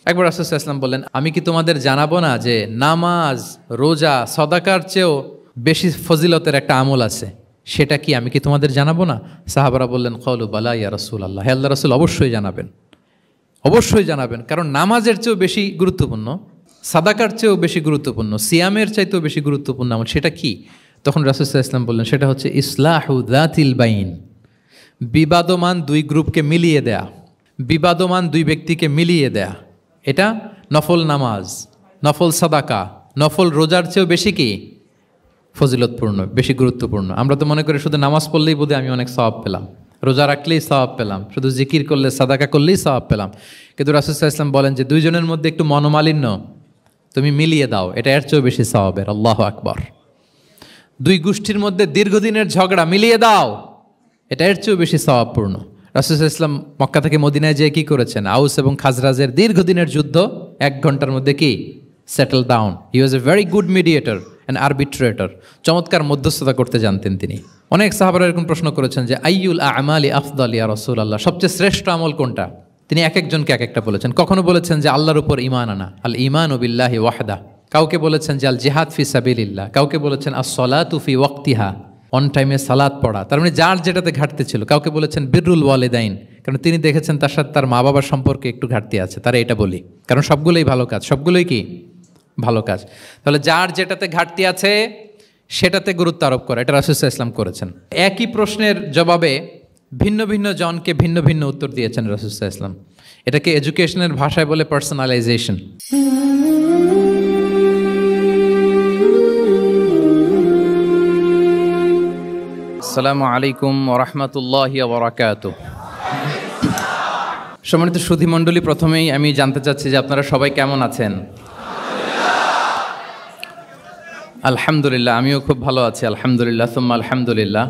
একবার রাসূল সাল্লাল্লাহু আলাইহি ওয়াসাল্লাম বললেন, আমি কি তোমাদের জানাবো না যে নামাজ, রোজা, সাদাকার চেয়েও বেশি ফজিলতের একটা আমল আছে, সেটা কি আমি কি তোমাদের জানাবো না? সাহাবারা বললেন, ক্বালু বালা ইয়া রাসূলুল্লাহ, হে আল্লাহর রাসূল অবশ্যই জানাবেন, অবশ্যই জানাবেন। কারণ নামাজের চেয়েও বেশি গুরুত্বপূর্ণ, সাদাকার চেয়েও বেশি গুরুত্বপূর্ণ, সিয়ামের চাইতেও বেশি গুরুত্বপূর্ণ আমল, সেটা কি? তখন রাসূল সাল্লাল্লাহু আলাইহি ওয়াসাল্লাম বললেন, সেটা হচ্ছে ইসলাহু যাতিল বাইন, বিবাদমান দুই গ্রুপকে মিলিয়ে দেয়া, বিবাদমান দুই ব্যক্তিকে মিলিয়ে দেয়া। এটা নফল নামাজ, নফল সাদাকা, নফল রোজার চেয়েও বেশি কি ফজিলতপূর্ণ, বেশি গুরুত্বপূর্ণ। আমরা তো মনে করি শুধু নামাজ পড়লেই বোধহয় আমি অনেক সওয়াব পেলাম, রোজা রাখলেই সওয়াব পেলাম, শুধু জিকির করলে, সাদাকা করলেই সওয়াব পেলাম। কিন্তু রাসূল সাল্লাল্লাহু আলাইহি ওয়াসাল্লাম বলেন যে দুইজনের মধ্যে একটু মনোমালিন্য তুমি মিলিয়ে দাও, এটা এর চেয়েও বেশি সওয়াবের। আল্লাহু আকবার। দুই গোষ্ঠীর মধ্যে দীর্ঘদিনের ঝগড়া মিলিয়ে দাও, এটা এর চেয়েও বেশি সওয়াবপূর্ণ। রাসূল সাল্লাল্লাহু আলাইহি ওয়াসাল্লাম মক্কা থেকে মদিনায় যেয়ে কি করেছেন? আউস এবং খাজরাজের দীর্ঘদিনের যুদ্ধ 1 ঘন্টার মধ্যে কি settle down. He was a very good mediator and arbitrator. চমৎকার মধ্যস্থতা করতে জানতেন তিনি। অনেক সাহাবারা এরকম প্রশ্ন করেছেন যে আইয়ুল আ'মালি আফদাল ইয়া রাসূলুল্লাহ, সবচেয়ে শ্রেষ্ঠ আমল কোনটা? তিনি এক একজনকে এক একটা বলেছেন। কখনো বলেছেন যে আল্লাহর উপর ঈমান আনা, আল ঈমানু বিল্লাহি ওয়াহদা। কাউকে বলেছেন যে আল জিহাদ ফি সাবিলিল্লাহ, কাউকে বলেছেন আস-সালাতু ফি ওয়াক্তিহা, অন টাইমে সালাত পড়া। তার মানে যার যেটাতে ঘাটতি ছিল। কাউকে বলেছেন বিররুল ওয়ালিদাইন, কারণ তিনি দেখেছেন তার সাথে তার মা বাবার সম্পর্কে একটু ঘাটতি আছে, তারা এটা বলি, কারণ সবগুলোই ভালো কাজ, সবগুলোই কি ভালো কাজ। তাহলে যার যেটাতে ঘাটতি আছে সেটাতে গুরুত্ব আরোপ করা, এটা রাসূল সাল্লাল্লাহু আলাইহি ওয়াসাল্লাম করেছেন। একই প্রশ্নের জবাবে ভিন্ন ভিন্ন জনকে ভিন্ন ভিন্ন উত্তর দিয়েছেন রাসূল সাল্লাল্লাহু আলাইহি ওয়াসাল্লাম। এটাকে এডুকেশনের ভাষায় বলে পার্সোনালাইজেশন। আসসালামু আলাইকুম ওয়া রাহমাতুল্লাহি ওয়া বারাকাতুহু। সম্মানিত সুধী মণ্ডলী, প্রথমেই আমি জানতে চাচ্ছি যে আপনারা সবাই কেমন আছেন? আলহামদুলিল্লাহ, আমিও খুব ভালো আছি, আলহামদুলিল্লাহ সুম্মা আলহামদুলিল্লাহ।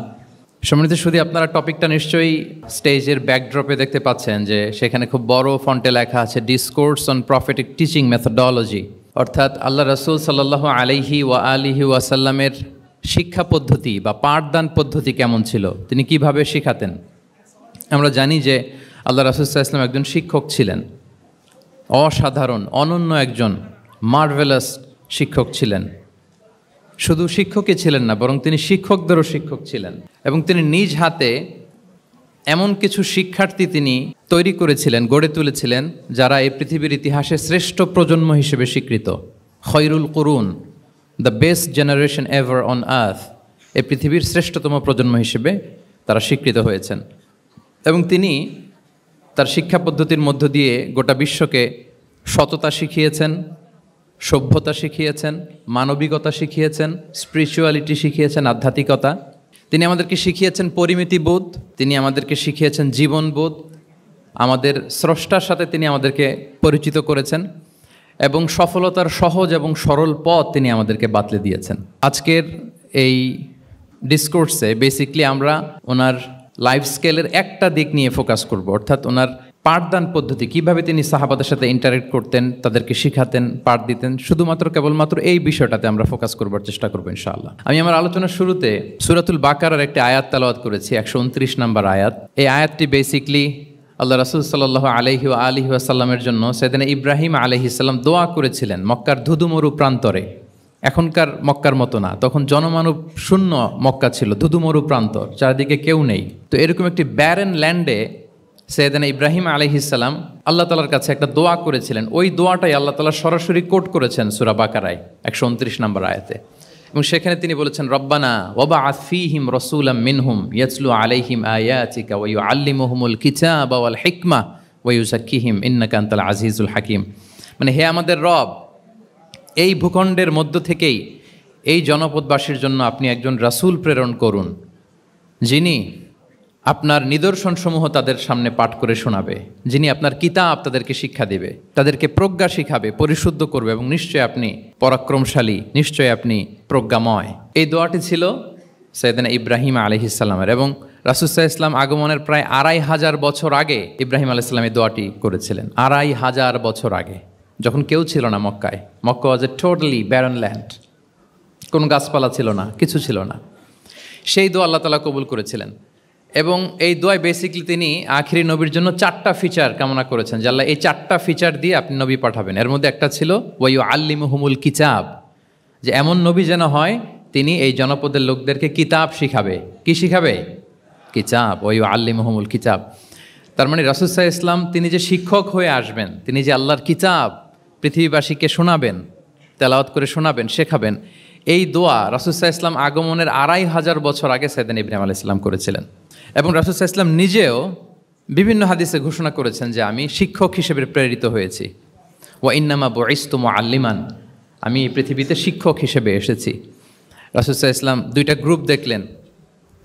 সম্মানিত সুধী, আপনারা টপিকটা নিশ্চয়ই স্টেজের ব্যাকড্রপে দেখতে পাচ্ছেন যে সেখানে খুব বড় ফন্টে লেখা আছে discourse on prophetic teaching methodology, অর্থাৎ আল্লাহ রাসূল সাল্লাল্লাহু আলাইহি ওয়া আলিহি ওয়াসাল্লামের শিক্ষা পদ্ধতি বা পাঠদান পদ্ধতি কেমন ছিল, তিনি কিভাবে শিখাতেন। আমরা জানি যে আল্লাহ রাসূল সাল্লাল্লাহু আলাইহি ওয়াসাল্লাম একজন শিক্ষক ছিলেন, অসাধারণ অনন্য একজন মার্ভেলাস শিক্ষক ছিলেন। শুধু শিক্ষকই ছিলেন না, বরং তিনি শিক্ষকদেরও শিক্ষক ছিলেন, এবং তিনি নিজ হাতে এমন কিছু শিক্ষার্থী তিনি তৈরি করেছিলেন, গড়ে তুলেছিলেন, যারা এই পৃথিবীর ইতিহাসে শ্রেষ্ঠ প্রজন্ম হিসেবে স্বীকৃত। খয়রুল কুরুন, the best generation ever on earth, এই পৃথিবীর শ্রেষ্ঠতম প্রজন্ম হিসেবে তারা স্বীকৃত হয়েছেন। এবং তিনি তার শিক্ষা পদ্ধতির মধ্য দিয়ে গোটা বিশ্বকে সততা শিখিয়েছেন, সভ্যতা শিখিয়েছেন, মানবিকতা শিখিয়েছেন, স্পিরিচুয়ালিটি শিখিয়েছেন, আধ্যাত্মিকতা। তিনি আমাদেরকে শিখিয়েছেন পরিমিতিবোধ, তিনি আমাদেরকে শিখিয়েছেন জীবনবোধ, আমাদের স্রষ্টার সাথে তিনি আমাদেরকে পরিচিত করেছেন, এবং সফলতার সহজ এবং সরল পথ তিনি আমাদেরকে বাতলে দিয়েছেন। আজকের এই ডিসকোর্সে বেসিকলি আমরা ওনার লাইফ স্কেলের একটা দিক নিয়ে ফোকাস করব, অর্থাৎ ওনার পাঠদান পদ্ধতি, কিভাবে তিনি সাহাবাদের সাথে ইন্টারেক্ট করতেন, তাদেরকে শিখাতেন, পাঠ দিতেন। শুধুমাত্র কেবলমাত্র এই বিষয়টাতে আমরা ফোকাস করবার চেষ্টা করবো ইনশাআল্লাহ। আমি আমার আলোচনার শুরুতে সূরাতুল বাকারার একটি আয়াত তেলাওয়াত করেছি, 129 নম্বর আয়াত। এই আয়াতটি বেসিকলি আল্লাহ রাসূল সাল্লাল্লাহু আলাইহি ওয়া আলিহি ওয়াসাল্লামের জন্য সাইয়েদনা ইব্রাহিম আলাইহিস সালাম দোয়া করেছিলেন মক্কার ধুধুমরু প্রান্তরে। এখনকার মক্কার মতো না, তখন জনমানব শূন্য মক্কা ছিল, ধুধুমরু প্রান্তর, চারিদিকে কেউ নেই। তো এরকম একটি ব্যারেন ল্যান্ডে সাইয়েদনা ইব্রাহিম আলাইহিস সালাম আল্লাহ তাআলার কাছে একটা দোয়া করেছিলেন। ওই দোয়াটাই আল্লাহ তাআলা সরাসরি কোট করেছেন সূরা বাকারায় 129 নম্বর আয়াতে, এবং সেখানে তিনি বলেছেন রব্বানা ওয়াবআথ ফীহিম রাসূলাম মিনহুম ইয়াতলু আলাইহিম আয়াতিকা ওয়া ইউআল্লিমুহুমুল কিতাবা ওয়াল হিকমা ওয়া ইউযাক্কিহিম ইন্নাকা আনতাল আজিজুল হাকীম। মানে হে আমাদের রব, এই ভূখণ্ডের মধ্য থেকেই এই জনপদবাসীর জন্য আপনি একজন রাসূল প্রেরণ করুন, যিনি আপনার নিদর্শনসমূহ তাদের সামনে পাঠ করে শোনাবে, যিনি আপনার কিতাব তাদেরকে শিক্ষা দেবে, তাদেরকে প্রজ্ঞা শিখাবে, পরিশুদ্ধ করবে, এবং নিশ্চয় আপনি পরাক্রমশালী, নিশ্চয় আপনি প্রজ্ঞাময়। এই দোয়াটি ছিল সাইয়েদনা ইব্রাহিম আলাইহিস সালামের, এবং রাসূল সাল্লাল্লাহু আলাইহি ওয়াসাল্লাম আগমনের প্রায় 2500 বছর আগে ইব্রাহিম আলাইহিস সালাম এই দোয়াটি করেছিলেন। 2500 বছর আগে, যখন কেউ ছিল না মক্কায়। মক্কা ওয়াজ এ টোটালি ব্যারন ল্যান্ড, কোনো গাছপালা ছিল না, কিছু ছিল না। সেই দোয়া আল্লাহ তাআলা কবুল করেছিলেন। এবং এই দোয়ায় বেসিকলি তিনি আখিরি নবীর জন্য 4টা ফিচার কামনা করেছেন যে আল্লাহ এই 4টা ফিচার দিয়ে আপনি নবী পাঠাবেন। এর মধ্যে একটা ছিল ওয়াইউ আল্লিমুহুমুল কিতাব, যে এমন নবী যেন হয় তিনি এই জনপদের লোকদেরকে কিতাব শিখাবে। কি শিখাবে? কিতাব। ওয়াইউ আল্লিমুহুমুল কিতাব, তার মানে রাসূল সাল্লাল্লাহু আলাইহি ওয়াসাল্লাম তিনি যে শিক্ষক হয়ে আসবেন, তিনি যে আল্লাহর কিতাব পৃথিবীবাসীকে শোনাবেন, তেলাওয়াত করে শোনাবেন, শেখাবেন, এই দোয়া রাসূল সাল্লাল্লাহু আলাইহি ওয়াসাল্লাম আগমনের 2500 বছর আগে সাইয়েদনা ইব্রাহিম আলাইহিস সালাম করেছিলেন। এবং রাসূল সাল্লাল্লাহু আলাইহি ওয়াসাল্লাম নিজেও বিভিন্ন হাদিসে ঘোষণা করেছেন যে আমি শিক্ষক হিসেবে প্রেরিত হয়েছি। ওয়া ইন্নামা বুইসতু মুআল্লিমান, আমি এই পৃথিবীতে শিক্ষক হিসেবে এসেছি। রাসূল সাল্লাল্লাহু আলাইহি ওয়াসাল্লাম 2টা গ্রুপ দেখলেন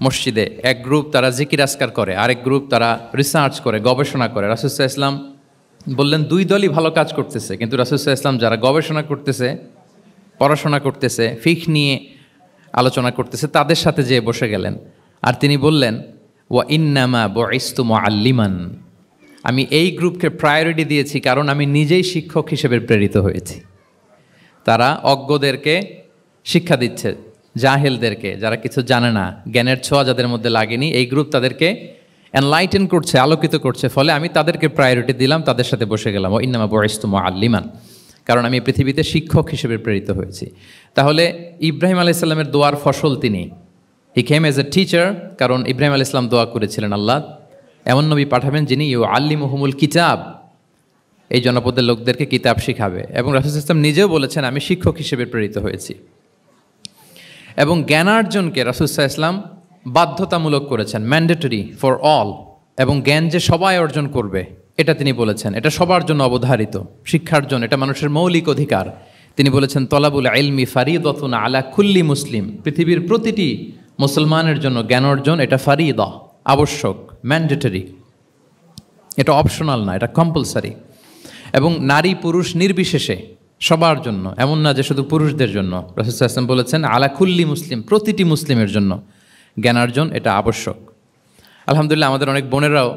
মসজিদে, এক গ্রুপ তারা জিকির আজকার করে, আরেক গ্রুপ তারা রিসার্চ করে, গবেষণা করে। রাসূল সাল্লাল্লাহু আলাইহি ওয়াসাল্লাম বললেন 2 দলই ভালো কাজ করতেছে, কিন্তু রাসূল সাল্লাল্লাহু আলাইহি ওয়াসাল্লাম যারা গবেষণা করতেছে, পড়াশোনা করতেছে, ফিকহ নিয়ে আলোচনা করতেছে, তাদের সাথে যেয়ে বসে গেলেন। আর তিনি বললেন ওয়া ইন্নামা বুইসতু মুআল্লিমান, আমি এই গ্রুপকে প্রায়োরিটি দিয়েছি কারণ আমি নিজেই শিক্ষক হিসেবে প্রেরিত হয়েছি। তারা অজ্ঞদেরকে শিক্ষা দিচ্ছে, জাহেলদেরকে, যারা কিছু জানে না, জ্ঞানের ছোঁয়া যাদের মধ্যে লাগেনি, এই গ্রুপ তাদেরকে এনলাইটেন করছে, আলোকিত করছে, ফলে আমি তাদেরকে প্রায়োরিটি দিলাম, তাদের সাথে বসে গেলাম। ও ইন্নামা বুইসতু মুআল্লিমান, কারণ আমি পৃথিবীতে শিক্ষক হিসেবে প্রেরিত হয়েছি। তাহলে ইব্রাহিম আলাইহিস সালামের দোয়ার ফসল তিনি, হি কেম এজ এ টিচার, কারণ ইব্রাহিম আলাইহিস সালাম দোয়া করেছিলেন আল্লাহ এমন নবী পাঠাবেন যিনি ইউ আল্লিমুহুমুল কিতাব, এই জনপদের লোকদেরকে কিতাব শিখাবে। এবং রাসূল সাল্লাল্লাহু আলাইহি ওয়াসাল্লাম নিজেও বলেছেন আমি শিক্ষক হিসেবে প্রেরিত হয়েছি। এবং জ্ঞানার্জনকে রাসূল সাল্লাল্লাহু আলাইহি ওয়াসাল্লাম বাধ্যতামূলক করেছেন, ম্যান্ডেটরি ফর অল। এবং জ্ঞান যে সবাই অর্জন করবে এটা তিনি বলেছেন, এটা সবার জন্য অবধারিত, শিক্ষার্জন এটা মানুষের মৌলিক অধিকার। তিনি বলেছেন তলাবুল ইলমি ফারিদাতুন আলা কুল্লি মুসলিম, পৃথিবীর প্রতিটি মুসলমানের জন্য জ্ঞান অর্জন এটা ফারিদা, আবশ্যক, ম্যান্ডেটরি, এটা অপশনাল না, এটা কম্পালসারি। এবং নারী পুরুষ নির্বিশেষে সবার জন্য, এমন না যে শুধু পুরুষদের জন্য। রাসূল সাল্লাল্লাহু আলাইহি ওয়াসাল্লাম বলেছেন আলা কুল্লি মুসলিম, প্রতিটি মুসলিমের জন্য জ্ঞানার্জন এটা আবশ্যক। আলহামদুলিল্লাহ আমাদের অনেক বোনেরাও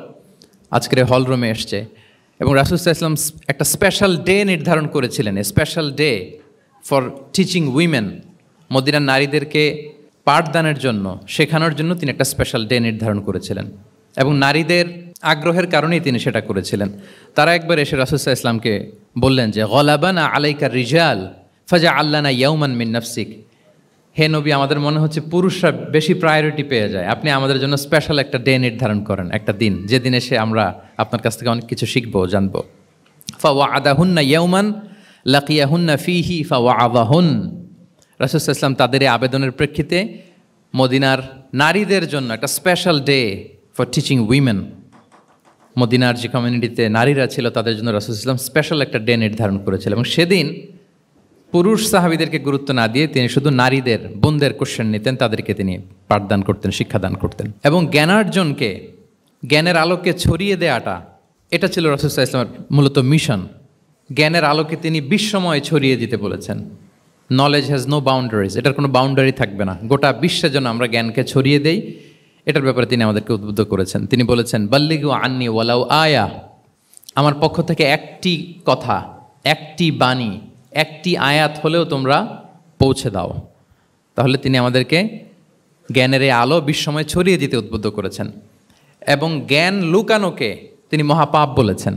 আজকের হল রুমে এসছে এবং রাসূল সাল্লাল্লাহু আলাইহি ওয়াসাল্লাম একটা স্পেশাল ডে নির্ধারণ করেছিলেন, special day for teaching women, মদিনার নারীদেরকে পাঠদানের জন্য, শেখানোর জন্য তিনি একটা স্পেশাল ডে নির্ধারণ করেছিলেন। এবং নারীদের আগ্রহের কারণেই তিনি সেটা করেছিলেন। তারা একবার এসে রাসূল সাল্লাল্লাহু আলাইহি ওয়াসাল্লামকে বললেন যে গলাবানা আলাইকা রিজাল ফাজআলনা ইয়াওমান মিন নাফসিক, হে নবী আমাদের মনে হচ্ছে পুরুষরা বেশি প্রায়োরিটি পেয়ে যায়, আপনি আমাদের জন্য স্পেশাল একটা ডে নির্ধারণ করেন, একটা দিন যেদিন এসে আমরা আপনার কাছ থেকে অনেক কিছু শিখবো, জানবো। ফাওয়াআদাহুন্না ইয়াওমান লাকিয়াহুন্না ফীহি ফাওয়াআযাহুন, রাসূল সাল্লাল্লাহু আলাইহি ওয়াসাল্লাম তাদের এই আবেদনের প্রেক্ষিতে মদিনার নারীদের জন্য একটা special day for teaching women, মদিনার যে কমিউনিটিতে নারীরা ছিল তাদের জন্য রাসূল সাল্লাল্লাহু আলাইহি ওয়াসাল্লাম স্পেশাল একটা ডে নির্ধারণ করেছিলেন। এবং সেদিন পুরুষ সাহাবীদেরকে গুরুত্ব না দিয়ে তিনি শুধু নারীদের, বোনদের কোশ্চেন নিতেন, তাদেরকে তিনি পাঠদান করতেন, শিক্ষাদান করতেন। এবং জ্ঞানার্জনকে, জ্ঞানের আলোকে ছড়িয়ে দেওয়াটা, এটা ছিল রাসূল সাল্লাল্লাহু আলাইহি ওয়াসাল্লামের মূলত মিশন। জ্ঞানের আলোকে তিনি বিশ্বময় ছড়িয়ে দিতে বলেছেন। নলেজ হ্যাজ নো বাউন্ডারিজ, এটার কোনো বাউন্ডারি থাকবে না, গোটা বিশ্বের জন্য আমরা জ্ঞানকে ছড়িয়ে দেই, এটার ব্যাপারে তিনি আমাদেরকে উদ্বুদ্ধ করেছেন। তিনি বলেছেন বাল্লিগু আন্নি ওয়ালাউ আয়া, আমার পক্ষ থেকে একটি কথা, একটি বাণী, একটি আয়াত হলেও তোমরা পৌঁছে দাও। তাহলে তিনি আমাদেরকে জ্ঞানের এই আলো বিশ্বময় ছড়িয়ে দিতে উদ্বুদ্ধ করেছেন। এবং জ্ঞান লুকানোকে তিনি মহাপাপ বলেছেন।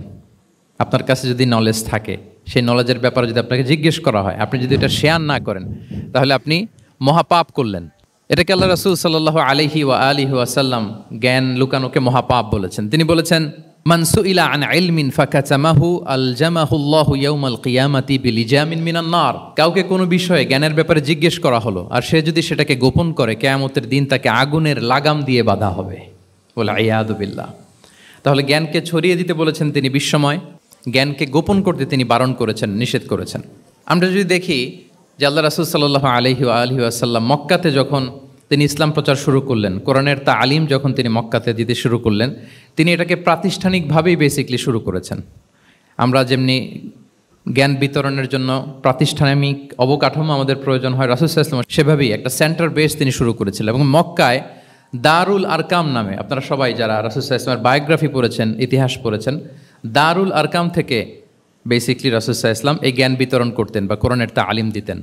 আপনার কাছে যদি নলেজ থাকে, সেই নলেজের ব্যাপারে যদি আপনাকে জিজ্ঞেস করা হয়, আপনি যদি এটা শেয়ার না করেন, তাহলে আপনি মহাপাপ করলেন। এটাকে আল্লাহ রাসূল সাল্লাল্লাহু আলাইহি ওয়া আলিহি ওয়াসাল্লাম জ্ঞান লুকানোকে মহাপাপ বলেছেন। তিনি বলেছেন মান সুইলা আন ইলমিন ফাকাতামাহু আলজামাহুল্লাহু ইয়াউমাল কিয়ামাতি বিলিজামিন মিনান নার, কাউকে কোনো বিষয়ে জ্ঞানের ব্যাপারে জিজ্ঞেস করা হলো আর সে যদি সেটাকে গোপন করে, কিয়ামতের দিন তাকে আগুনের লাগাম দিয়ে বাঁধা হবে, ওয়াল ইয়াদু বিল্লাহ। তাহলে জ্ঞানকে ছড়িয়ে দিতে বলেছেন তিনি বিশ্বময়, জ্ঞানকে গোপন করতে তিনি বারণ করেছেন, নিষেধ করেছেন। আমরা যদি দেখি যে আল্লাহ রাসূল সাল্লাল্লাহু আলাইহি ওয়া আলিহি ওয়াসাল্লাম মক্কাতে যখন তিনি ইসলাম প্রচার শুরু করলেন, কোরআনের তালিম যখন তিনি মক্কাতে দিতে শুরু করলেন, তিনি এটাকে প্রাতিষ্ঠানিকভাবেই বেসিকলি শুরু করেছেন। আমরা যেমনি জ্ঞান বিতরণের জন্য প্রাতিষ্ঠানিক অবকাঠামো আমাদের প্রয়োজন হয়, রাসূল সাল্লাল্লাহু আলাইহি ওয়াসাল্লাম সেভাবেই একটা সেন্টার বেস তিনি শুরু করেছিলেন। এবং মক্কায় দারুল আরকাম নামে, আপনারা সবাই যারা রাসূল সাল্লাল্লাহু আলাইহি ওয়াসাল্লামের বায়োগ্রাফি পড়েছেন, ইতিহাস পড়েছেন, দারুল আরকাম থেকে বেসিকলি রাসূল সাল্লাল্লাহু আলাইহি ওয়াসাল্লাম এই জ্ঞান বিতরণ করতেন বা কোরআনের তালিম দিতেন।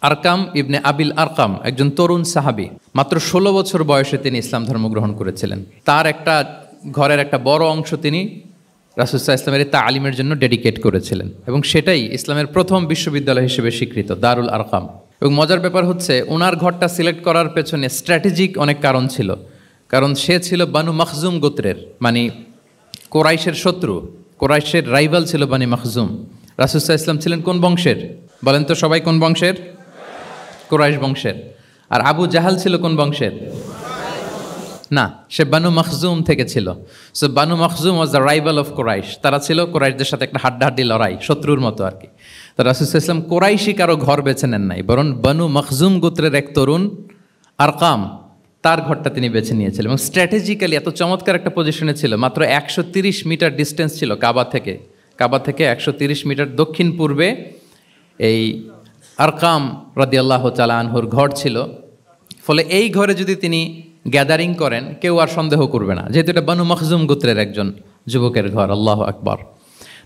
আরকাম ইবনে আবিল আরকাম একজন তরুণ সাহাবী, মাত্র 16 বছর বয়সে তিনি ইসলাম ধর্ম গ্রহণ করেছিলেন। তার একটা ঘরের একটা বড় অংশ তিনি রাসূল সাল্লাল্লাহু আলাইহি ওয়াসাল্লামের তালিমের জন্য ডেডিকেট করেছিলেন এবং সেটাই ইসলামের প্রথম বিশ্ববিদ্যালয় হিসেবে স্বীকৃত, দারুল আরকাম। এবং মজার ব্যাপার হচ্ছে ওনার ঘরটা সিলেক্ট করার পেছনে স্ট্র্যাটেজিক অনেক কারণ ছিল, কারণ সে ছিল বানু মাখজুম গোত্রের, মানে কোরাইশের শত্রু, কোরাইশের রাইভাল ছিল বানি মাখজুম। রাসূল সাল্লাল্লাহু আলাইহি ওয়াসাল্লাম ছিলেন কোন বংশের বলেন তো সবাই? কোন বংশের? কোরাইশ বংশের। আর আবু জাহাল ছিল কোন বংশের? না, সে বানু মাখজুম থেকে ছিল। So Banu Makhzum was the rival of Quraish. তারা ছিল কোরাইশদের সাথে একটা হাড্ডাহাড্ডি লড়াই, শত্রুর মতো আর কি। তো রাসূল সাল্লাল্লাহু আলাইহি ওয়াসাল্লাম কোরাইশি কারো ঘর বেছে নেন নাই, বরং বানু মাখজুম গোত্রের এক তরুণ আরকাম, তার ঘরটা তিনি বেছে নিয়েছিলেন এবং স্ট্র্যাটেজিক্যালি এত চমৎকার একটা পজিশনে ছিল। মাত্র 130 মিটার ডিস্টেন্স ছিল কাবা থেকে 130 মিটার দক্ষিণ পূর্বে এই আরকাম রাদিয়াল্লাহু তাআলা আনহুর ঘর ছিল। ফলে এই ঘরে যদি তিনি গ্যাদারিং করেন কেউ আর সন্দেহ করবে না, যেহেতু এটা বানু মাখজুম গোত্রের একজন যুবকের ঘর। আল্লাহু আকবার।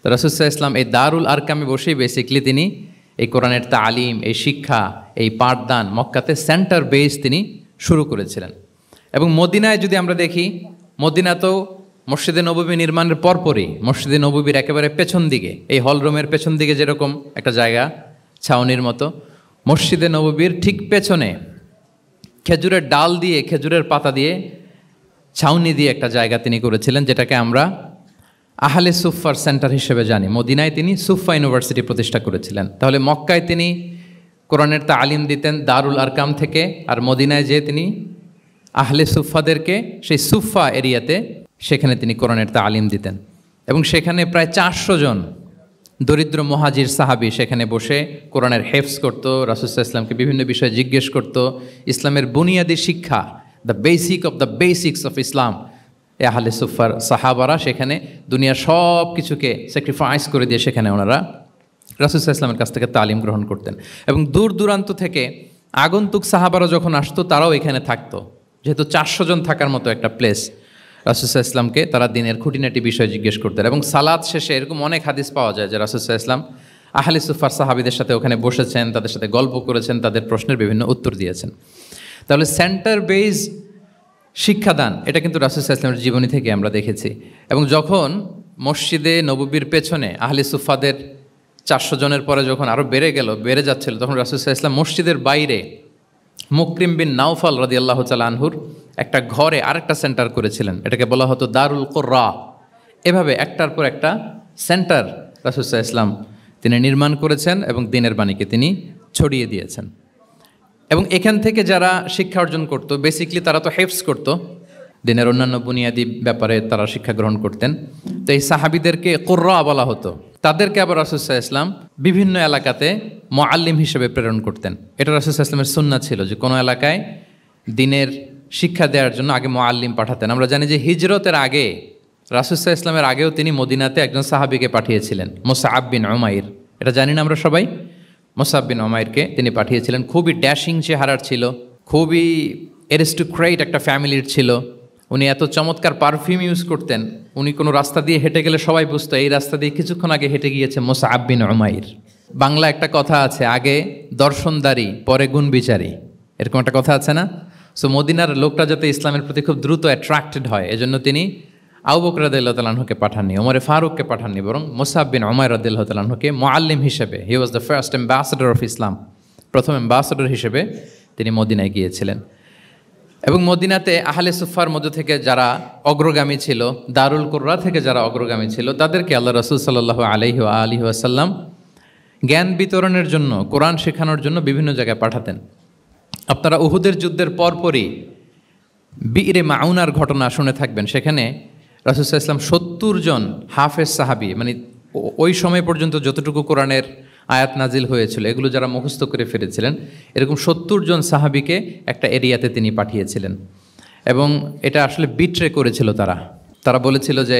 তো রাসূল সাল্লাল্লাহু আলাইহি ওয়াসাল্লাম এই দারুল আরকামে বসেই বেসিক্যালি তিনি এই কোরআনের তালিম, এই শিক্ষা, এই পাঠদান মক্কাতে সেন্টার বেস তিনি শুরু করেছিলেন। এবং মদিনায় যদি আমরা দেখি, মদিনাতেও মসজিদে নববী নির্মাণের পরপরই মসজিদে নববীর একেবারে পেছন দিকে, এই হলরুমের পেছন দিকে যেরকম একটা জায়গা ছাউনির মতো, মসজিদে নববীর ঠিক পেছনে খেজুরের ডাল দিয়ে, খেজুরের পাতা দিয়ে ছাউনি দিয়ে একটা জায়গা তিনি করেছিলেন, যেটাকে আমরা আহলে সুফার সেন্টার হিসেবে জানি। মদিনায় তিনি সুফা ইউনিভার্সিটি প্রতিষ্ঠা করেছিলেন। তাহলে মক্কায় তিনি কোরআনের তালিম দিতেন দারুল আরকাম থেকে, আর মদিনায় যেয়ে তিনি আহলে সুফাদেরকে সেই সুফা এরিয়াতে সেখানে তিনি কোরআনের তালিম দিতেন। এবং সেখানে প্রায় 400 জন দরিদ্র মুহাজির সাহাবী সেখানে বসে কোরআনের হেফজ করতো, রাসূল সাল্লাল্লাহু আলাইহি ওয়াসাল্লামকে বিভিন্ন বিষয়ে জিজ্ঞেস করতো। ইসলামের বুনিয়াদি শিক্ষা, the basic of the basics of Islam, এ আহলে সুফার সাহাবারা সেখানে দুনিয়ার সব কিছুকে স্যাক্রিফাইস করে দিয়ে সেখানে ওনারা রাসূল সাল্লাল্লাহু আলাইহি ওয়াসাল্লামের কাছ থেকে তালিম গ্রহণ করতেন। এবং দূর দূরান্ত থেকে আগন্তুক সাহাবারা যখন আসতো তারাও এখানে থাকতো, যেহেতু 400 জন থাকার মতো একটা প্লেস। রাসূল সাল্লাল্লাহু আলাইহি ওয়াসাল্লামকে তারা দিনের খুঁটিনাটি বিষয় জিজ্ঞেস করতেন। এবং সালাত শেষে এরকম অনেক হাদিস পাওয়া যায় যে রাসূল সাল্লাল্লাহু আলাইহি ওয়াসাল্লাম আহলে সুফার সাহাবীদের সাথে ওখানে বসেছেন, তাদের সাথে গল্প করেছেন, তাদের প্রশ্নের বিভিন্ন উত্তর দিয়েছেন। তাহলে সেন্টার বেস শিক্ষাদান এটা কিন্তু রাসূল সাল্লাল্লাহু আলাইহি ওয়াসাল্লামের জীবনী থেকে আমরা দেখেছি। এবং যখন মসজিদে নববীর পেছনে আহলে সুফাদের 400 জনের পরে যখন আরও বেড়ে যাচ্ছিল, তখন রাসূল সাল্লাল্লাহু আলাইহি ওয়াসাল্লাম মসজিদের বাইরে মুকরিম বিন নাওফাল রাদিয়াল্লাহু তাআলা আনহুর একটা ঘরে আরেকটা সেন্টার করেছিলেন, এটাকে বলা হতো দারুল কুররা। এভাবে একটার পর একটা সেন্টার রাসূল সাল্লাল্লাহু আলাইহি ওয়াসাল্লাম তিনি নির্মাণ করেছেন এবং দ্বীনের বাণীকে তিনি ছড়িয়ে দিয়েছেন। এবং এখান থেকে যারা শিক্ষা অর্জন করত, বেসিকলি তারা তো হেফজ করত, দিনের অন্যান্য বুনিয়াদি ব্যাপারে তারা শিক্ষা গ্রহণ করতেন। তো এই সাহাবীদেরকে কুররা বলা হতো। তাদেরকে আবার রাসূল সাল্লাল্লাহু আলাইহি ওয়াসাল্লাম বিভিন্ন এলাকাতে মুআল্লিম হিসেবে প্রেরণ করতেন। এটা রাসূল সাল্লাল্লাহু আলাইহি ওয়াসাল্লামের সুন্নাত ছিল যে কোনো এলাকায় দিনের শিক্ষা দেওয়ার জন্য আগে মুআল্লিম পাঠাতেন। আমরা জানি যে হিজরতের আগে রাসূল সাল্লাল্লাহু আলাইহি ওয়াসাল্লামের আগেও তিনি মদিনাতে একজন সাহাবীকে পাঠিয়েছিলেন, মুসআব বিন উমাইর। এটা জানি না আমরা সবাই? মুসআব বিন উমাইরকে তিনি পাঠিয়েছিলেন। খুবই ড্যাশিং চেহারার ছিল, খুবই অ্যারিস্টোক্রেট একটা ফ্যামিলির ছিল। উনি এত চমৎকার পারফিউম ইউজ করতেন, উনি কোনো রাস্তা দিয়ে হেঁটে গেলে সবাই বুঝতো এই রাস্তা দিয়ে কিছুক্ষণ আগে হেঁটে গিয়েছে মুসআব বিন উমাইর। বাংলা একটা কথা আছে, আগে দর্শনদারি পরে গুণ বিচারী, এরকম একটা কথা আছে না? সো মদিনার লোকটা যাতে ইসলামের প্রতি খুব দ্রুত অ্যাট্রাক্টেড হয়, এজন্য তিনি আবু বকর রাদিয়াল্লাহু তাআলা আনহুকে পাঠাননি, ওমরে ফারুককে পাঠাননি, বরং মুসআব বিন উমাইর রাদিয়াল্লাহু তাআলা আনহুকে মুআল্লিম হিসেবে, he was the first ambassador of Islam, প্রথম অ্যাম্বাসেডর হিসেবে তিনি মদিনায় গিয়েছিলেন। এবং মদিনাতে আহলে সুফার মধ্য থেকে যারা অগ্রগামী ছিল, দারুল কুররা থেকে যারা অগ্রগামী ছিল, তাদেরকে আল্লাহ রাসূল সাল্লাল্লাহু আলাইহি ওয়া আলিহি ওয়াসাল্লাম জ্ঞান বিতরণের জন্য, কোরআন শেখানোর জন্য বিভিন্ন জায়গায় পাঠাতেন। আপনারা উহুদের যুদ্ধের পরপরই বিরে মাউনার ঘটনা শুনে থাকবেন। সেখানে রাসূল সাল্লাল্লাহু আলাইহি ওয়াসাল্লাম 70 জন হাফেজ সাহাবী, মানে ওই সময় পর্যন্ত যতটুকু কোরআনের আয়াত নাজিল হয়েছিল এগুলো যারা মুখস্থ করে ফিরেছিলেন, এরকম 70 জন সাহাবীকে একটা এরিয়াতে তিনি পাঠিয়েছিলেন। এবং এটা আসলে বিট্রে করেছিল তারা বলেছিল যে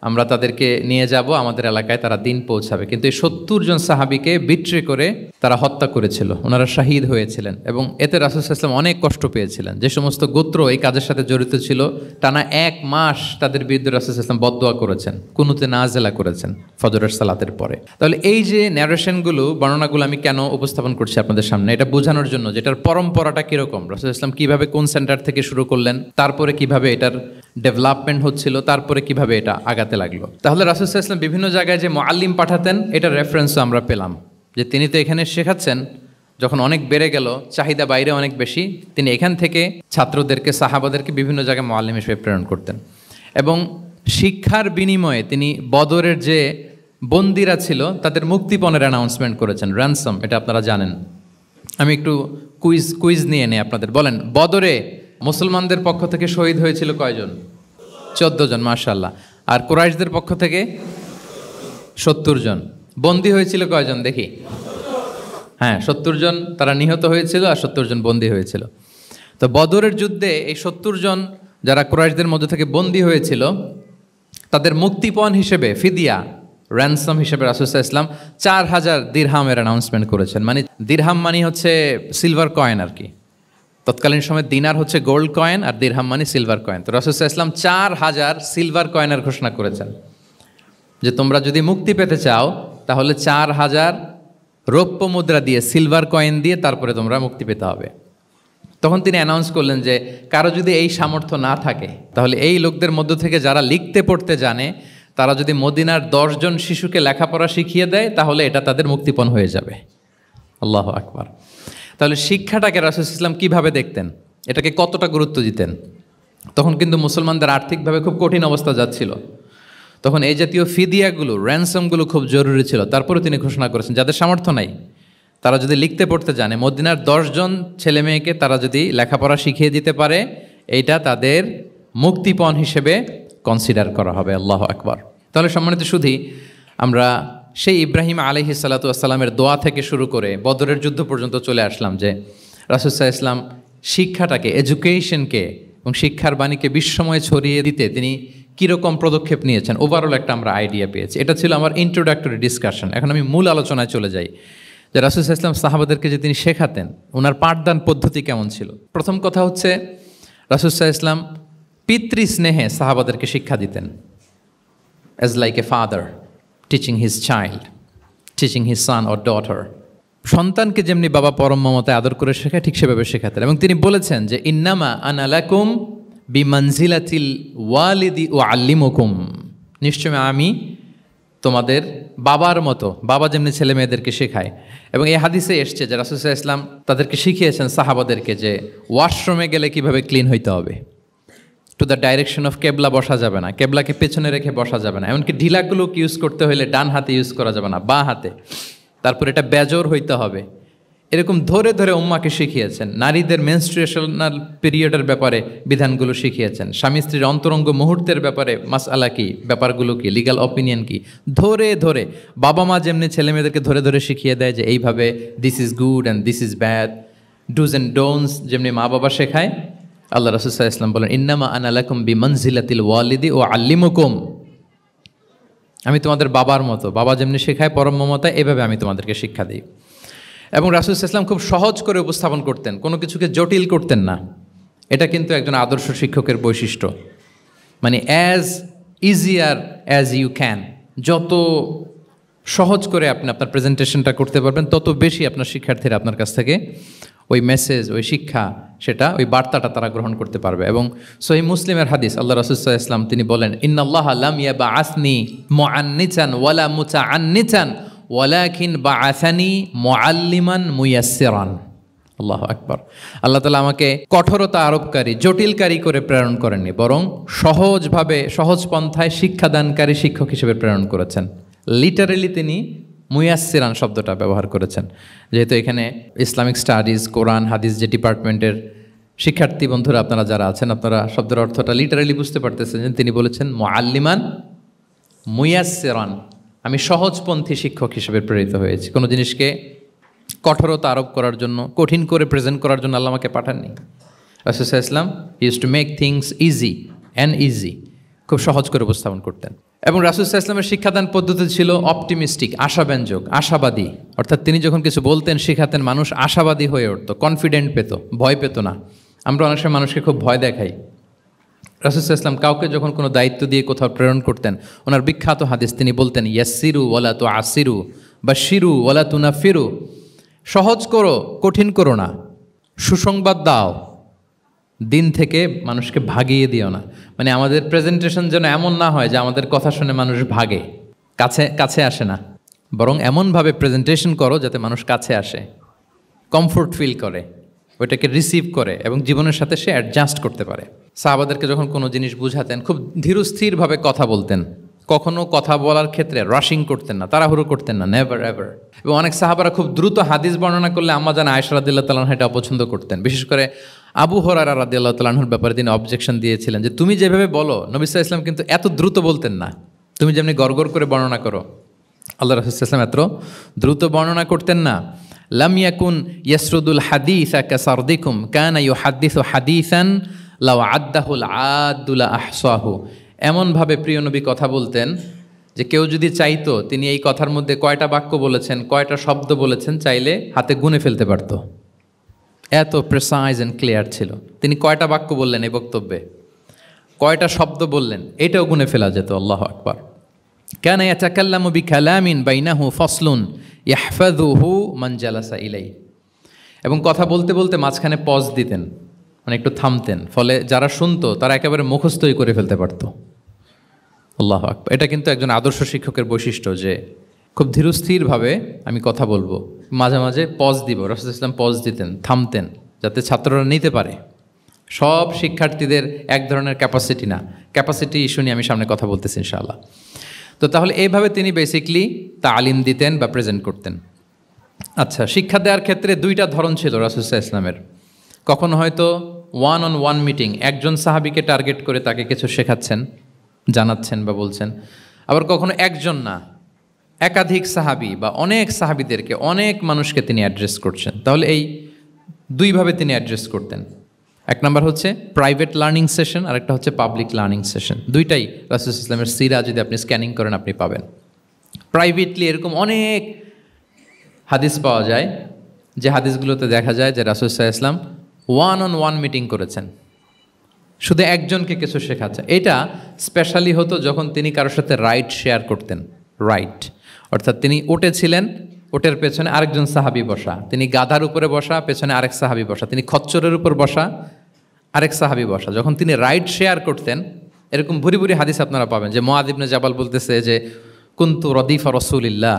আমরা তাদেরকে নিয়ে যাব আমাদের এলাকায়, তারা দিন পৌঁছাবে। কিন্তু এই 70 জন সাহাবীকে বিট্রে করে তারা হত্যা করেছিল, ওনারা শাহিদ হয়েছিলেন এবং এতে রাসূল সাল্লাল্লাহু আলাইহি ওয়াসাল্লাম অনেক কষ্ট পেয়েছিলেন। যে সমস্ত গোত্র এই কাজের সাথে জড়িত ছিল টানা 1 মাস তাদের বিরুদ্ধে রাসূল সাল্লাল্লাহু আলাইহি ওয়াসাল্লাম বদদোয়া করেছেন, কুনুতে নাজেলা করেছেন ফজরের সালাতের পরে। তাহলে এই যে ন্যারেশনগুলো, বর্ণনাগুলো আমি কেন উপস্থাপন করছি আপনাদের সামনে, এটা বোঝানোর জন্য যে এটার পরম্পরাটা কীরকম, রাসূল সাল্লাল্লাহু আলাইহি ওয়াসাল্লাম কীভাবে কোন সেন্টার থেকে শুরু করলেন, তারপরে কিভাবে এটার ডেভেলপমেন্ট হচ্ছিল, তারপরে কিভাবে এটা আগাতে লাগলো। তাহলে রাসূল সাল্লাল্লাহু আলাইহি ওয়াসাল্লাম বিভিন্ন জায়গায় যে মুআল্লিম পাঠাতেন, এটার রেফারেন্সও আমরা পেলাম যে তিনি তো এখানে শেখাচ্ছেন, যখন অনেক বেড়ে গেল, চাহিদা বাইরে অনেক বেশি, তিনি এখান থেকে ছাত্রদেরকে, সাহাবাদেরকে বিভিন্ন জায়গায় মুআল্লিম হিসেবে প্রেরণ করতেন। এবং শিক্ষার বিনিময়ে তিনি বদরের যে বন্দিরা ছিল তাদের মুক্তিপণের অ্যানাউন্সমেন্ট করেছেন, র্যানসম, এটা আপনারা জানেন। আমি একটু কুইজ নিয়ে নেই আপনাদের। বলেন, বদরে মুসলমানদের পক্ষ থেকে শহীদ হয়েছিল কয়জন? 14 জন, মাশাআল্লাহ। আর কুরাইশদের পক্ষ থেকে 70 জন। বন্দী হয়েছিল কয়জন দেখি? হ্যাঁ, 70 জন তারা নিহত হয়েছিল আর 70 জন বন্দী হয়েছিল। তো বদরের যুদ্ধে এই 70 জন যারা কুরাইশদের মধ্যে থেকে বন্দী হয়েছিল, তাদের মুক্তিপণ হিসেবে ফিদিয়া, র্যানসম হিসেবে রাসূল সাল্লাল্লাহু আলাইহি ওয়াসাল্লাম 4000 দিরহামের অ্যানাউন্সমেন্ট করেছেন। মানে দিরহাম মানে হচ্ছে সিলভার কয়েন আর কি। তৎকালীন সময় দিনার হচ্ছে গোল্ড কয়েন আর দিরহাম মানে সিলভার কয়েন। তো রাসূল সাল্লাল্লাহু আলাইহি ওয়াসাল্লাম 4000 সিলভার কয়েনের ঘোষণা করেছেন যে তোমরা যদি মুক্তি পেতে চাও তাহলে 4000 রৌপ্য মুদ্রা দিয়ে, সিলভার কয়েন দিয়ে তারপরে তোমরা মুক্তি পেতে হবে। তখন তিনি অ্যানাউন্স করলেন যে কারো যদি এই সামর্থ্য না থাকে তাহলে এই লোকদের মধ্য থেকে যারা লিখতে পড়তে জানে তারা যদি মদিনার 10 জন শিশুকে লেখাপড়া শিখিয়ে দেয় তাহলে এটা তাদের মুক্তিপণ হয়ে যাবে। আল্লাহু আকবার। তাহলে শিক্ষাটাকে রাসূল সাল্লাল্লাহু আলাইহি ওয়াসাল্লাম কীভাবে দেখতেন, এটাকে কতটা গুরুত্ব দিতেন? তখন কিন্তু মুসলমানদের আর্থিকভাবে খুব কঠিন অবস্থা যাচ্ছিল। তখন এই জাতীয় ফিদিয়াগুলো, র্যানসমগুলো খুব জরুরি ছিল। তারপরে তিনি ঘোষণা করেছেন যাদের সামর্থ্য নাই তারা যদি লিখতে পড়তে জানে, মদিনার 10 জন ছেলে মেয়েকে তারা যদি লেখাপড়া শিখিয়ে দিতে পারে, এইটা তাদের মুক্তিপণ হিসেবে কনসিডার করা হবে। আল্লাহু আকবার। তাহলে সম্মানিত সুধী, আমরা সেই ইব্রাহিম আলাইহিস সালাতু ওয়াস সালামের দোয়া থেকে শুরু করে বদরের যুদ্ধ পর্যন্ত চলে আসলাম যে রাসূল সাল্লাল্লাহু আলাইহি ওয়াসাল্লাম শিক্ষাটাকে, এডুকেশনকে এবং শিক্ষার বাণীকে বিশ্বময় ছড়িয়ে দিতে তিনি কীরকম পদক্ষেপ নিয়েছেন, ওভারঅল একটা আমরা আইডিয়া পেয়েছি। এটা ছিল আমার ইন্ট্রোডাক্টরি ডিসকাশন। এখন আমি মূল আলোচনায় চলে যাই যে রাসূল সাল্লাল্লাহু আলাইহি ওয়াসাল্লাম সাহাবাদেরকে যে তিনি শেখাতেন, ওনার পাঠদান পদ্ধতি কেমন ছিল। প্রথম কথা হচ্ছে রাসূল সাল্লাল্লাহু আলাইহি ওয়াসাল্লাম পিতৃস্নেহে সাহাবাদেরকে শিক্ষা দিতেন, as like a father teaching his child, teaching his son or daughter. সন্তানকে যেমনি বাবা পরম মমতায় আদর করে শেখায়, ঠিক সেভাবে শেখাতেন। এবং তিনি বলেছেন যে ইন্নামা আনা লাকুম বিমানজিলাতিল ওয়ালিদি উআল্লিমুকুম, নিশ্চয় আমি তোমাদের বাবার মতো, বাবা যেমনি ছেলে মেয়েদেরকে শেখায়। এবং এই হাদিসে এসছে যে রাসূল সাল্লাল্লাহু আলাইহি ওয়াসাল্লাম তাদেরকে শিখিয়েছেন সাহাবাদেরকে যে ওয়াশরুমে গেলে কিভাবে ক্লিন হইতে হবে, টু দ্য ডাইরেকশন অফ কেবলা বসা যাবে না, কেবলাকে পেছনে রেখে বসা যাবে না, এমনকি ঢিলাগুলো ইউজ করতে হলে ডান হাতে ইউজ করা যাবে না, বাঁ হাতে। তারপর এটা বেজোর হইতে হবে। এরকম ধরে ধরে উম্মাকে শিখিয়েছেন। নারীদের মেনস্ট্রুয়েশনাল পিরিয়ডের ব্যাপারে বিধানগুলো শিখিয়েছেন। স্বামী স্ত্রীর অন্তরঙ্গ মুহূর্তের ব্যাপারে মাসআলা কি, ব্যাপারগুলো কি, লিগ্যাল অপিনিয়ন কি, ধরে ধরে বাবা মা যেমনি ছেলে মেয়েদেরকে ধরে ধরে শিখিয়ে দেয় যে এইভাবে this is good and this is bad, dos and don'ts যেমনি মা বাবা শেখায়, আল্লাহ রাসূল সাল্লাল্লাহু আলাইহি ওয়াসাল্লাম বলেন ইন্নামা আনা লাকুম বিমানজিলাতিল ওয়ালিদি উআল্লিমুকুম, আমি তোমাদের বাবার মতো, বাবা যেমনি শেখায় পরম মমতায়, এভাবে আমি তোমাদেরকে শিক্ষা দিই। এবং রাসূল সাল্লাল্লাহু আলাইহি ওয়াসাল্লাম খুব সহজ করে উপস্থাপন করতেন, কোনো কিছুকে জটিল করতেন না। এটা কিন্তু একজন আদর্শ শিক্ষকের বৈশিষ্ট্য। মানে as easier as you can, যত সহজ করে আপনি আপনার প্রেজেন্টেশনটা করতে পারবেন তত বেশি আপনার শিক্ষার্থীরা আপনার কাছ থেকে ওই মেসেজ, ওই শিক্ষা, সেটা ওই বার্তাটা তারা গ্রহণ করতে পারবে। এবং সহিহ মুসলিমের হাদিস, আল্লাহ রাসূল সাল্লাল্লাহু আলাইহি ওয়াসাল্লাম তিনি বলেন ইন্নাল্লাহা লাম ইয়াবআসনি মুআন্নিতান ওয়ালা মুতাআন্নিতান ওয়ালাকিন বাআসানি মুআল্লিমান মুয়াসসিরান। আল্লাহু আকবার। আল্লাহ তাআলা আমাকে কঠোরতা আরোপকারী, জটিলকারী করে প্রেরণ করেননি, বরং সহজভাবে, সহজ পন্থায় শিক্ষাদানকারী শিক্ষক হিসেবে প্রেরণ করেছেন। লিটারেলি তিনি মুয়াসসিরান শব্দটা ব্যবহার করেছেন। যেহেতু এখানে ইসলামিক স্টাডিজ, কোরআন, হাদিস যে ডিপার্টমেন্টের শিক্ষার্থী বন্ধুরা আপনারা যারা আছেন, আপনারা শব্দের অর্থটা লিটারেলি বুঝতে পারতেছেন যে তিনি বলেছেন মুআল্লিমান মুয়াসসিরান, আমি সহজপন্থী শিক্ষক হিসেবে প্রেরিত হয়েছি। কোনো জিনিসকে কঠোরতা আরোপ করার জন্য, কঠিন করে প্রেজেন্ট করার জন্য আল্লাহ আমাকে পাঠাননি। রাসূল সাল্লাল্লাহু আলাইহি ওয়াসাল্লাম use to make things easy and easy, খুব সহজ করে উপস্থাপন করতেন। এবং রাসূল সাল্লাল্লাহু আলাইহি ওয়াসাল্লামের শিক্ষাদান পদ্ধতি ছিল অপটিমিস্টিক, আশাব্যঞ্জক, আশাবাদী। অর্থাৎ তিনি যখন কিছু বলতেন শেখাতেন, মানুষ আশাবাদী হয়ে উঠতো, কনফিডেন্ট পেত, ভয় পেত না। আমরা অনেক সময় মানুষকে খুব ভয় দেখাই। রাসূল সাল্লাল্লাহু আলাইহি ওয়াসাল্লাম কাউকে যখন কোনো দায়িত্ব দিয়ে কোথাও প্রেরণ করতেন, ওনার বিখ্যাত হাদিস তিনি বলতেন, ইয়াসসিরু ওয়ালা তুআসসিরু বাশশিরু ওয়ালা তুনাফিরু, সহজ করো কঠিন করো না, সুসংবাদ দাও, দিন থেকে মানুষকে ভাগিয়ে দিও না। মানে আমাদের প্রেজেন্টেশন যেন এমন না হয় যে আমাদের কথা শুনে মানুষ ভাগে, কাছে কাছে আসে না, বরং এমনভাবে প্রেজেন্টেশন করো যাতে মানুষ কাছে আসে, কমফোর্ট ফিল করে, ওইটাকে রিসিভ করে এবং জীবনের সাথে সে অ্যাডজাস্ট করতে পারে। সাহাবাদেরকে যখন কোনো জিনিস বুঝাতেন খুব ধীরস্থিরভাবে কথা বলতেন, কখনো কথা বলার ক্ষেত্রে রাশিং করতেন না, তাড়াহুড়ো করতেন না, নেভার এভার। এবং অনেক সাহাবারা খুব দ্রুত হাদিস বর্ণনা করলে আম্মা জান আয়েশা রাদিয়াল্লাহু তাআলা এটা অপছন্দ করতেন। বিশেষ করে আবু হুরায়রা রাদিয়াল্লাহু তাআলার ব্যাপারে তিনি অবজেকশন দিয়েছিলেন যে তুমি যেভাবে বলো, নবী সাল্লাল্লাহু আলাইহি ওয়াসাল্লাম কিন্তু এত দ্রুত বলতেন না, তুমি যেমনি গড়গড় করে বর্ণনা করো, আল্লাহ রাসূল সাল্লাল্লাহু আলাইহি ওয়াসাল্লাম এত দ্রুত বর্ণনা করতেন না। লাম ইয়াকুন ইয়াসরুদুল হাদিসা কাসারদিকুম কানা ইউহাদ্দিসু হাদিসান লাউ আদ্দাহুল আদ্দুল আহসাহু। এমনভাবে প্রিয় নবী কথা বলতেন যে কেউ যদি চাইতো তিনি এই কথার মধ্যে কয়টা বাক্য বলেছেন, কয়টা শব্দ বলেছেন, চাইলে হাতে গুনে ফেলতে পারত। এত প্রেসাইজ অ্যান্ড ক্লিয়ার ছিল। তিনি কয়টা বাক্য বললেন এই বক্তব্যে, কয়টা শব্দ বললেন, এটাও গুনে ফেলা যেত। আল্লাহু আকবার। কানা ইয়াতাকাল্লামু বিকালামিন বাইনাহু ফাসলুন ইয়াহফাযুহু মান জালাসা ইলাইহি। এবং কথা বলতে বলতে মাঝখানে পজ দিতেন, মানে একটু থামতেন, ফলে যারা শুনতো তারা একেবারে মুখস্থই করে ফেলতে পারত। আল্লাহু আকবার। এটা কিন্তু একজন আদর্শ শিক্ষকের বৈশিষ্ট্য যে খুব ধীরস্থিরভাবে আমি কথা বলবো, মাঝে মাঝে পজ দিব। রাসূল সাল্লাল্লাহু আলাইহি ওয়াসাল্লাম পজ দিতেন, থামতেন, যাতে ছাত্ররা নিতে পারে। সব শিক্ষার্থীদের এক ধরনের ক্যাপাসিটি না, ক্যাপাসিটি ইস্যু নিয়ে আমি সামনে কথা বলতেছি ইনশাআল্লাহ। তো তাহলে এইভাবে তিনি বেসিকলি তালিম দিতেন বা প্রেজেন্ট করতেন। আচ্ছা, শিক্ষা দেওয়ার ক্ষেত্রে দুইটা ধরন ছিল রাসূল সাল্লাল্লাহু আলাইহি ওয়াসাল্লামের। কখনো হয়তো ওয়ান অন ওয়ান মিটিং, একজন সাহাবীকে টার্গেট করে তাকে কিছু শেখাচ্ছেন, জানাচ্ছেন বা বলছেন। আবার কখনো একজন না, একাধিক সাহাবী বা অনেক সাহাবীদেরকে, অনেক মানুষকে তিনি অ্যাড্রেস করছেন। তাহলে এই দুইভাবে তিনি অ্যাড্রেস করতেন। এক নম্বর হচ্ছে প্রাইভেট লার্নিং সেশন, আর একটা হচ্ছে পাবলিক লার্নিং সেশন। দুইটাই রাসূল সাল্লাল্লাহু আলাইহি ওয়াসাল্লামের সিরা যদি আপনি স্ক্যানিং করেন আপনি পাবেন। প্রাইভেটলি এরকম অনেক হাদিস পাওয়া যায় যে হাদিসগুলোতে দেখা যায় যে রাসূল সাল্লাল্লাহু আলাইহি ওয়াসাল্লাম ওয়ান অন ওয়ান মিটিং করেছেন, শুধু একজনকে কিছু শেখাচ্ছে। এটা স্পেশালি হতো যখন তিনি কারোর সাথে রাইড শেয়ার করতেন। রাইড অর্থাৎ তিনি উটে ছিলেন, উটের পেছনে আরেকজন সাহাবী বসা, তিনি গাধার উপরে বসা, পেছনে আরেক সাহাবী বসা, তিনি খচ্চরের উপর বসা, আরেক সাহাবী বসা। যখন তিনি রাইড শেয়ার করতেন, এরকম ভুরি ভুরি হাদিস আপনারা পাবেন যে মুআয ইবনে জাবাল বলতেছে যে কুনতু রদিফা রাসূলিল্লাহ,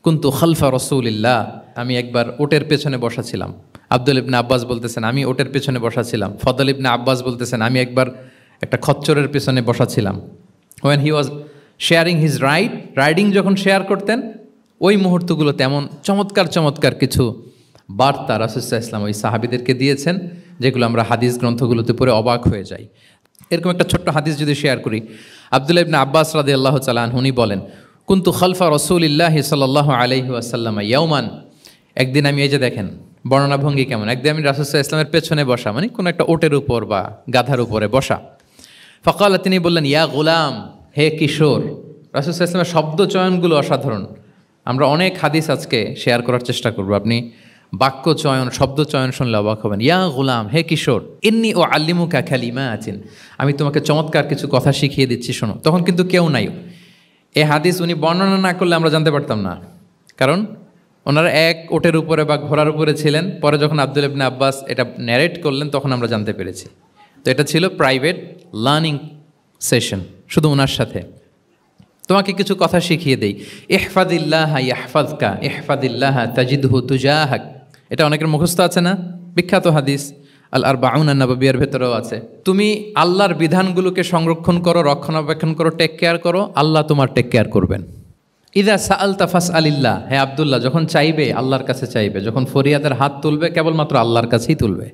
কুনতু খালফা রাসূলিল্লাহ, আমি একবার উটের পেছনে বসা ছিলাম। আব্দুল ইবনে আব্বাস বলতেছেন আমি ওটের পেছনে বসা ছিলাম। ফদল ইবনে আব্বাস বলতেছেন আমি একবার একটা খচ্চরের পেছনে বসা ছিলাম। When he was sharing his riding যখন শেয়ার করতেন, ওই মুহূর্তগুলো তেমন চমৎকার চমৎকার কিছু বার্তা রাসূল সাল্লাল্লাহু আলাইহি ওয়াসাল্লাম ওই সাহাবীদেরকে দিয়েছেন, যেগুলো আমরা হাদিস গ্রন্থগুলোতে পড়ে অবাক হয়ে যাই। এরকম একটা ছোট্ট হাদিস যদি শেয়ার করি, আব্দুল্লাহ ইবনে আব্বাস রাদিয়াল্লাহু তাআলা আনহু উনি বলেন, কুনতু খালফা রাসূলিল্লাহি সাল্লাল্লাহু আলাইহি ওয়াসাল্লাম ইয়াওমান, একদিন আমি, এই যে দেখেন বর্ণনা ভঙ্গি কেমন, একদিন আমি রাসূল সাল্লাল্লাহু আলাইহি ওয়াসাল্লামের পেছনে বসা, মানে কোনো একটা ওটের উপর বা গাধার উপরে বসা। ফাকালা, তিনি বললেন, ইয়া গোলাম, হে কিশোর। রাসূল সাল্লাল্লাহু আলাইহি ওয়াসাল্লামের শব্দ চয়নগুলো অসাধারণ। আমরা অনেক হাদিস আজকে শেয়ার করার চেষ্টা করব, আপনি বাক্য চয়ন, শব্দ চয়ন শুনলে অবাক হবেন। ইয়া গোলাম, হে কিশোর, ইন্নী ও আল্লিমুকা কালিমাতিন, আমি তোমাকে চমৎকার কিছু কথা শিখিয়ে দিচ্ছি, শোনো। তখন কিন্তু কেউ নাই। এই হাদিস উনি বর্ণনা না করলে আমরা জানতে পারতাম না, কারণ ওনারা এক ওটের উপরে বা ঘোড়ার উপরে ছিলেন। পরে যখন আব্দুল ইবনে আব্বাস এটা ন্যারেট করলেন তখন আমরা জানতে পেরেছি। তো এটা ছিল প্রাইভেট লার্নিং সেশন, শুধু ওনার সাথে। তোমাকে কিছু কথা শিখিয়ে দেই। ইহফাদিল্লাহ ইয়াহফাযকা, ইহফাদিল্লাহ তাজিদহু তুজাহাক, এটা অনেকের মুখস্থ আছে না, বিখ্যাত হাদিস আল আরবাউন আন-নববিয়ার ভেতরেও আছে। তুমি আল্লাহর বিধানগুলোকে সংরক্ষণ করো, রক্ষণাবেক্ষণ করো, টেক কেয়ার করো, আল্লাহ তোমার টেক কেয়ার করবেন। ইদা সাআলতা ফাসআলিল্লাহ, হে আব্দুল্লাহ, যখন চাইবে আল্লাহর কাছে চাইবে, যখন ফরিয়াদের হাত তুলবে কেবলমাত্র আল্লাহর কাছেই তুলবে।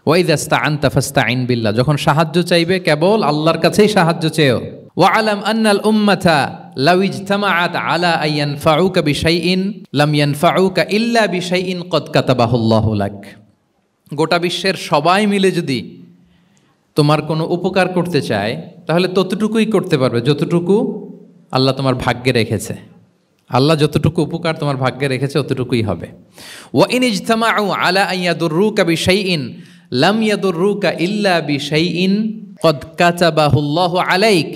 ওয়াইদা ইসতাআনতা ফাসতাঈন বিল্লাহ, যখন সাহায্য চাইবে কেবল আল্লাহর কাছেই সাহায্য চেয়েও। ওয়া'লাম আন্নাল উম্মাতা লাউ ইজতামাআত আলা আন ইয়ানফাউকা বিশাইইন লাম ইয়ানফাউকা ইল্লা বিশাইইন ক্বাদ কাতাবাহুল্লাহু লাক, গোটা বিশ্বের সবাই মিলে যদি তোমার কোনো উপকার করতে চায় তাহলে ততটুকুই করতে পারবে যতটুকু আল্লাহ তোমার ভাগ্যে রেখেছে। আল্লাহ যতটুকু উপকার তোমার ভাগ্যে রেখেছে অতটুকুই হবে। ওয়া ইন ইজতামাউ আলা আন ইয়াদুররুকা বিশাইইন লাম ইয়াদুররুকা ইল্লা বিশাইইন ক্বাদ কাতাবাহুল্লাহু আলাইক।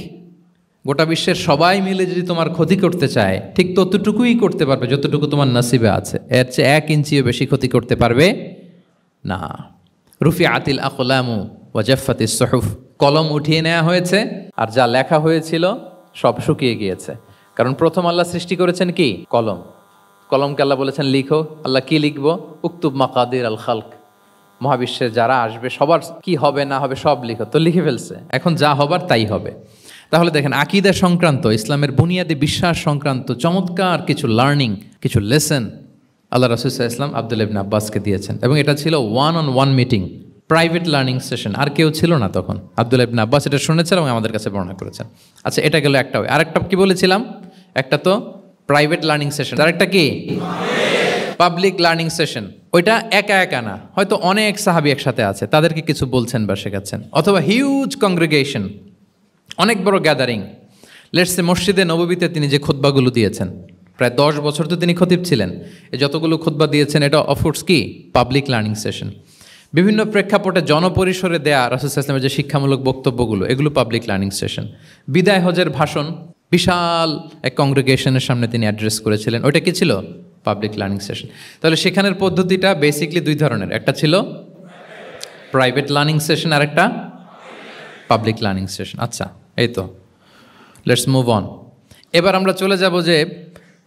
গোটা বিশ্বের সবাই মিলে যদি তোমার ক্ষতি করতে চায় ঠিক ততটুকুই করতে পারবে যতটুকু তোমার নসিবে আছে, এর চেয়ে 1 ইঞ্চিও বেশি ক্ষতি করতে পারবে না। রুফিআতিল আকলামু ওয়া জাফফাতিস সুহুফ, কলম উঠিয়ে নেওয়া হয়েছে আর যা লেখা হয়েছিল সব শুকিয়ে গিয়েছে। কারণ প্রথম আল্লাহ সৃষ্টি করেছেন কি? কলম। কলমকে আল্লাহ বলেছেন লিখো। আল্লাহ কি লিখবো? উকতুব মাকাদির আল খালক, মহাবিশ্বের যারা আসবে সবার কি হবে না হবে সব লিখো। তো লিখে ফেলছে, এখন যা হবার তাই হবে। তাহলে দেখেন আকীদা সংক্রান্ত, ইসলামের বুনিয়াদী বিশ্বাস সংক্রান্ত চমৎকার কিছু লার্নিং, কিছু লেসন আল্লাহ রাসূল সাল্লাল্লাহু আলাইহি ওয়াসাল্লাম আব্দুল্লাহ ইবনে আব্বাসকে দিয়েছেন। এবং এটা ছিল 1-on-1 meeting, private learning session. আর কেউ ছিল না তখন। আব্দুল্লাহ ইবনে আব্বাস এটা শুনেছেন এবং আমাদের কাছে বর্ণনা করেছেন। আচ্ছা, এটা গেল একটা। আরেকটা কি বলেছিলাম? একটা তো প্রাইভেট লার্নিং সেশন, আরেকটা কি পাবলিক লার্নিং সেশন। ওইটা একা একা না, হয়তো অনেক সাহাবী একসাথে আছে, তাদেরকে কিছু বলছেন বা শেখাচ্ছেন। অথবা হিউজ কংগ্রেগেশন, অনেক বড় গ্যাদারিং। লেটস সে মসজিদে নববীতে তিনি যে খুতবাগুলো দিয়েছেন, প্রায় 10 বছর তো তিনি খতিব ছিলেন, এই যতগুলো খুতবা দিয়েছেন এটা অফকোর্স কি পাবলিক লার্নিং সেশন। বিভিন্ন প্রেক্ষাপটে জনপরিসরে দেয়া রাসূল সাল্লাল্লাহু আলাইহি ওয়াসাল্লামের যে শিক্ষামূলক বক্তব্যগুলো, এগুলো পাবলিক লার্নিং সেশন। বিদায় হজের ভাষণ বিশাল এক কংগ্রেগেশনের সামনে তিনি অ্যাড্রেস করেছিলেন, ওইটা কি ছিল? Public learning session. তাহলে সেখানের পদ্ধতিটা বেসিকলি 2 ধরনের, একটা ছিল প্রাইভেট লার্নিং সেশন আর একটা পাবলিক লার্নিং সেশন। আচ্ছা, এই তো, লেটস মুভ অন। এবার আমরা চলে যাব যে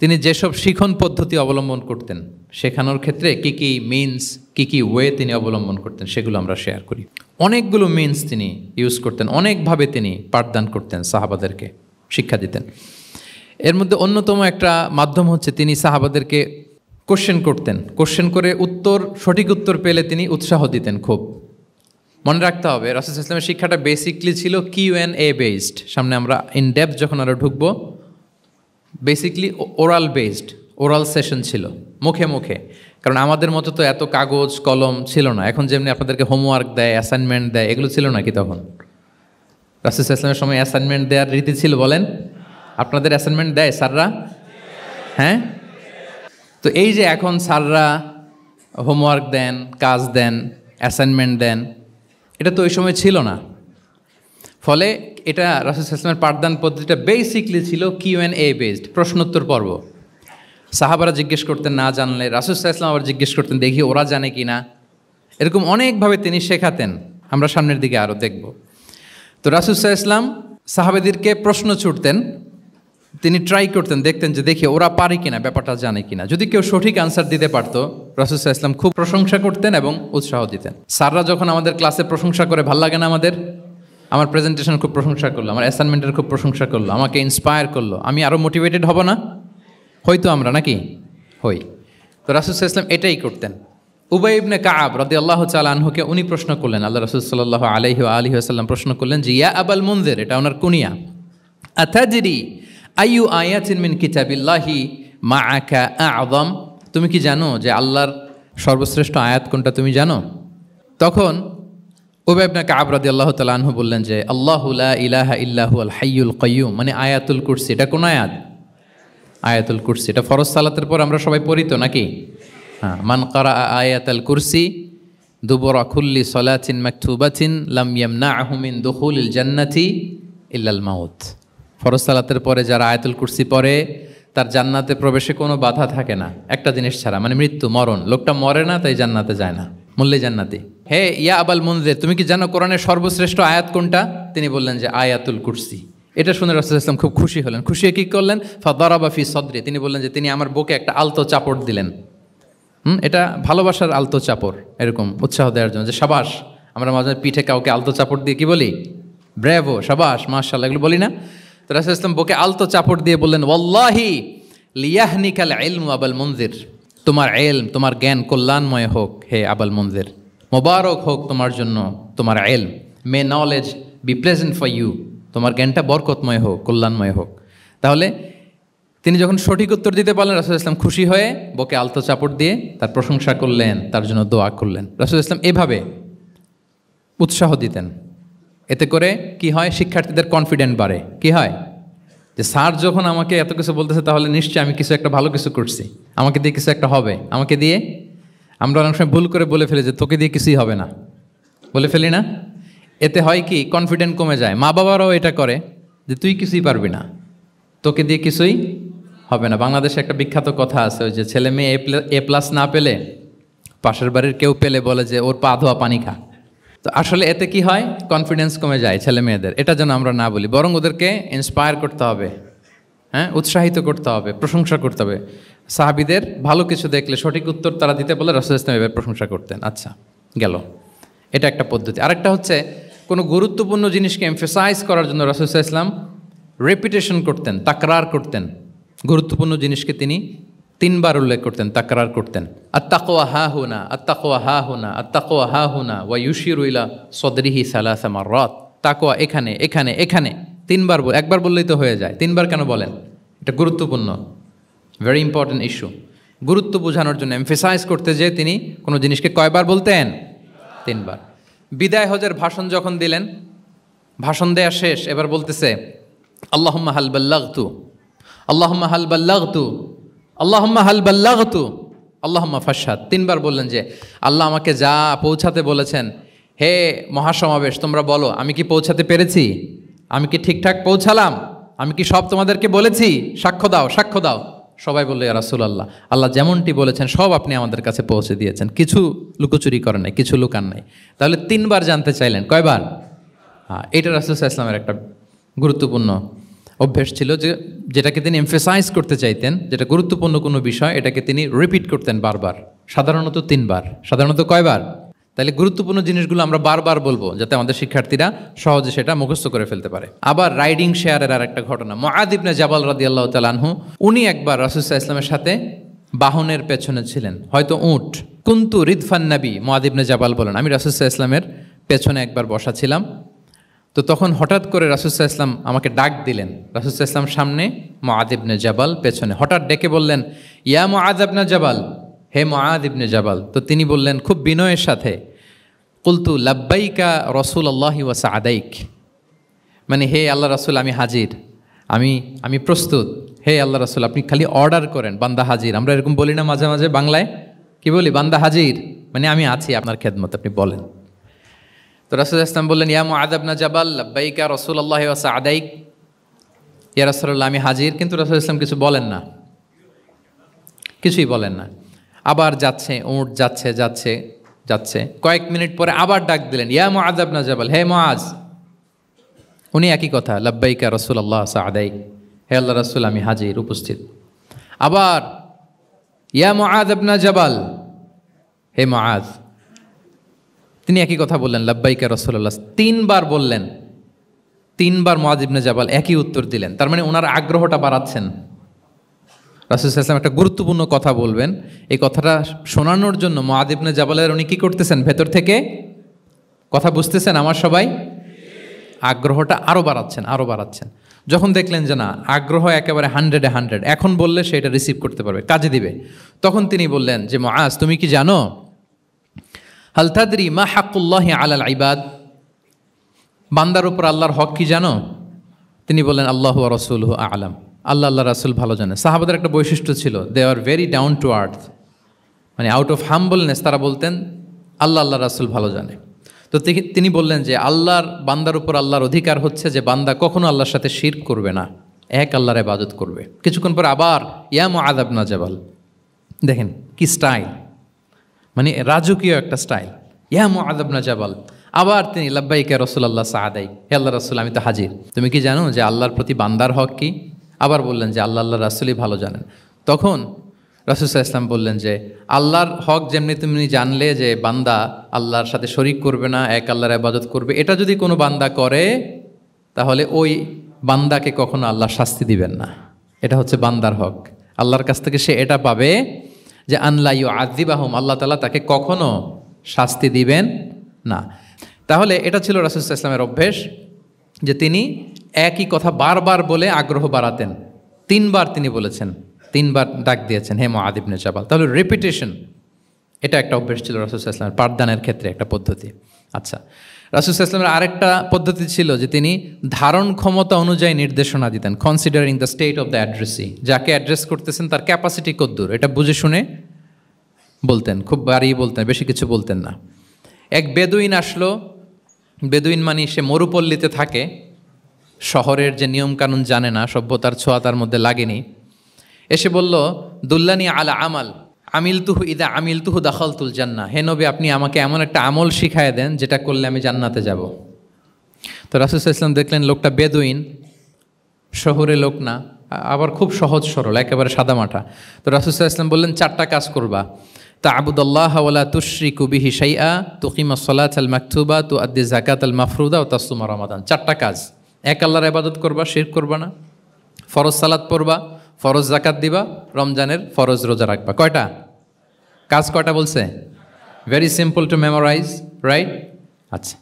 তিনি যেসব শিখন পদ্ধতি অবলম্বন করতেন, শেখানোর ক্ষেত্রে কি কি মিনস, কি কি ওয়ে তিনি অবলম্বন করতেন, সেগুলো আমরা শেয়ার করি। অনেকগুলো মিনস তিনি ইউজ করতেন, অনেকভাবে তিনি পাঠদান করতেন, সাহাবাদেরকে শিক্ষা দিতেন। এর মধ্যে অন্যতম একটা মাধ্যম হচ্ছে তিনি সাহাবাদেরকে কোশ্চেন করতেন। কোশ্চেন করে সঠিক উত্তর পেলে তিনি উৎসাহ দিতেন খুব। মনে রাখতে হবে রাসূল সাল্লাল্লাহু আলাইহি ওয়াসাল্লামের শিক্ষাটা বেসিকলি ছিল Q&A বেসড। সামনে আমরা ইন ডেপথ যখন আরও ঢুকবো, basically oral based, oral session ছিল, মুখে মুখে। কারণ আমাদের মতো তো এত কাগজ কলম ছিল না। এখন যেমনি আপনাদেরকে হোমওয়ার্ক দেয়, অ্যাসাইনমেন্ট দেয়, এগুলো ছিল নাকি তখন? রাসূল সাল্লাল্লাহু আলাইহি ওয়াসাল্লামের সময় অ্যাসাইনমেন্ট দেওয়ার রীতি ছিল? বলেন, আপনাদের অ্যাসাইনমেন্ট দেয় স্যাররা? হ্যাঁ। তো এই যে এখন স্যাররা হোমওয়ার্ক দেন, কাজ দেন, অ্যাসাইনমেন্ট দেন, এটা তো ওই সময় ছিল না। ফলে এটা রাসূল সাল্লাল্লাহু আলাইহি ওয়াসাল্লামের পাঠদান পদ্ধতিটা বেসিকলি ছিল Q&A বেসড, প্রশ্নোত্তর পর্ব। সাহাবারা জিজ্ঞেস করতেন, না জানলে রাসূল সাল্লাল্লাহু আলাইহি ওয়াসাল্লাম আবার জিজ্ঞেস করতেন, দেখি ওরা জানে কি না। এরকম অনেকভাবে তিনি শেখাতেন, আমরা সামনের দিকে আরও দেখব। তো রাসূল সাল্লাল্লাহু আলাইহি ওয়াসাল্লাম সাহাবাদেরকে প্রশ্ন ছুড়তেন, তিনি ট্রাই করতেন, দেখতেন যে দেখি ওরা পারে কিনা, ব্যাপারটা জানে কিনা। যদি কেউ সঠিক আনসার দিতে পারতো, রাসূল সাল্লাল্লাহু আলাইহি ওয়াসাল্লাম খুব প্রশংসা করতেন এবং উৎসাহ দিতেন। স্যাররা যখন আমাদের ক্লাসে প্রশংসা করে, ভাল লাগে না আমাদের? আমার প্রেজেন্টেশন খুব প্রশংসা করলো, আমার অ্যাসাইনমেন্টের খুব প্রশংসা করলো, আমাকে ইন্সপায়ার করলো, আমি আরও মোটিভেটেড হব না? হয়তো আমরা নাকি হই। তো রাসূল সাল্লাল্লাহু আলাইহি ওয়াসাল্লাম এটাই করতেন। উবাই ইবনে কাআব রাদিয়াল্লাহু তাআলা আনহুকে উনি প্রশ্ন করলেন, আল্লাহ রাসূল সাল্লাল্লাহু আলাইহি ওয়া আলিহি ওয়াসাল্লাম প্রশ্ন করলেন যে ইয়া আবাল মুনযির, এটা ওনার কুনিয়া, আতাদরি আইয়ু আয়াতিন মিন কিতাবিল্লাহি মাআকা আ'যাম, তুমি কি জানো যে আল্লাহর সর্বশ্রেষ্ঠ আয়াত কোনটা, তুমি জানো? তখন উবাই ইবনে কাআব রাদিয়াল্লাহু তাআলা আনহু বললেন যে আল্লাহু লা ইলাহা ইল্লা হুয়াল হাইয়ুল কাইয়্যুম, মানে আয়াতুল কুরসি। এটা কোন আয়াত? আয়াতুল কুরসি। এটা ফরজ সালাতের পর আমরা সবাই পড়ি তো নাকি? হ্যাঁ, মান কারা আয়াতুল কুরসি দুবুরা কুল্লি সালাতিন মাকতুবাতিন লাম ইয়ামনাহু মিন দুখুলিল জান্নাতি ইল্লাল মাউত। ফরজ সালাতের পরে যারা আয়াতুল কুরসি পড়ে তার জান্নাতে প্রবেশে কোনো বাধা থাকে না, একটা জিনিস ছাড়া, মানে মৃত্যু, মরণ। লোকটা মরে না তাই জান্নাতে যায় না, মূল্যে জান্নাতি। হে ইয়া আবাল মুনযির, তুমি কি জানো কোরআনের সর্বশ্রেষ্ঠ আয়াত কোনটা? তিনি বললেন যে আয়াতুল কুরসি। এটা শুনে রাসূল সাল্লাল্লাহু আলাইহি ওয়াসাল্লাম খুব খুশি হলেন। খুশি হয়ে কী করলেন? ফাদারাবা ফি সদরি, তিনি বললেন যে তিনি আমার বুকে একটা আলতো চাপড় দিলেন। এটা ভালোবাসার আলতো চাপড়, এরকম উৎসাহ দেওয়ার জন্য, যে সাবাস। আমরা মাঝে পিঠে কাউকে আলতো চাপড় দিয়ে কি বলি? ব্রেভো, সাবাস, মাশাআল্লাহ, এগুলো বলি না? তো রাসূল সাল্লাল্লাহু আলাইহি ওয়াসাল্লাম বুকে আলতো চাপড় দিয়ে বললেন, ওয়াল্লাহি লিয়াহনিকাল ইলমু আবাল মুনযির, তোমার ইলম, তোমার জ্ঞান কল্যাণময় হোক হে আবাল মুনযির, মোবারক হোক তোমার জন্য তোমার ইলম। May knowledge be pleasant for you, তোমার জ্ঞানটা বরকতময় হোক, কল্যাণময় হোক। তাহলে তিনি যখন সঠিক উত্তর দিতে পারলেন, রাসূল ইসলাম খুশি হয়ে বুকে আলতো চাপড় দিয়ে তার প্রশংসা করলেন, তার জন্য দোয়া করলেন। রাসূল ইসলাম এভাবে উৎসাহ দিতেন। এতে করে কি হয়? শিক্ষার্থীদের কনফিডেন্ট বাড়ে। কি হয়? যে স্যার যখন আমাকে এত কিছু বলতেছে তাহলে নিশ্চয়ই আমি কিছু একটা ভালো কিছু করছি, আমাকে দিয়ে কিছু একটা হবে। আমাকে দিয়ে আমরা অনেক সময় ভুল করে বলে ফেলি যে তোকে দিয়ে কিছুই হবে না, বলে ফেলি না? এতে হয় কি, কনফিডেন্ট কমে যায়। মা বাবারাও এটা করে যে তুই কিছুই পারবি না, তোকে দিয়ে কিছুই হবে না। বাংলাদেশে একটা বিখ্যাত কথা আছে, ওই যে ছেলে মেয়ে A+ না পেলে পাশের বাড়ির কেউ পেলে বলে যে ওর পা ধোয়া পানি খা। তো আসলে এতে কি হয়, কনফিডেন্স কমে যায় ছেলে মেয়েদের। এটা যেন আমরা না বলি, বরং ওদেরকে ইন্সপায়ার করতে হবে, হ্যাঁ, উৎসাহিত করতে হবে, প্রশংসা করতে হবে। সাহাবীদের ভালো কিছু দেখলে সঠিক উত্তর তারা দিতে বলে রাসূল ইসলাম এভাবে প্রশংসা করতেন। আচ্ছা, গেল, এটা একটা পদ্ধতি। আরেকটা হচ্ছে কোনো গুরুত্বপূর্ণ জিনিসকে এমফেসাইজ করার জন্য রাসূল ইসলাম রেপিটেশন করতেন, তাকরার করতেন। গুরুত্বপূর্ণ জিনিসকে তিনি 3 বার উল্লেখ করতেন, তাকরার করতেন। আত্তাকওয়া হা হুনা, আত্তাকওয়া হা হুনা, আত্তাকওয়া হা হুনা ওয়া ইউশিরু ইলা সদরিহি সালাসা মাররাত। তাকওয়া এখানে, এখানে, এখানে 3 বার। একবার বললেই তো হয়ে যায়, 3 বার কেন বলেন? এটা গুরুত্বপূর্ণ, ভেরি ইম্পর্টেন্ট ইস্যু। গুরুত্ব বোঝানোর জন্য এমফেসাইজ করতে যেয়ে তিনি কোনো জিনিসকে কয়বার বলতেন? 3 বার। বিদায় হজের ভাষণ যখন দিলেন, ভাষণ দেয়া শেষ, এবার বলতেছে আল্লাহুম্মা হাল বাল্লাগতু, আল্লাহুম্মা হাল বাল্লাগতু, আল্লাহুম্মা হাল বাল্লাগতু, আল্লাহুম্মা ফাশহাদ। 3 বার বললেন যে আল্লাহ আমাকে যা পৌঁছাতে বলেছেন, হে মহাসমাবেশ তোমরা বলো আমি কি পৌঁছাতে পেরেছি? আমি কি ঠিকঠাক পৌঁছালাম? আমি কি সব তোমাদেরকে বলেছি? সাক্ষ্য দাও, সাক্ষ্য দাও। সবাই বললো ইয়া রাসূলুল্লাহ, আল্লাহ যেমনটি বলেছেন সব আপনি আমাদের কাছে পৌঁছে দিয়েছেন, কিছু লুকোচুরি করেন নাই, কিছু লুকান নাই। তাহলে 3 বার জানতে চাইলেন, কয়বার? হ্যাঁ, এটা রাসূল সাল্লাল্লাহু আলাইহি ওয়াসাল্লামের একটা গুরুত্বপূর্ণ অভ্যেস ছিল, যেটাকে তিনি এমফেসাইজ করতে চাইতেন, যেটা গুরুত্বপূর্ণ কোনো বিষয় এটাকে তিনি রিপিট করতেন বারবার, সাধারণত 3 বার। সাধারণত কয়বার? তাহলে গুরুত্বপূর্ণ জিনিসগুলো আমরা বারবার বলবো যাতে আমাদের শিক্ষার্থীরা সহজে সেটা মুখস্থ করে ফেলতে পারে। আবার রাইডিং শেয়ারের আর একটা ঘটনা, মুআয ইবনে জাবাল রাদিয়াল্লাহু তাআলা আনহু, উনি একবার রাসূল সাল্লাল্লাহু আলাইহি ওয়াসাল্লামের সাথে বাহনের পেছনে ছিলেন, হয়তো উট। কুনতু রিদফান নবী, মুআয ইবনে জাবাল বলেন আমি রাসূল সাল্লাল্লাহু আলাইহি ওয়াসাল্লামের পেছনে একবার বসা ছিলাম। তো তখন হঠাৎ করে রাসূল সাল্লাল্লাহু আলাইহি ওয়াসাল্লাম আমাকে ডাক দিলেন। রাসূল সাল্লাল্লাহু আলাইহি ওয়াসাল্লাম সামনে, মুআয ইবনে জাবাল পেছনে। হঠাৎ ডেকে বললেন ইয়া মুআয ইবনে জাবাল, হে মুআয ইবনে জাবাল। তো তিনি বললেন খুব বিনয়ের সাথে, কুলতু লাব্বাইকা রাসূলুল্লাহি ওয়া সাআদাইক, মানে হে আল্লাহ রাসূল আমি হাজির, আমি প্রস্তুত। হে আল্লাহ রাসূল আপনি খালি অর্ডার করেন, বান্দা হাজির। আমরা এরকম বলি না মাঝে মাঝে বাংলায়, কি বলি? বান্দা হাজির, মানে আমি আছি আপনার খেদমত, আপনি বলেন। তো রাসূল সাল্লাল্লাহু আলাইহি ওয়াসাল্লাম বললেন ইয়া মুআয ইবনে জাবাল লাব্বাইকা রাসূলুল্লাহি ওয়া সাআদাইক, ইয়া রাসূলুল্লাহ আমি হাজির। কিন্তু রাসূল সাল্লাল্লাহু আলাইহি ওয়াসাল্লাম কিছু বলেন না, কিছুই বলেন না। আবার যাচ্ছে, উট যাচ্ছে যাচ্ছে যাচ্ছে, কয়েক মিনিট পরে আবার ডাক দিলেন ইয়া মুআয ইবনে জাবাল, হে মুআয। উনি একই কথা, লাব্বাইকা রাসূলুল্লাহ সাআদাইক, হে আল্লাহ রাসূল আমি হাজির, উপস্থিত। আবার ইয়া মুআয ইবনে জাবাল, হে মুআয। তিনি একই কথা বললেন লাব্বাইকা রাসূলুল্লাহ, 3 বার বললেন। 3 বার মুআয ইবনে জাবাল একই উত্তর দিলেন। তার মানে ওনার আগ্রহটা বাড়াচ্ছেন। রাসূল সাল্লাল্লাহু আলাইহি ওয়াসাল্লাম একটা গুরুত্বপূর্ণ কথা বলবেন, এই কথাটা শোনানোর জন্য মুআয ইবনে জাবালের উনি কি করতেছেন? ভেতর থেকে কথা বুঝতেছেন আমার সবাই? আগ্রহটা আরও বাড়াচ্ছেন, আরও বাড়াচ্ছেন। যখন দেখলেন যে না, আগ্রহ একেবারে 100-এ 100, এখন বললে সেটা রিসিভ করতে পারবে, কাজে দিবে, তখন তিনি বললেন যে মুআয তুমি কি জানো হাল তাদরি মা হাক্কুল্লাহি আলাল ইবাদ, বান্দার উপর আল্লাহর হক কি জানো? তিনি বললেন আল্লাহু ওয়া রাসূলুহু আ'লাম, আল্লাহ আল্লাহ রাসূল ভালো জানে। সাহাবাদের একটা বৈশিষ্ট্য ছিল, they are very down to earth, মানে আউট অফ হাম্বলনেস তারা বলতেন আল্লাহ আল্লাহ রাসূল ভালো জানে। তো তিনি বললেন যে আল্লাহর বান্দার উপর আল্লাহর অধিকার হচ্ছে যে বান্দা কখনো আল্লাহর সাথে শিরক করবে না, এক আল্লাহর ইবাদত করবে। কিছুক্ষণ পর আবার ইয়া মুআয ইবনে জাবাল, দেখেন কি স্টাইল, মানে রাজকীয় একটা স্টাইল। ইয়া মুআয ইবনে জাবাল, আবার তিনি লাব্বাইকা রাসূলুল্লাহ সাআদাইক, হে আল্লাহ রাসূল আমি তো হাজির। তুমি কি জানো যে আল্লাহর প্রতি বান্দার হক কি? আবার বললেন যে আল্লাহ আল্লাহ রাসূলই ভালো জানেন। তখন রাসূল সাল্লাল্লাহু আলাইহি ওয়াসাল্লাম বললেন যে আল্লাহর হক যেমনি তুমি জানলে যে বান্দা আল্লাহর সাথে শরীক করবে না, এক আল্লাহর ইবাদত করবে, এটা যদি কোনো বান্দা করে তাহলে ওই বান্দাকে কখনো আল্লাহ শাস্তি দিবেন না। এটা হচ্ছে বান্দার হক, আল্লাহর কাছ থেকে সে এটা পাবে যে আনলা ইউআযিবাহুম, আল্লাহ তাআলা তাকে কখনো শাস্তি দিবেন না। তাহলে এটা ছিল রাসূল সাল্লাল্লাহু আলাইহি ওয়াসাল্লামের অভ্যেস, যে তিনি একই কথা বারবার বলে আগ্রহ বাড়াতেন। 3 বার তিনি বলেছেন, 3 বার ডাক দিয়েছেন হে মুআয ইবনে জাবাল। তাহলে রিপিটেশন এটা একটা অভ্যেস ছিল রাসূল সাল্লাল্লাহু আলাইহি ওয়াসাল্লামের, পাঠদানের ক্ষেত্রে একটা পদ্ধতি। আচ্ছা, রাসূল সাল্লাল্লাহু আলাইহি ওয়াসাল্লামের আরেকটা পদ্ধতি ছিল যে তিনি ধারণ ক্ষমতা অনুযায়ী নির্দেশনা দিতেন, considering the state of the addressee. যাকে অ্যাড্রেস করতেছেন তার ক্যাপাসিটি কতদূর এটা বুঝে শুনে বলতেন, খুব বাড়িয়ে বলতেন, বেশি কিছু বলতেন না। এক বেদুইন আসলো, বেদুইন মানে সে মরুপল্লীতে থাকে, শহরের যে নিয়মকানুন জানে না, সভ্যতার ছোঁয়া তার মধ্যে লাগেনি। এসে বলল, দুল্লানি আলা আমাল আমিলতুহু ইদা আমিলতুহু দাখালতুল জান্নাহ। হে নবী, আপনি আমাকে এমন একটা আমল শিখায় দেন যেটা করলে আমি জান্নাতে যাব। তো রাসূল সাল্লাল্লাহু আলাইহি ওয়াসাল্লাম দেখলেন লোকটা বেদুইন, শহরে লোক না, আবার খুব সহজ সরল, একেবারে সাদামাটা। তো রাসূল সাল্লাল্লাহু আলাইহি ওয়াসাল্লাম বললেন, 4টা কাজ করবা। তা'বুদাল্লাহ ওয়ালা তুশরিকু বিহি শাইআ, তুকিমাস সালাতাল মাকতুবা, তুআদ্দি যাকাতাল মাফরুদা ওয়া তাসুমা রমাদান। 4টা কাজ। এক আল্লাহর ইবাদত করবা, শিরক করবা না, ফরজ সালাত পড়বা, ফরজ যাকাত দিবা, রমজানের ফরজ রোজা রাখবা। কয়টা কাজ? কয়টা বলছে? Very simple to memorise, right? আচ্ছা,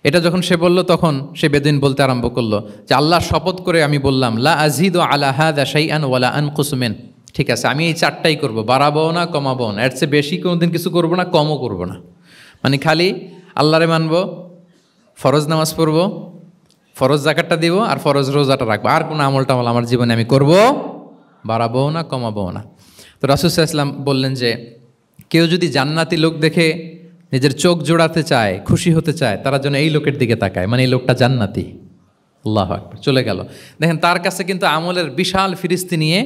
এটা যখন সে বলল তখন সে বেদুইন বলতে আরম্ভ করলো যে আল্লাহর শপথ করে আমি বললাম, লা আযীদু আলা হাযা শাইআন ওয়ালা আনকুসু মিন। ঠিক আছে, আমি এই 4টাই করব, বাড়াবো না কমাবো না, এর চেয়ে বেশি কোনোদিন কিছু করব না, কমও করব না। মানে খালি আল্লাহরে মানবো, ফরজ নামাজ পড়বো, ফরজ যাকাতটা দিব, আর ফরজ রোজাটা রাখবো, আর কোনো আমল টামল আমার জীবনে আমি করব, বাড়াবো না কমাবো না। তো রাসূল সাল্লাল্লাহু আলাইহি ওয়াসাল্লাম বললেন যে কেউ যদি জান্নাতি লোক দেখে নিজের চোখ জোড়াতে চায়, খুশি হতে চায়, তারা যেন এই লোকের দিকে তাকায়, মানে এই লোকটা জান্নাতি। আল্লাহু আকবার, চলে গেল। দেখেন তার কাছে কিন্তু আমলের বিশাল ফিরিস্তি নিয়ে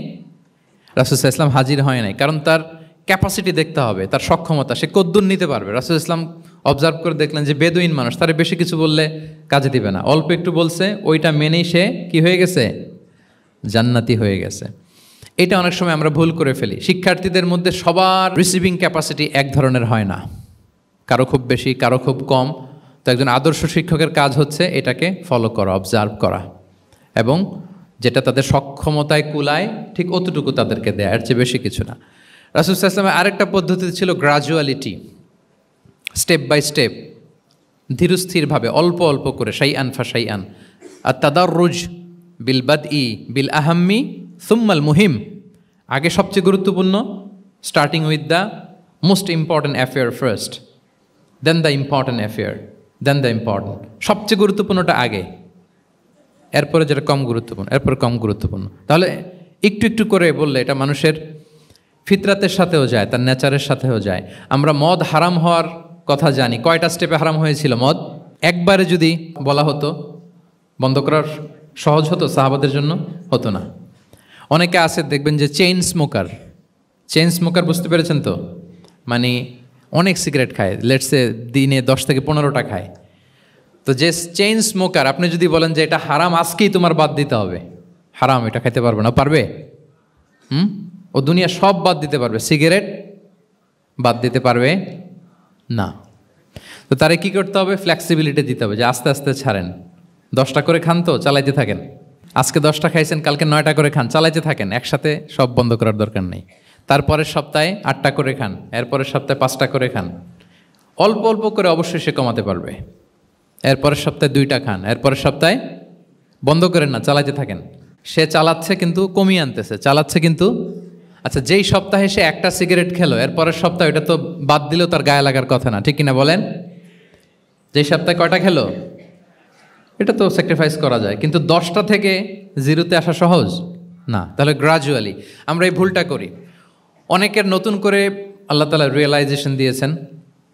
রাসূল সাল্লাল্লাহু আলাইহি ওয়াসাল্লাম হাজির হয় নাই, কারণ তার ক্যাপাসিটি দেখতে হবে, তার সক্ষমতা, সে কদ্দুর নিতে পারবে। রাসূল সাল্লাল্লাহু আলাইহি ওয়াসাল্লাম অবজার্ভ করে দেখলেন যে বেদুইন মানুষ, তারে বেশি কিছু বললে কাজে দিবে না, অল্প একটু বলছে, ওইটা মেনেই সে কি হয়ে গেছে? জান্নাতি হয়ে গেছে। এটা অনেক সময় আমরা ভুল করে ফেলি। শিক্ষার্থীদের মধ্যে সবার রিসিভিং ক্যাপাসিটি এক ধরনের হয় না, কারো খুব বেশি, কারো খুব কম। তো একজন আদর্শ শিক্ষকের কাজ হচ্ছে এটাকে ফলো করা, অবজার্ভ করা, এবং যেটা তাদের সক্ষমতায় কুলায় ঠিক অতটুকু তাদেরকে দেয়, এর চেয়ে বেশি কিছু না। রাসূল সাল্লাল্লাহু আলাইহি ওয়াসাল্লামের আরেকটা পদ্ধতি ছিল গ্রাজুয়ালিটি, স্টেপ বাই স্টেপ, ধীরস্থিরভাবে, অল্প অল্প করে, শাইআন ফাশাইআন। আর তাদাররুজ বিল বাদই বিল আহাম্মি সুম্মাল মুহিম। আগে সবচেয়ে গুরুত্বপূর্ণ, starting with the most important affair first, then the important affair, then the important. সবচেয়ে গুরুত্বপূর্ণটা আগে, এরপরে যেটা কম গুরুত্বপূর্ণ, এরপরে কম গুরুত্বপূর্ণ। তাহলে একটু একটু করে বললে এটা মানুষের ফিতরাতের সাথেও যায়, তার নেচারের সাথেও যায়। আমরা মদ হারাম হওয়ার কথা জানি, কয়টা স্টেপে হারাম হয়েছিল মদ? একবারে যদি বলা হতো বন্ধ করার সহজ হতো সাহাবাদের জন্য? হতো না। অনেকে আছে দেখবেন যে চেইন স্মোকার, বুঝতে পেরেছেন তো? মানে অনেক সিগারেট খায়, লেটসে দিনে 10 থেকে 15টা খায়। তো যে চেইন স্মোকার, আপনি যদি বলেন যে এটা হারাম, আজকেই তোমার বাদ দিতে হবে, হারাম, এটা খাইতে পারবে না, পারবে? ও দুনিয়া সব বাদ দিতে পারবে, সিগারেট বাদ দিতে পারবে না। তো তারে কি করতে হবে? ফ্লেক্সিবিলিটি দিতে হবে, যে আস্তে আস্তে ছাড়েন। 10টা করে খান, তো চালাইতে থাকেন। আজকে 10টা খাইছেন, কালকে 9টা করে খান, চালাইতে থাকেন, একসাথে সব বন্ধ করার দরকার নেই। তারপরের সপ্তাহে 8টা করে খান, এরপরের সপ্তাহে 5টা করে খান, অল্প অল্প করে অবশ্যই সে কমাতে পারবে। এরপরের সপ্তাহে 2টা খান, এরপরের সপ্তাহে বন্ধ করেন না, চালাইতে থাকেন। সে চালাচ্ছে কিন্তু কমিয়ে আনতেছে, চালাচ্ছে কিন্তু। আচ্ছা, যেই সপ্তাহে সে 1টা সিগারেট খেলো, এরপরের সপ্তাহে ওটা তো বাদ দিলেও তার গায়ে লাগার কথা না, ঠিক কিনা বলেন? যেই সপ্তাহে কয়টা খেলো, এটা তো স্যাক্রিফাইস করা যায়, কিন্তু 10টা থেকে 0তে আসা সহজ না। তাহলে গ্রাজুয়ালি আমরা এই ভুলটা করি। অনেকের নতুন করে আল্লাহ তাআলা রিয়েলাইজেশন দিয়েছেন,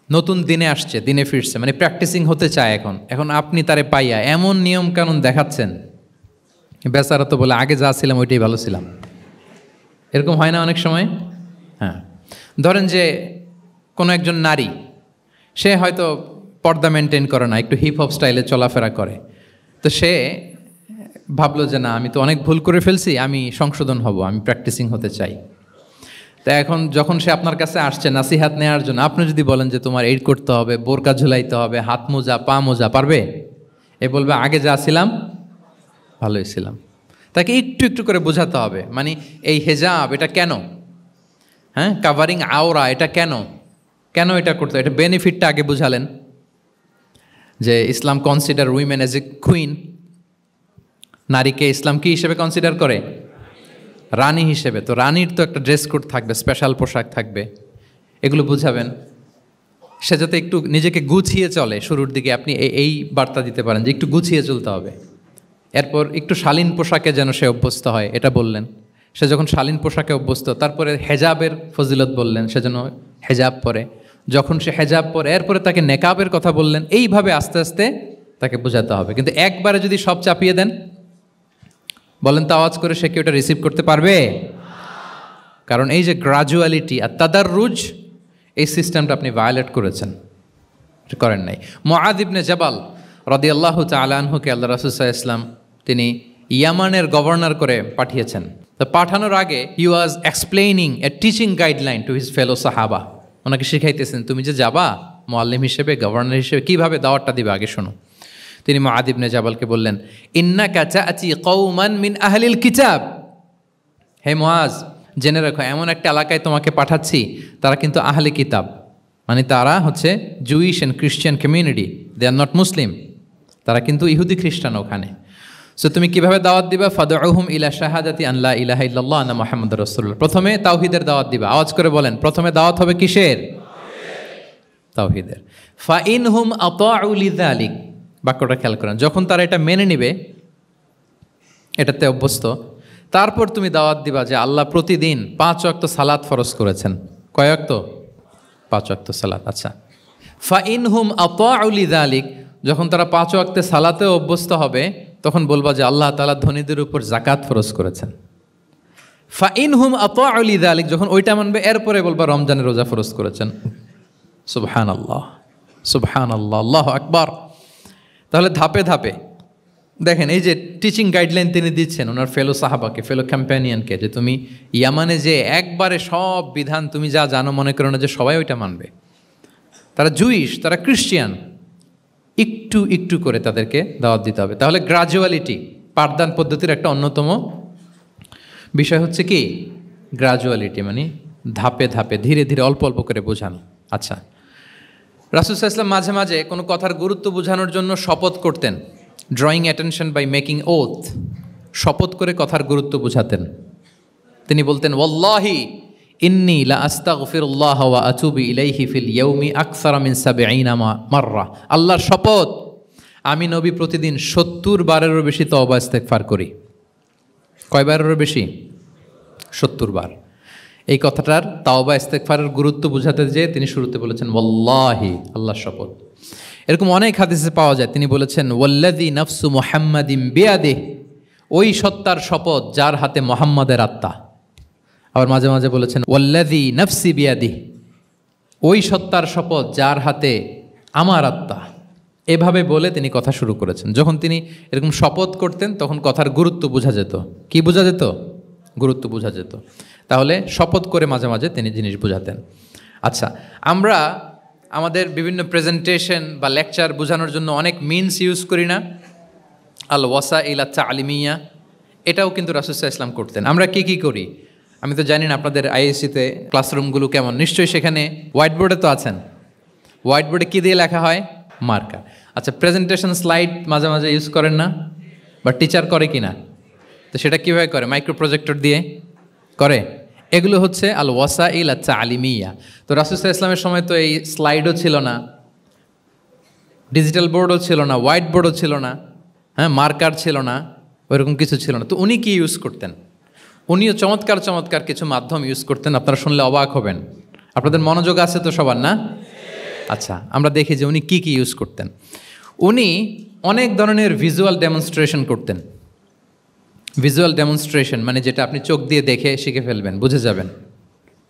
নতুন দিনে আসছে, দিনে ফিরছে, মানে প্র্যাকটিসিং হতে চায়। এখন আপনি তারে পাইয়া এমন নিয়ম কানুন দেখাচ্ছেন, বেচারা তো বলে আগে যা ছিলাম ওইটাই ভালো ছিলাম। এরকম হয় না অনেক সময়? হ্যাঁ, ধরেন যে কোনো একজন নারী, সে হয়তো পর্দা মেনটেন করে না, একটু হিপ হপ স্টাইলে চলাফেরা করে। তো সে ভাবলো যে না, আমি তো অনেক ভুল করে ফেলছি, আমি সংশোধন হব, আমি প্র্যাকটিসিং হতে চাই। তা এখন যখন সে আপনার কাছে আসছে নাসিহাত নেওয়ার জন্য, আপনি যদি বলেন যে তোমার এই করতে হবে, বোরকা ঝুলাইতে হবে, হাত মোজা, পা মোজা, পারবে? এ বলবে আগে যা ছিলাম ভালোই ছিলাম। তাকে একটু একটু করে বোঝাতে হবে, মানে এই হেজাব এটা কেন, হ্যাঁ, কাভারিং আওরা এটা কেন এটা করতে, এটা বেনিফিটটা আগে বুঝালেন। যে Islam consider women as a queen, নারীকে ইসলাম কি হিসেবে কনসিডার করে? রানী হিসেবে। তো রানীর তো একটা ড্রেস কোড থাকবে, স্পেশাল পোশাক থাকবে, এগুলো বুঝাবেন। সে যাতে একটু নিজেকে গুছিয়ে চলে, শুরুর দিকে আপনি এই বার্তা দিতে পারেন যে একটু গুছিয়ে চলতে হবে। এরপর একটু শালীন পোশাকে যেন সে অভ্যস্ত হয়, এটা বললেন। সে যখন শালীন পোশাকে অভ্যস্ত, তারপরে হেজাবের ফজিলত বললেন, সে যেন হেজাব পরে। যখন সে হেজাব পরে, এরপরে তাকে নেকাবের কথা বললেন। এইভাবে আস্তে আস্তে তাকে বোঝাতে হবে। কিন্তু একবারে যদি সব চাপিয়ে দেন, বলেন তো আওয়াজ করে, সে কি ওটা রিসিভ করতে পারবে? কারণ এই যে গ্রাজুয়ালিটি আর তাদাররুজ, এই সিস্টেমটা আপনি ভায়োলেট করেছেন, করেন নাই। মুআয ইবনে জাবাল রাদিয়াল্লাহু তাআলা আনহুকে আল্লাহ রাসূল সাল্লাল্লাহু আলাইহি ওয়াসাল্লাম তিনি ইয়ামানের গভর্নর করে পাঠিয়েছেন। তো পাঠানোর আগে he was explaining a teaching guideline to his fellow সাহাবা। ওনাকে শিখাইতেছেন, তুমি যে যাবা মুআল্লিম হিসেবে, গভর্নর হিসেবে, কীভাবে দাওয়াতটা দিবে আগে শোনো। তিনি মুআয ইবনে জাবালকে বললেন, ইন্নাকা তা'তি কওমান মিন আহলিল কিতাব। হে মুআয, জেনে রাখো, এমন একটা এলাকায় তোমাকে পাঠাচ্ছি, তারা কিন্তু আহলে কিতাব, মানে তারা হচ্ছে Jewish and Christian community, they are not Muslim, তারা কিন্তু ইহুদি খ্রিস্টান ওখানে। সো তুমি কিভাবে দাওয়াত দিবা? ফাদউহুম ইলা শাহাদাতি আন লা ইলাহা ইল্লাল্লাহ আন্না মুহাম্মাদুর রাসূলুল্লাহ। প্রথমে তাওহীদের দাওয়াত দিবা। আওয়াজ করে বলেন, প্রথমে দাওয়াত হবে কিসের? তাওহীদের। ফাইনহুম আতাউ লিযালিক, বাক্যটা খেয়াল করেন। যখন তারা এটা মেনে নিবে, এটাতে অভ্যস্ত, তারপর তুমি দাওয়াত দিবা যে আল্লাহ প্রতিদিন 5 ওয়াক্ত সালাত ফরজ করেছেন। কয় ওয়াক্ত? 5 ওয়াক্ত সালাত। আচ্ছা, ফাইনহুম আতাউ লিযালিক, যখন তারা 5 ওয়াক্তে সালাতেও অভ্যস্ত হবে, তখন বলবা যে আল্লাহ তাআলা ধনীদের উপর যাকাত ফরজ করেছেন। ফাইনহুম আতাউ লিযালিক, যখন ওইটা মানবে, এরপরে বলবা রমজানের রোজা ফরজ করেছেন। সুবহানাল্লাহ, সুবহানাল্লাহ, আল্লাহু আকবার। তাহলে ধাপে ধাপে দেখেন, এই যে টিচিং গাইডলাইন তিনি দিচ্ছেন ওনার ফেলো সাহাবাকে, ফেলো ক্যাম্পেনিয়নকে, যে তুমি ইয়ামানে যে একবারে সব বিধান তুমি যা জানো, মনে করো না যে সবাই ওইটা মানবে। তারা জুইশ, তারা ক্রিশ্চিয়ান, একটু একটু করে তাদেরকে দাওয়াত দিতে হবে। তাহলে গ্রাজুয়ালিটি, পাঠদান পদ্ধতির একটা অন্যতম বিষয় হচ্ছে কি? গ্রাজুয়ালিটি, মানে ধাপে ধাপে, ধীরে ধীরে, অল্প অল্প করে বোঝানো। আচ্ছা, রাসূল সাল্লাল্লাহু আলাইহি ওয়াসাল্লাম মাঝে মাঝে কোনো কথার গুরুত্ব বোঝানোর জন্য শপথ করতেন। Drawing attention by making oath, শপথ করে কথার গুরুত্ব বোঝাতেন। তিনি বলতেন, ওয়াল্লাহি ইন্নী লা আস্তাগফিরুল্লাহ ওয়া আতুবু ইলাইহি ফিল ইয়াউমি আকসারা মিন ৭০ মাররা। আল্লাহর শপথ, আমি নবী প্রতিদিন ৭০ বারেরও বেশি তওবা ইস্তেগফার করি। কয় বারেরও বেশি? ৭০ বার। এই কথাটার তাওবা ইস্তেগফারের গুরুত্ব বোঝাতে যেয়ে তিনি শুরুতে বলেছেন ওয়াল্লাহি, আল্লাহর শপথ। এরকম অনেক হাদিসে পাওয়া যায়, তিনি বলেছেন ওয়াল্লাযী নাফসু মুহাম্মাদিন বিয়াদিহি, ওই সত্তার শপথ যার হাতে মুহাম্মাদের আত্মা। আবার মাঝে মাঝে বলেছেন ওয়াল্লাযী নাফসি বিয়াদিহি, ওই সত্তার শপথ যার হাতে আমার আত্মা। এভাবে বলে তিনি কথা শুরু করেছেন। যখন তিনি এরকম শপথ করতেন, তখন কথার গুরুত্ব বোঝা যেত। কি বোঝা যেত? গুরুত্ব বোঝা যেত। তাহলে শপথ করে মাঝে মাঝে তিনি জিনিস বোঝাতেন। আচ্ছা, আমরা আমাদের বিভিন্ন প্রেজেন্টেশন বা লেকচার বোঝানোর জন্য অনেক মিনস ইউজ করি না? আল ওয়াসাইল তা'লিমিয়া, এটাও কিন্তু রাসূল সাল্লাল্লাহু আলাইহি ওয়াসাল্লাম করতেন। আমরা কি কি করি? আমি তো জানি না আপনাদের আইএসসিতে ক্লাসরুমগুলো কেমন, নিশ্চয়ই সেখানে হোয়াইট বোর্ডে তো আছেন। হোয়াইট বোর্ডে কী দিয়ে লেখা হয়? মার্কার। আচ্ছা, প্রেজেন্টেশন স্লাইড মাঝে মাঝে ইউজ করেন না? বা টিচার করে কি না? তো সেটা কীভাবে করে? মাইক্রো প্রজেক্টর দিয়ে করে। এগুলো হচ্ছে আল ওয়াসাইল তা'লিমিয়া। তো রাসূল সাল্লাল্লাহু আলাইহি ওয়াসাল্লামের সময় তো এই স্লাইডও ছিল না, ডিজিটাল বোর্ডও ছিল না, হোয়াইট বোর্ডও ছিল না, হ্যাঁ, মার্কার ছিল না, ওইরকম কিছু ছিল না। তো উনি কি ইউজ করতেন? উনিও চমৎকার চমৎকার কিছু মাধ্যম ইউজ করতেন। আপনারা শুনলে অবাক হবেন। আপনাদের মনোযোগ আছে তো সবার, না? আচ্ছা, আমরা দেখি যে উনি কি কি ইউজ করতেন। উনি অনেক ধরনের ভিজুয়াল ডেমনস্ট্রেশন করতেন। ভিজুয়াল ডেমনস্ট্রেশন মানে যেটা আপনি চোখ দিয়ে দেখে শিখে ফেলবেন, বুঝে যাবেন।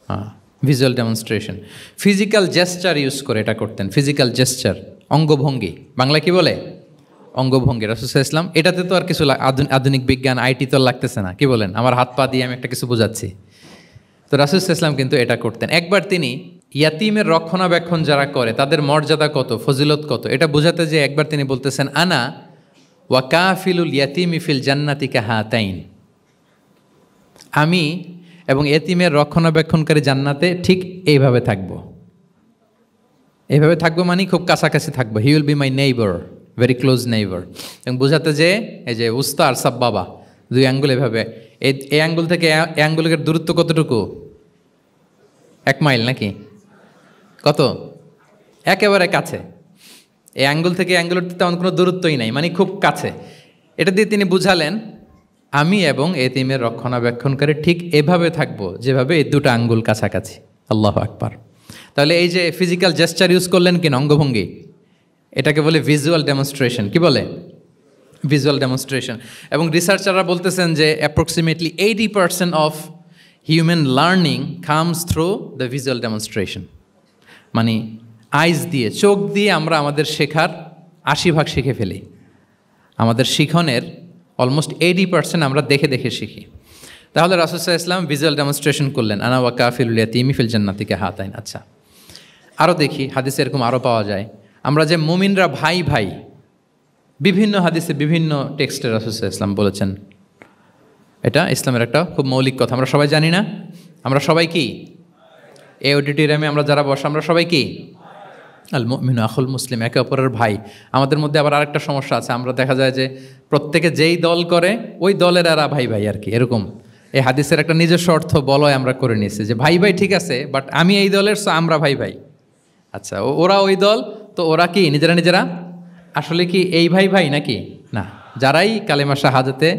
হ্যাঁ, visual demonstration. Physical gesture use করে এটা করতেন। ফিজিক্যাল জেস্চার, অঙ্গভঙ্গি, বাংলা কি বলে? অঙ্গভঙ্গি। রাসূল সাল্লাল্লাহু আলাইহি ওয়াসাল্লাম, এটাতে তো আর কিছু আধুনিক বিজ্ঞান, আইটি তো লাগতেছে না। কি বলেন? আমার হাত পা দিয়ে আমি একটা কিছু বোঝাচ্ছি। তো রাসূল সাল্লাল্লাহু আলাইহি ওয়াসাল্লাম কিন্তু এটা করতেন। একবার তিনি ইয়াতিমের রক্ষণাবেক্ষণ যারা করে তাদের মর্যাদা কত, ফজিলত কত, এটা বোঝাতে যে একবার তিনি বলতেছেন, আনা ওয়া কাফিলুল ইয়াতিমি ফিল জান্নাতি কাহাতাইন, আমি এবং এতিমের রক্ষণাবেক্ষণকারী জান্নাতে ঠিক এইভাবে থাকবো। এইভাবে থাকবো মানে খুব কাছাকাছি থাকবো। He will be my neighbour, very close neighbour. এবং বোঝাতে যে এই যে উস্তা আর সাব বাবা, দুই আঙ্গুল এভাবে, এই আঙ্গুল থেকে এই আঙ্গুলের দূরত্ব কতটুকু? 1 মাইল নাকি কত? একেবারে কাছে, এই আঙ্গুল থেকে আঙ্গুলের তেমন কোনো দূরত্বই নাই, মানে খুব কাছে। এটা দিয়ে তিনি বুঝালেন আমি এবং এতিমের রক্ষণাবেক্ষণকারী ঠিক এভাবে থাকবো যেভাবে এই দুটো আঙ্গুল কাছাকাছি। আল্লাহু আকবার। তাহলে এই যে ফিজিক্যাল জেস্টার ইউজ করলেন কিনা, অঙ্গভঙ্গি, এটাকে বলে ভিজুয়াল ডেমনস্ট্রেশন। কি বলে? Visual demonstration. এবং রিসার্চাররা বলতেছেন যে approximately 80% of human learning comes through the visual demonstration. মানে আইজ দিয়ে, চোখ দিয়ে আমরা আমাদের শেখার 80% শিখে ফেলি। আমাদের শিখনের অলমোস্ট 80% আমরা দেখে দেখে শিখি। তাহলে রাসূল সাল্লাল্লাহু আলাইহি ওয়াসাল্লাম ভিজুয়াল ডেমনস্ট্রেশন করলেন, আনা ওয়া কাফিলুল ইয়াতীমি ফিল জান্নাতি কাহাতাইন। আচ্ছা, আরও দেখি হাদিসে এরকম আরও পাওয়া যায়। আমরা যে মুমিনরা ভাই ভাই, বিভিন্ন হাদিসে বিভিন্ন টেক্সটে রাসূল সাল্লাল্লাহু আলাইহি ওয়াসাল্লাম বলেছেন। এটা ইসলামের একটা খুব মৌলিক কথা, আমরা সবাই জানি না? আমরা সবাই কি এই অডিটোরিয়ামে আমরা যারা বসে আমরা সবাই কি? আল মুমিনু আখুল মুসলিম, একে অপরের ভাই। আমাদের মধ্যে আবার আরেকটা সমস্যা আছে, আমরা দেখা যায় যে প্রত্যেকে যেই দল করে ওই দলের এরা ভাই ভাই আর কি, এরকম। এই হাদিসের একটা নিজস্ব অর্থ বলয় আমরা করে নিয়েছি যে ভাই ভাই ঠিক আছে, বাট আমি এই দলের, সো আমরা ভাই ভাই। আচ্ছা, ওরা ওই দল, তো ওরা কি নিজেরা নিজেরা আসলে কি এই ভাই ভাই নাকি? না, যারাই কালেমা শাহাদাতে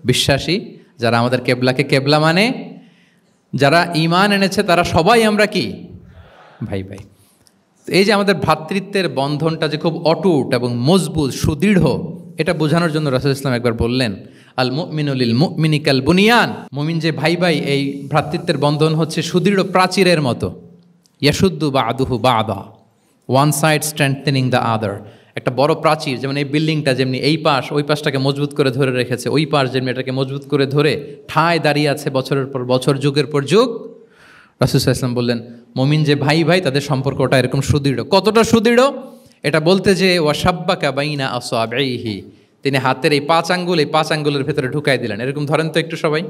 বিশ্বাসী, যারা আমাদের কেবলাকে কেবলা মানে, যারা ঈমান এনেছে, তারা সবাই আমরা কি ভাই ভাই। এই যে আমাদের ভ্রাতৃত্বের বন্ধনটা যে খুব অটুট এবং মজবুত সুদৃঢ়, এটা বোঝানোর জন্য রাসূল ইসলাম একবার বললেন আল মুমিনু লিল মুমিনি কাল বুনিয়ান। মুমিন যে ভাই ভাই, এই ভ্রাতৃত্বের বন্ধন হচ্ছে সুদৃঢ় প্রাচীরের মতো। ইয়াশুদ্দু বা'দুহু বা'দা, one side strengthening the other. একটা বড় প্রাচীর, যেমন এই বিল্ডিংটা যেমনি এই পাশ ওই পাশটাকে মজবুত করে ধরে রেখেছে, ওই পাশ যেমনি এটাকে মজবুত করে ধরে ঠায় দাঁড়িয়ে আছে বছরের পর বছর, যুগের পর যুগ। রাসূল সাল্লাল্লাহু আলাইহি ওয়াসাল্লাম বললেন মুমিন যে ভাই ভাই, তাদের সম্পর্কটা এরকম সুদৃঢ়। কতটা সুদৃঢ় এটা বলতে যে ওয়াশাব্বাকা বাইনা আসওয়াবিহি, তিনি হাতের এই 5 আঙ্গুল, এই 5 আঙ্গুলের ভেতরে ঢুকাই দিলেন। এরকম ধরেন তো একটু সবাই।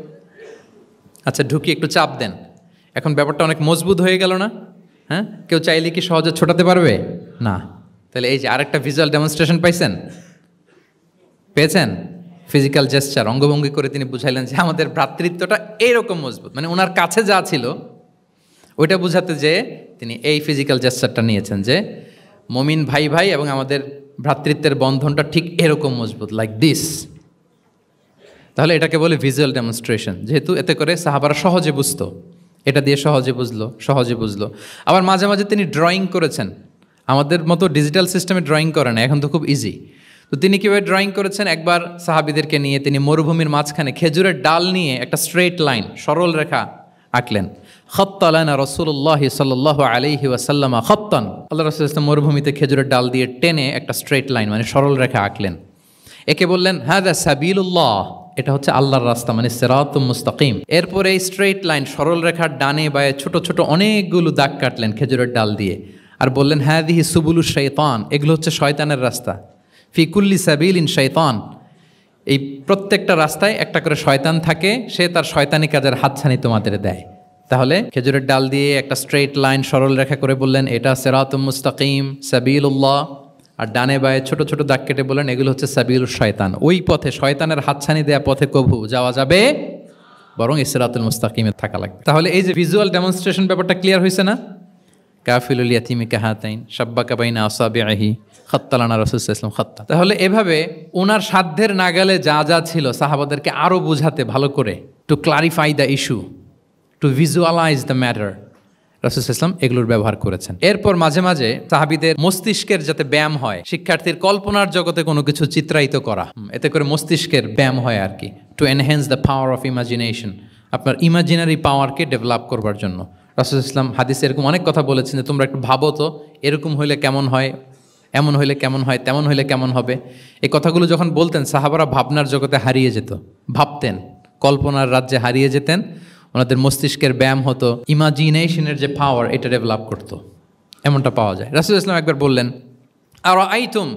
আচ্ছা, ঢুকিয়ে একটু চাপ দেন, এখন ব্যাপারটা অনেক মজবুত হয়ে গেল না? হ্যাঁ, কেউ চাইলে কি সহজে ছোটাতে পারবে? না। তাহলে এই যে আরেকটা ভিজুয়াল ডেমনস্ট্রেশন পাইছেন, পেয়েছেন? ফিজিক্যাল জেস্চার, অঙ্গভঙ্গি করে তিনি বুঝাইলেন যে আমাদের ভ্রাতৃত্বটা এইরকম মজবুত। মানে ওনার কাছে যা ছিল ওইটা বুঝাতে যে তিনি এই ফিজিক্যাল জেস্চারটা নিয়েছেন যে মুমিন ভাই ভাই এবং আমাদের ভ্রাতৃত্বের বন্ধনটা ঠিক এরকম মজবুত, লাইক দিস। তাহলে এটাকে বলে ভিজুয়াল ডেমনস্ট্রেশন, যেহেতু এতে করে সাহাবারা সহজে বুঝতো, এটা দিয়ে সহজে বুঝলো। আবার মাঝে মাঝে তিনি ড্রয়িং করেছেন, আমাদের মতো ডিজিটাল সিস্টেমে ড্রয়িং করে না, এখন তো খুব ইজি। তো তিনি কীভাবে ড্রয়িং করেছেন, একবার সাহাবিদেরকে নিয়ে তিনি মরুভূমির মাঝখানে খেজুরের ডাল নিয়ে একটা স্ট্রেট লাইন, সরল রেখা আঁকলেন। খাত্তা লানা রাসূলুল্লাহি সাল্লাল্লাহু আলাইহি ওয়াসাল্লাম খাত্তান, আল্লাহ রাসূল সাল্লাল্লাহু মরুভূমিতে খেজুরের ডাল দিয়ে টেনে একটা স্ট্রেট লাইন, মানে সরল রেখা আঁকলেন। একে বললেন হাযা সাবিলুল্লাহ, এটা হচ্ছে আল্লাহর রাস্তা, মানে সিরাতুম মুস্তাকিম। এরপরে এই স্ট্রেট লাইন, সরল রেখার ডানে বায়ে ছোট ছোট অনেকগুলো দাগ কাটলেন খেজুরের ডাল দিয়ে, আর বললেন হাযিহি সুবুলুশ শাইতান, এগুলো হচ্ছে শয়তানের রাস্তা। ফি কুল্লি সাবিলিন শাইতান, এই প্রত্যেকটা রাস্তায় একটা করে শয়তান থাকে, সে তার শয়তানি কাজের হাতছানি তোমাদের দেয়। তাহলে খেজুরের ডাল দিয়ে একটা স্ট্রেট লাইন সরল রেখা করে বললেন এটা সিরাতুম মুস্তাকিম সাবিলুল্লাহ, আর ডানে বায়ে ছোট ছোট দাগ কেটে বললেন এগুলো হচ্ছে সাবিলুশ শয়তান। ওই পথে, শয়তানের হাতছানি দেয়া পথে কভু যাওয়া যাবে, বরং সিরাতুল মুস্তাকিমে থাকা লাগবে। তাহলে এই যে ভিজুয়াল ডেমনস্ট্রেশন ব্যাপারটা ক্লিয়ার হয়েছে না? কাফিলুল ইয়াতীমি কাহাতাইন শাব্বাকা বাইনা আসাবিহি খাত্তা লানা রাসূল সাল্লাল্লাহু আলাইহি ওয়াসাল্লাম খাত্তা। তাহলে এভাবে ওনার সাধ্যের নাগালে যা যা ছিল সাহাবাদেরকে আরও বুঝাতে, ভালো করে to clarify the issue, to visualise the matter, রাসূল সাল্লাল্লাহু আলাইহি ওয়াসাল্লাম এগুলোর ব্যবহার করেছেন। এরপর মাঝে মাঝে সাহাবীদের মস্তিষ্কের যাতে ব্যায়াম হয়, শিক্ষার্থীর কল্পনার জগতে কোনো কিছু চিত্রায়িত করা, এতে করে মস্তিষ্কের ব্যায়াম হয় আর কি, to enhance the power of imagination, আপনার ইমাজিনারি পাওয়ারকে ডেভেলপ করবার জন্য। রাসূল সাল্লাল্লাহু আলাইহি ওয়াসাল্লাম হাদিসে এরকম অনেক কথা বলেছেন যে তোমরা একটু ভাবো তো, এরকম হইলে কেমন হয়, এমন হইলে কেমন হয়, তেমন হইলে কেমন হবে। এই কথাগুলো যখন বলতেন সাহাবারা ভাবনার জগতে হারিয়ে যেত, ভাবতেন, কল্পনার রাজ্যে হারিয়ে যেতেন, ওনাদের মস্তিষ্কের ব্যায়াম হতো, ইমাজিনেশনের যে পাওয়ার এটা ডেভেলপ করতো, এমনটা পাওয়া যায়। রাসূল ইসলাম একবার বললেন আরাআইতুম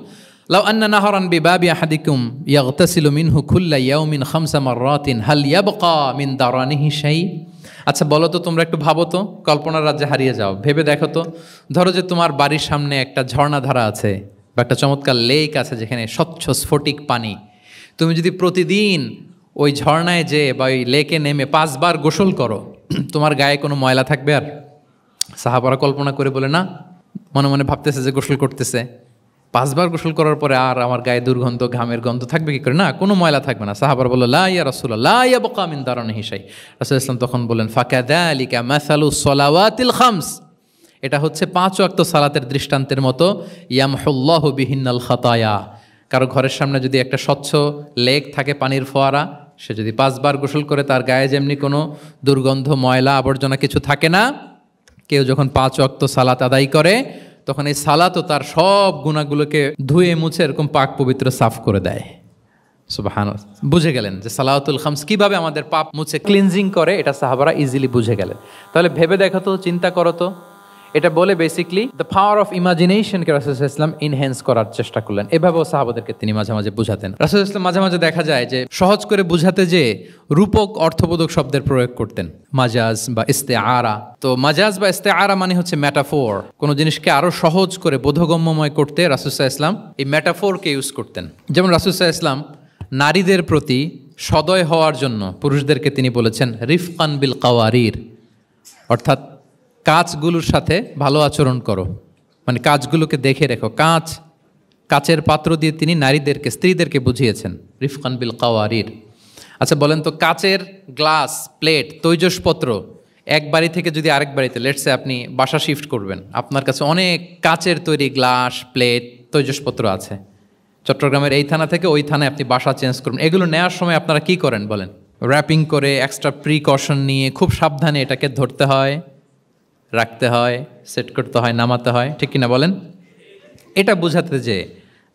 লাউ আন্না নাহরান বিবাবি আহাদিকুম ইয়াগতাসিলু মিনহু কুল্লা ইয়াউমিন 5 মাররাতিন হাল ইয়াবকা মিন দারানিহি শাই। আচ্ছা বলো তো, তোমরা একটু ভাবো তো, কল্পনার রাজ্যে হারিয়ে যাও, ভেবে দেখো তো, ধরো যে তোমার বাড়ির সামনে একটা ঝর্ণাধারা আছে বা একটা চমৎকার লেক আছে যেখানে স্বচ্ছ স্ফটিক পানি, তুমি যদি প্রতিদিন ওই ঝর্ণায় যে বা ওই লেকে নেমে 5 বার গোসল করো, তোমার গায়ে কোনো ময়লা থাকবে আর? সাহাবারা কল্পনা করে বলে না, মনে মনে ভাবতেছে যে গোসল করতেছে, 5 বার গোসল করার পরে আর আমার গায়ে দুর্গন্ধ, ঘামের গন্ধ থাকবে কি করে? না, কোনো ময়লা থাকবে না। সাহাবার বলল, লা ইয়া রাসূলুল্লাহ লা ইয়াবকা মিন দারানিহি শাই। রাসূল ইসলাম তখন বললেন, ফাকাযালিকা মাসালুস সালাওয়াতিল খামস, এটা হচ্ছে 5 ওয়াক্ত সালাতের দৃষ্টান্তের মতো। ইয়ামহুল্লাহু বিহিন্নাল খাতায়া, কারো ঘরের সামনে যদি একটা স্বচ্ছ লেক থাকে, পানির ফোয়ারা, সে যদি 5 বার গোসল করে তার গায়ে যেমনি কোনো দুর্গন্ধ, ময়লা, আবর্জনা কিছু থাকে না, কেউ যখন 5 ওয়াক্ত সালাত আদায় করে তখন এই সালাতও তার সব গুনাহগুলোকে ধুয়ে মুছে এরকম পাক পবিত্র সাফ করে দেয়। সুবহানাল্লাহ। বুঝে গেলেন যে সালাওয়াতুল খামস কিভাবে আমাদের পাপ মুছে ক্লিনজিং করে, এটা সাহাবারা ইজিলি বুঝে গেলেন। তাহলে ভেবে দেখো তো, চিন্তা করো তো, এটা বলে বেসিকলি দ্য পাওয়ার অফ ইমাজিনেশনকে রাসূল সাল্লাল্লাহু আলাইহি ওয়াসাল্লাম এনহ্যান্স করার চেষ্টা করলেন। এভাবেও সাহাবাদেরকে তিনি মাঝে মাঝে বুঝাতেন। রাসূল সাল্লাল্লাহু আলাইহি ওয়াসাল্লাম মাঝে মাঝে দেখা যায় যে সহজ করে বুঝাতে যে রূপক অর্থবোধক শব্দের প্রয়োগ করতেন, মাজাজ বা ইস্তেআরা। তো মাজাজ বা ইস্তেআরা মানে হচ্ছে মেটাফোর। কোনো জিনিসকে আরো সহজ করে বোধগম্যময় করতে রাসূল সাল্লাল্লাহু আলাইহি ওয়াসাল্লাম এই মেটাফোরকে ইউজ করতেন। যেমন রাসূল সাল্লাল্লাহু আলাইহি ওয়াসাল্লাম নারীদের প্রতি সদয় হওয়ার জন্য পুরুষদেরকে তিনি বলেছেন রিফকান বিল কাওয়ারির, অর্থাৎ কাঁচগুলোর সাথে ভালো আচরণ করো, মানে কাঁচগুলোকে দেখে রেখো। কাচের পাত্র দিয়ে তিনি নারীদেরকে, স্ত্রীদেরকে বুঝিয়েছেন রিফকান বিল কাওয়ারির। আচ্ছা বলেন তো, কাচের গ্লাস, প্লেট, তৈজসপত্র এক বাড়ি থেকে যদি আরেক বাড়িতে, লেটসে আপনি বাসা শিফট করবেন, আপনার কাছে অনেক কাচের তৈরি গ্লাস, প্লেট, তৈজসপত্র আছে। চট্টগ্রামের এই থানা থেকে ওই থানায় আপনি বাসা চেঞ্জ করবেন, এগুলো নেওয়ার সময় আপনারা কি করেন বলেন? র্যাপিং করে, এক্সট্রা প্রিকশন নিয়ে খুব সাবধানে এটাকে ধরতে হয়, রাখতে হয়, সেট করতে হয়, নামাতে হয়, ঠিক কিনা বলেন? এটা বোঝাতে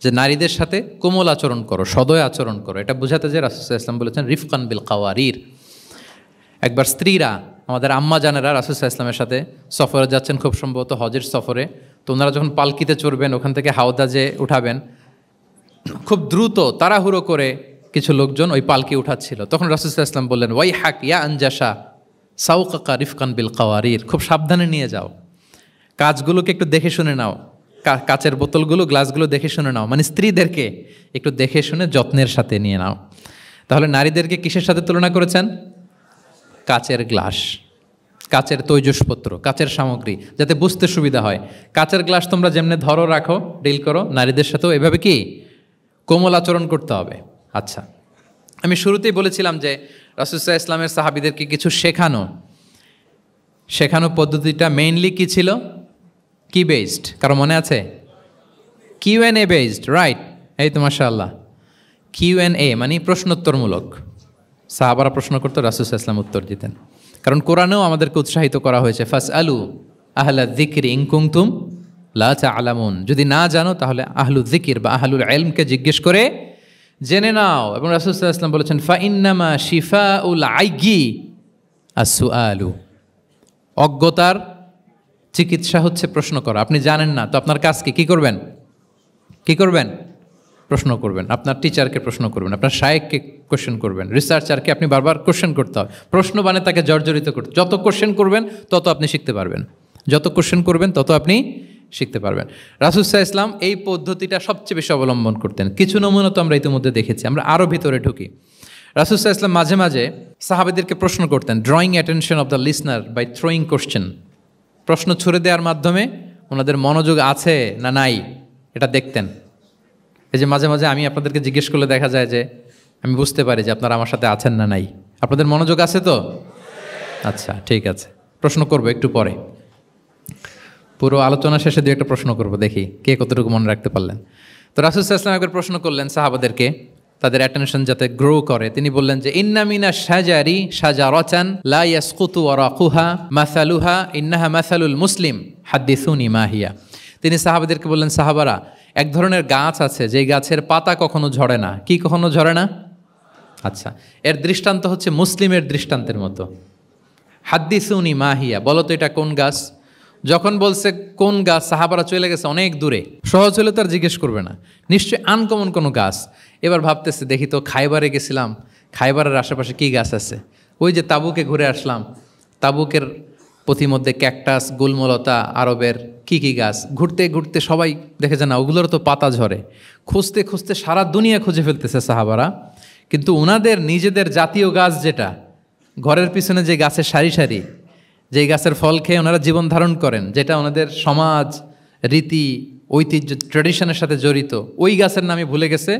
যে নারীদের সাথে কোমল আচরণ করো, সদয় আচরণ করো, এটা বোঝাতে যে রাসূল সাল্লাল্লাহু আলাইহি ওয়াসাল্লাম বলেছেন রিফকান বিল কাওয়ারির। একবার স্ত্রীরা, আমাদের আম্মা জানেরা রাসূল সাল্লাল্লাহু আলাইহি ওয়াসাল্লামের সাথে সফরে যাচ্ছেন, খুব সম্ভবত হজের সফরে। তো ওনারা যখন পালকিতে চড়বেন, ওখান থেকে হাওদাজে উঠাবেন, খুব দ্রুত তাড়াহুড়ো করে কিছু লোকজন ওই পালকি উঠাচ্ছিল। তখন রাসূল সাল্লাল্লাহু আলাইহি ওয়াসাল্লাম বললেন, ওয়াই হাক ইয়া আনজাসা সাউকাকা রিফকান বিল কাওয়ারির, খুব সাবধানে নিয়ে যাও, কাজগুলোকে একটু দেখে শুনে নাও, কাচের বোতলগুলো, গ্লাসগুলো দেখে শুনে নাও, মানে স্ত্রীদেরকে একটু দেখে শুনে যত্নের সাথে নিয়ে নাও। তাহলে নারীদেরকে কিসের সাথে তুলনা করেছেন? কাচের গ্লাস, কাচের তৈজসপত্র, কাচের সামগ্রী, যাতে বুঝতে সুবিধা হয়। কাচের গ্লাস তোমরা যেমনি ধরো, রাখো, ডিল করো, নারীদের সাথেও এভাবে কি কোমল আচরণ করতে হবে। আচ্ছা, আমি শুরুতেই বলেছিলাম যে রাসূল সাল্লাল্লাহু আলাইহি ওয়াসাল্লামের সাহাবীদেরকে কিছু শেখানো পদ্ধতিটা মেইনলি কি ছিল? কি বেসড? কারো মনে আছে? Q and A based, right? এই তো মাশাআল্লাহ। কিউএনএ মানে প্রশ্নোত্তরমূলক। সাহাবারা প্রশ্ন করতো, রাসূল সাল্লাল্লাহু আলাইহি ওয়াসাল্লাম উত্তর দিতেন। কারণ কোরআনেও আমাদেরকে উৎসাহিত করা হয়েছে, ফাসআলু আহলা যিকরি ইন কুনতুম লা তা'লামুন, যদি না জানো তাহলে আহলু যিকির বা আহলুল ইলমকে জিজ্ঞেস করে জেনে নাও। এবং রাসূল সাল্লাল্লাহু আলাইহি ওয়াসাল্লাম বলেছেন, ফাইন্নামা শিফাউল আইয়ি আস-সুআলু, অজ্ঞতার চিকিৎসা হচ্ছে প্রশ্ন করা। আপনি জানেন না তো আপনার কাজ কি করবেন? প্রশ্ন করবেন। আপনার টিচারকে প্রশ্ন করবেন, আপনার শায়েখকে কোশ্চেন করবেন, রিসার্চারকে আপনি বারবার কোশ্চেন করতে হবে। প্রশ্ন মানে তাকে জর্জরিত করতে, যত কোশ্চেন করবেন তত আপনি শিখতে পারবেন, যত কোশ্চেন করবেন তত আপনি শিখতে পারবেন। রাসূল সাল্লাল্লাহু আলাইহি ওয়াসাল্লাম এই পদ্ধতিটা সবচেয়ে বেশি অবলম্বন করতেন। কিছু নমুনা তো আমরা ইতিমধ্যে দেখেছি। আমরা আরও ভিতরে ঢুকি। রাসূল সাল্লাল্লাহু আলাইহি ওয়াসাল্লাম মাঝে মাঝে সাহাবাদেরকে প্রশ্ন করতেন, drawing attention of the listener by throwing question. প্রশ্ন ছুড়ে দেওয়ার মাধ্যমে ওনাদের মনোযোগ আছে না নাই এটা দেখতেন। এই যে মাঝে মাঝে আমি আপনাদেরকে জিজ্ঞেস করলে দেখা যায় যে আমি বুঝতে পারি যে আপনারা আমার সাথে আছেন না নাই। আপনাদের মনোযোগ আছে তো? আচ্ছা, ঠিক আছে, প্রশ্ন করবো একটু পরে। পুরো আলোচনা শেষে দিয়ে একটা প্রশ্ন করবো, দেখি কে কতটুকু মনে রাখতে পারলেন। তো রাসূল সাল্লাল্লাহু আলাইহি ওয়াসাল্লাম একবার প্রশ্ন করলেন সাহাবাদেরকে, তাদের অ্যাটেনশন যাতে গ্রো করে। তিনি বললেন যে ইন্না মিনা শাজারি শাজারাতান লা ইয়াসকুতু ওয়ারাকুহা মাসালুহা ইন্নাহা মাসালুল মুসলিম হাদিসুনি মা হিয়া। তিনি সাহাবাদেরকে বললেন, সাহাবারা, এক ধরনের গাছ আছে যেই গাছের পাতা কখনো ঝরে না। কি কখনো ঝরে না? আচ্ছা, এর দৃষ্টান্ত হচ্ছে মুসলিমের দৃষ্টান্তের মতো। হাদিসুনি মা হিয়া, বলো তো এটা কোন গাছ? যখন বলছে কোন গাছ, সাহাবারা চলে গেছে অনেক দূরে। সহজ হলে তার জিজ্ঞেস করবে না, নিশ্চয়ই আনকমন কোনো গাছ। এবার ভাবতেছে, দেখি তো খাইবারে গেছিলাম, খাইবারের আশেপাশে কি গাছ আছে। ওই যে তাবুকে ঘুরে আসলাম, তাবুকের পথিমধ্যে ক্যাকটাস, গুলমলতা, আরবের কি কি গাছ। ঘুরতে ঘুরতে সবাই দেখে যে না, ওগুলোর তো পাতা ঝরে। খুঁজতে খুঁজতে সারা দুনিয়া খুঁজে ফেলতেছে সাহাবারা, কিন্তু ওনাদের নিজেদের জাতীয় গাছ যেটা, ঘরের পিছনে যে গাছের সারি সারি, যেই গাছের ফল খেয়ে ওনারা জীবন ধারণ করেন, যেটা ওনাদের সমাজ রীতি ঐতিহ্য ট্র্যাডিশনের সাথে জড়িত, ওই গাছের নামে ভুলে গেছে,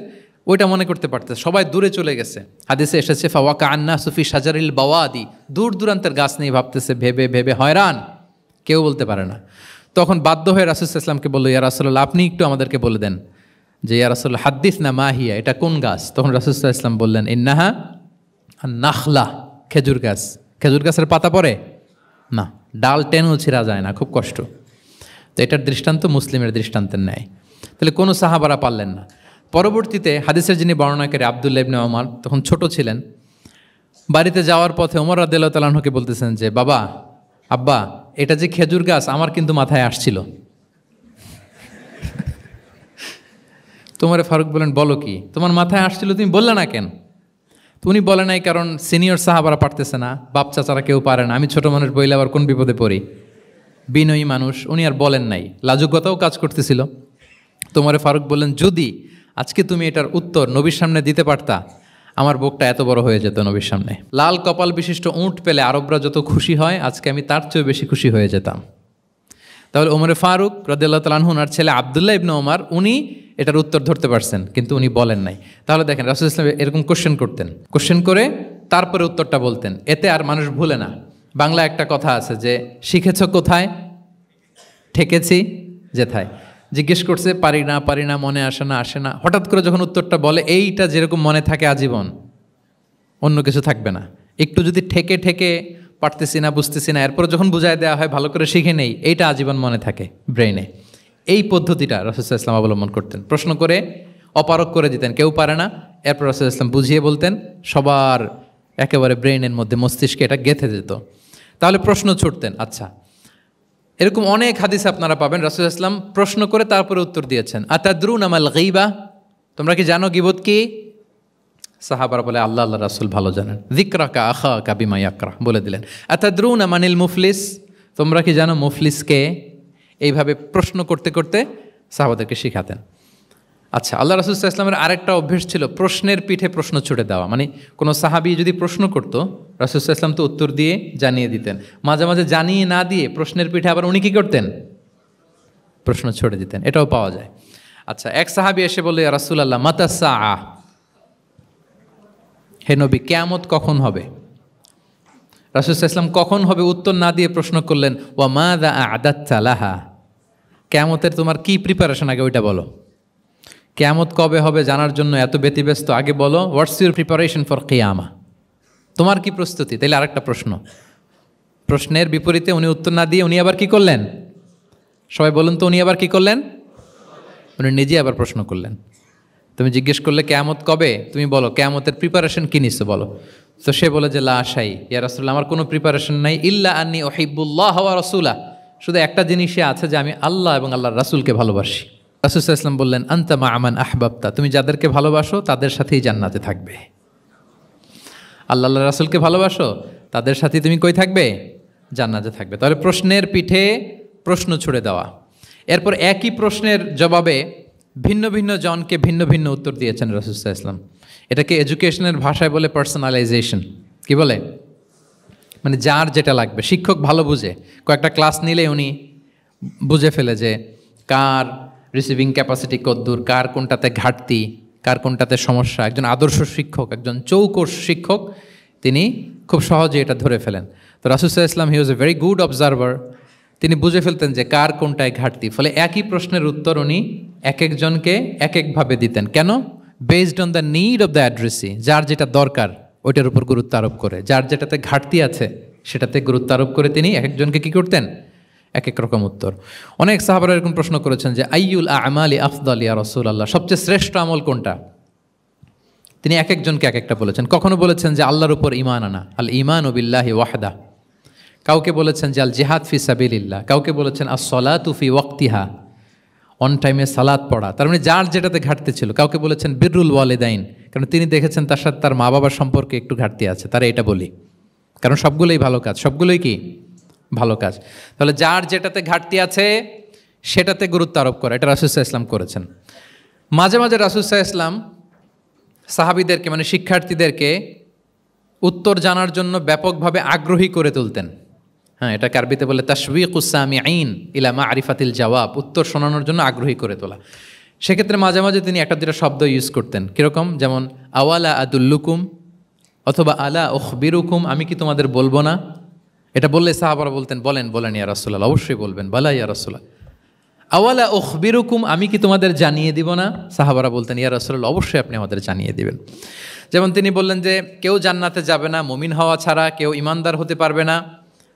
ওইটা মনে করতে পারতেছে, সবাই দূরে চলে গেছে। হাদিসে এসেছে ফাওয়াকা আন্না সুফি সাজারিল বাওয়াদি, দূর দূরান্তের গাছ নিয়ে ভাবতেছে, ভেবে ভেবে হয়রান, কেউ বলতে পারে না। তখন বাধ্য হয়ে রাসূল সাল্লাল্লাহু আলাইহি ওয়াসাল্লামকে বলল, ইয়া রাসূলুল্লাহ আপনি একটু আমাদেরকে বলে দেন যে ইয়া রাসূলুল্লাহ হাদ্দিস না মাহিয়া, এটা কোন গাছ? তখন রাসূল সাল্লাল্লাহু আলাইহি ওয়াসাল্লাম বললেন ইন্নাহা নাখলা, খেজুর গাছ। খেজুর গাছের পাতা পড়ে না, ডাল টেনেও ছিঁড়া যায় না, খুব কষ্ট। তো এটার দৃষ্টান্ত মুসলিমের দৃষ্টান্তের ন্যায়। তাহলে কোনো সাহাবারা পারলেন না। পরবর্তীতে হাদিসের যিনি বর্ণনাকারী আব্দুল্লাহ ইবনে ওমর তখন ছোট ছিলেন, বাড়িতে যাওয়ার পথে ওমর রাদিয়াল্লাহু তাআলা আনহুকে বলতেছেন যে বাবা, আব্বা, এটা যে খেজুর গাছ আমার কিন্তু মাথায় আসছিল। তোমারে ফারুক বলেন, বলো কি, তোমার মাথায় আসছিল, তুমি বললে না কেন? তো উনি বলে নাই কারণ সিনিয়র সাহাবারা পারতেছে না, বাপ চাচারা কেউ পারে না, আমি ছোট মানুষ বইলে আবার কোন বিপদে পড়ি, বিনয়ী মানুষ, উনি আর বলেন নাই, লাজুকতাও কাজ করতেছিল। তোমারে ফারুক বললেন, যদি আজকে তুমি এটার উত্তর নবীর সামনে দিতে পারতা, আমার বুকটা এত বড় হয়ে যেত নবীর সামনে। লাল কপাল বিশিষ্ট উট পেলে আরবরা যত খুশি হয়, আজকে আমি তার চেয়েও বেশি খুশি হয়ে যেতাম। তাহলে ওমরে ফারুক রাদিয়াল্লাহু তাআলা আনহু ওনার ছেলে আব্দুল্লাহ ইবনে ওমর, উনি এটার উত্তর ধরতে পারছেন, কিন্তু উনি বলেন নাই। তাহলে দেখেন রাসূল সাল্লাল্লাহু আলাইহি ওয়াসাল্লাম এরকম কোশ্চেন করতেন, কোশ্চেন করে তারপরে উত্তরটা বলতেন, এতে আর মানুষ ভুলে না। বাংলা একটা কথা আছে যে শিখেছ কোথায়, ঠেকেছি যেথায়। জিজ্ঞেস করছে, পারি না, মনে আসে না, হঠাৎ করে যখন উত্তরটা বলে, এইটা যেরকম মনে থাকে আজীবন, অন্য কিছু থাকবে না। একটু যদি ঠেকে ঠেকে পারতেছি না, বুঝতেছি না, এরপর যখন বুঝায় দেওয়া হয়, ভালো করে শিখে নেই, এইটা আজীবন মনে থাকে ব্রেইনে। এই পদ্ধতিটা রাসূল সাল্লাল্লাহু আলাইহি ওয়াসাল্লাম অবলম্বন করতেন। প্রশ্ন করে অপারক করে দিতেন, কেউ পারে না, এরপর রাসূল সাল্লাল্লাহু আলাইহি ওয়াসাল্লাম বুঝিয়ে বলতেন, সবার একেবারে ব্রেইনের মধ্যে, মস্তিষ্কে এটা গেঁথে যেত। তাহলে প্রশ্ন ছুটতেন। আচ্ছা, এরকম অনেক হাদিস আপনারা পাবেন রাসূল সাল্লাল্লাহু আলাইহি ওয়াসাল্লাম প্রশ্ন করে তারপরে উত্তর দিয়েছেন। আতাদরুনা মাল গাইবা, তোমরা কি জানো গীবত কি? সাহাবারা বলে, আল্লাহ আল্লাহ রাসূল ভালো জানেন। যিকরাকা আখাকা বিমা ইয়াকরা, বলে দিলেন। আতাদরুনা মানিল মুফলিস, তোমরা কি জানো মুফলিস কে? এইভাবে প্রশ্ন করতে করতে সাহাবাদেরকে শিখাতেন। আচ্ছা, আল্লাহ রাসূল সাল্লাল্লাহু আলাইহি ওয়াসাল্লামের আরেকটা অভ্যেস ছিল প্রশ্নের পিঠে প্রশ্ন ছুড়ে দেওয়া। মানে কোনো সাহাবী যদি প্রশ্ন করতো, রাসূল সাল্লাল্লাহু আলাইহি ওয়াসাল্লাম তো উত্তর দিয়ে জানিয়ে দিতেন। মাঝে মাঝে জানিয়ে না দিয়ে প্রশ্নের পিঠে আবার উনি কী করতেন? প্রশ্ন ছুড়ে দিতেন। এটাও পাওয়া যায়। আচ্ছা, এক সাহাবী এসে বলল, ইয়া রাসূলাল্লাহ মাতা সাআ, হে নবী, কিয়ামত কখন হবে? রাসূল সাল্লাল্লাহু আলাইহি ওয়াসাল্লাম কখন হবে উত্তর না দিয়ে প্রশ্ন করলেন, ওয়া মাযা আ'দাত্তা লাহা, কিয়ামতের তোমার কি প্রিপারেশন, আগে ওইটা বলো। কিয়ামত কবে হবে জানার জন্য এত ব্যতিব্যস্ত, আগে বলো হোয়াটস ইউর প্রিপারেশন ফর কিয়ামা, তোমার কি প্রস্তুতি? তাইলে আরেকটা প্রশ্ন। প্রশ্নের বিপরীতে উনি উত্তর না দিয়ে উনি আবার কি করলেন? সবাই বলুন তো, উনি আবার কি করলেন? উনি নিজে আবার প্রশ্ন করলেন। তুমি জিজ্ঞেস করলে কিয়ামত কবে, তুমি বলো কিয়ামতের প্রিপারেশন কি নিছো বলো। তো সে বলে যে লা শাই ইয়া রাসূলুল্লাহ, আমার কোনো প্রিপারেশন নাই, ইল্লা আন্নী উহিব্বুল্লাহ ওয়া রাসূলা, শুধু একটা জিনিসই আছে যে আমি আল্লাহ এবং আল্লাহর রাসূলকে ভালোবাসি। রাসূল সাল্লাল্লাহু আলাইহি ওয়াসাল্লাম বললেন, আনতা মা আমান আহবাবতা, তুমি যাদেরকে ভালোবাসো তাদের সাথেই জান্নাতে থাকবে। আল্লাহ আল্লাহর রাসূলকে ভালোবাসো, তাদের সাথে তুমি কই থাকবে? জান্নাতে থাকবে। তাহলে প্রশ্নের পিঠে প্রশ্ন ছুড়ে দেওয়া। এরপর একই প্রশ্নের জবাবে ভিন্ন ভিন্ন জনকে ভিন্ন ভিন্ন উত্তর দিয়েছেন রাসূল সাল্লাল্লাহু আলাইহি ওয়াসাল্লাম। এটাকে এডুকেশনের ভাষায় বলে পার্সোনালাইজেশন। কি বলে? মানে যার যেটা লাগবে। শিক্ষক ভালো বুঝে, কয়েকটা ক্লাস নিলে উনি বুঝে ফেলে যে কার রিসিভিং ক্যাপাসিটি কতদূর, কার কোনটাতে ঘাটতি, কার কোনটাতে সমস্যা। একজন আদর্শ শিক্ষক, একজন চৌকস শিক্ষক, তিনি খুব সহজে এটা ধরে ফেলেন। তো রাসূল সাল্লাল্লাহু আলাইহি ওয়াসাল্লাম হি was a very good observer. তিনি বুঝে ফেলতেন যে কার কোনটায় ঘাটতি, ফলে একই প্রশ্নের উত্তর উনি এক একজনকে এক একভাবে দিতেন। কেন? Based on the need of the addressee, যার যেটা দরকার ওইটার উপর গুরুত্ব আরোপ করে, যার যেটাতে ঘাটতি আছে সেটাতে গুরুত্ব আরোপ করে তিনি এক একজনকে কী করতেন? এক এক রকম উত্তর। অনেক সাহাবারা এরকম প্রশ্ন করেছেন যে আইয়ুল আমালি আফদাল ইয়া রাসূলুল্লাহ, সবচেয়ে শ্রেষ্ঠ আমল কোনটা? তিনি এক একজনকে এক একটা বলেছেন। কখনো বলেছেন যে আল্লাহর উপর ঈমান আনা, আল ঈমানু বিল্লাহি ওয়াহদা। কাউকে বলেছেন যে আল জিহাদ ফি সাবিলিল্লাহ, কাউকে বলেছেন আস-সালাতু ফি ওয়াক্তিহা, অন টাইমে সালাত পড়া। তার মানে যার যেটাতে ঘাটতি ছিল। কাউকে বলেছেন বিররুল ওয়ালিদাইন, কারণ তিনি দেখেছেন তার সাথে তার মা বাবার সম্পর্কে একটু ঘাটতি আছে, তারা এটা বলি, কারণ সবগুলোই ভালো কাজ, সবগুলোই কি ভালো কাজ। তাহলে যার যেটাতে ঘাটতি আছে সেটাতে গুরুত্ব আরোপ করা, এটা রাসূল সাল্লাল্লাহু আলাইহি ওয়াসাল্লাম করেছেন। মাঝে মাঝে রাসূল সাল্লাল্লাহু আলাইহি ওয়াসাল্লাম সাহাবীদেরকে, মানে শিক্ষার্থীদেরকে উত্তর জানার জন্য ব্যাপকভাবে আগ্রহী করে তুলতেন। হ্যাঁ, এটা আরবিতে বলে তাশবিকুস সামিঈন ইলা মারিফাতিল জওয়াব, উত্তর শোনানোর জন্য আগ্রহী করে তোলা। সেক্ষেত্রে মাঝে মাঝে তিনি একটা দুটা শব্দ ইউজ করতেন, কীরকম, যেমন আওয়ালা আদুল্লুকুম অথবা আলা উখবিরুকুম, আমি কি তোমাদের বলবো না। এটা বললে সাহাবারা বলতেন বলেন বলেন ইয়া রাসূলুল্লাহ, অবশ্যই বলবেন, বালা ইয়া রাসূলুল্লাহ। আওয়ালা উখবিরুকুম, আমি কি তোমাদের জানিয়ে দিব না। সাহাবারা বলতেন ইয়া রাসূলুল্লাহ, অবশ্যই আপনি আমাদের জানিয়ে দিবেন। যেমন তিনি বললেন যে কেউ জান্নাতে যাবে না মুমিন হওয়া ছাড়া, কেউ ইমানদার হতে পারবে না